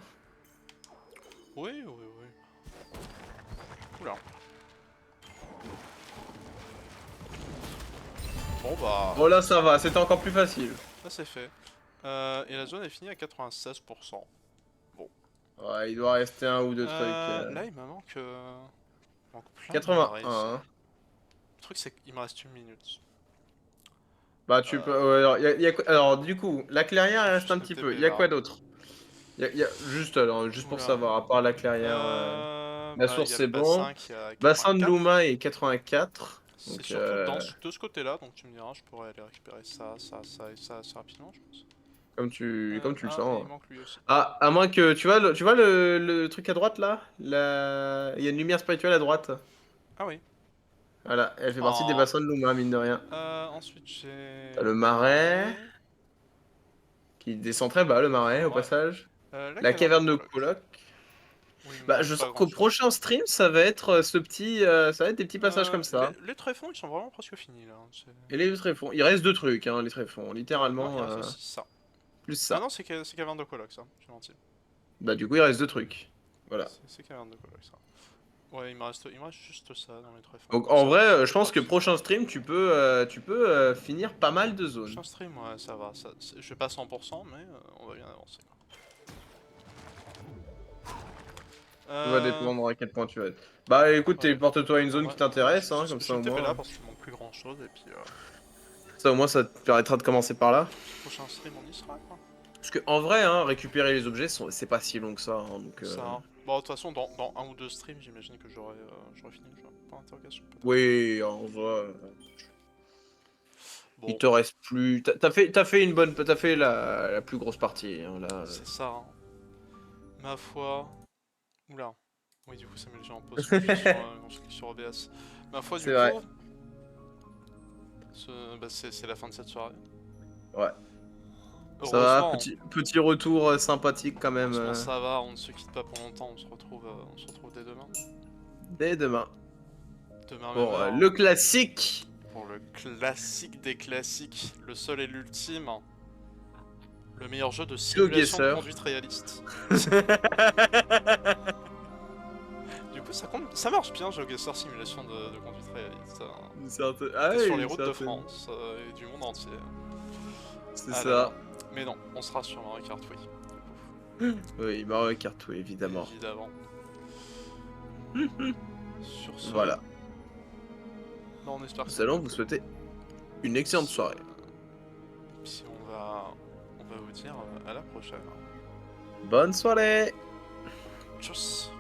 Oui, oui, oui. Oula. Bon bah. Oh là, ça va, c'était encore plus facile. Ça c'est fait. Et la zone est finie à 96%. Bon. Ouais, il doit rester un ou deux trucs. Là, il me manque. Plein de 81. marais, Hein. Le truc, c'est qu'il me reste 1 minute. Bah, tu peux. Ouais, alors, alors, du coup, la clairière, elle reste Je un vais petit TP peu. Il y a là. quoi d'autre? Juste, alors, juste pour Oula. savoir, à part la clairière. La Bah, il source, y a le c'est bon. bassin qui est à Bassin de 84. Louma est 84. C'est Donc, surtout de ce côté-là, donc tu me diras, je pourrais aller récupérer ça, ça et ça assez rapidement, je pense. comme tu le Ah, et sens. il manque lui aussi. Ah, à moins que. Tu vois le truc à droite là? Il y a une lumière spirituelle à droite. Ah oui. Voilà, elle fait partie des Oh. bassins de Louma, mine de rien. Ensuite, j'ai T'as le le marais, marais. qui descend très bas, le marais, au Ouais. passage. La La caverne de caverne de Pollock. Coloc. Oui, il me Bah, manque je pas sens grand qu'au chose. prochain stream, ça va être ce petit. Ça va être des petits passages comme ça. Les tréfonds, ils sont vraiment presque finis là. Et les tréfonds. Il reste deux trucs, hein, les tréfonds. Non, il Littéralement, reste aussi ça. plus Ah ça. non, c'est caverne de Coloc, ça. J'ai menti. Bah, du coup, il reste deux trucs. Voilà. C'est caverne de Coloc, ça. Ouais, il me reste juste ça dans les tréfonds. Donc, Donc en ça va. vrai, je pense que prochain stream, tu peux finir pas mal de zones. Prochain stream, ouais, ça va. Je vais pas 100%, mais on va bien avancer. Tout va dépendre à quel point tu vas être. Bah, écoute, Ouais. téléporte-toi à une zone Ouais, qui t'intéresse, hein, comme je ça vais au TP là moins. parce qu'il manque plus grand chose et puis Ça, au moins, ça te permettra de commencer par là. prochain stream on y sera quoi. Parce que en vrai, hein, récupérer les objets, c'est pas si long que ça. Hein, donc, Ça. Bon, de toute façon, dans un ou deux streams, j'imagine que j'aurai fini le jeu. Pas d'interrogation. oui, en vrai, il Bon, te reste plus. T'as fait une bonne, t'as fait la plus grosse partie. Hein, là. c'est ça. Hein. Ma foi. Oula. Oui, du coup, ça met le jeu en pause quand je clique sur OBS. Ma foi, du C'est vrai. coup. C'est la fin de cette soirée. Ouais. Ça va, Heureusement, petit retour sympathique quand même. heureusement ça va, on ne se quitte pas pour longtemps, on se retrouve dès demain. Dès demain. Demain même Pour heure. le classique. Pour le classique des classiques, le seul et l'ultime. Le meilleur jeu de simulation de GeoGuessr. conduite réaliste. Du coup, ça marche bien, GeoGuessr simulation de conduite réaliste. Ah T'es oui, sur les routes de France et du monde entier. C'est Ah ça. là là. Mais non, on sera sur Mario Kart Wii. Du coup. Oui, Mario Kart, oui, évidemment. Évidemment. Sur ce. Voilà. Non, on espère que Nous ça allons vous vous plaît. souhaiter une excellente soirée. Et puis on va vous dire à la prochaine. Bonne soirée. Tchuss.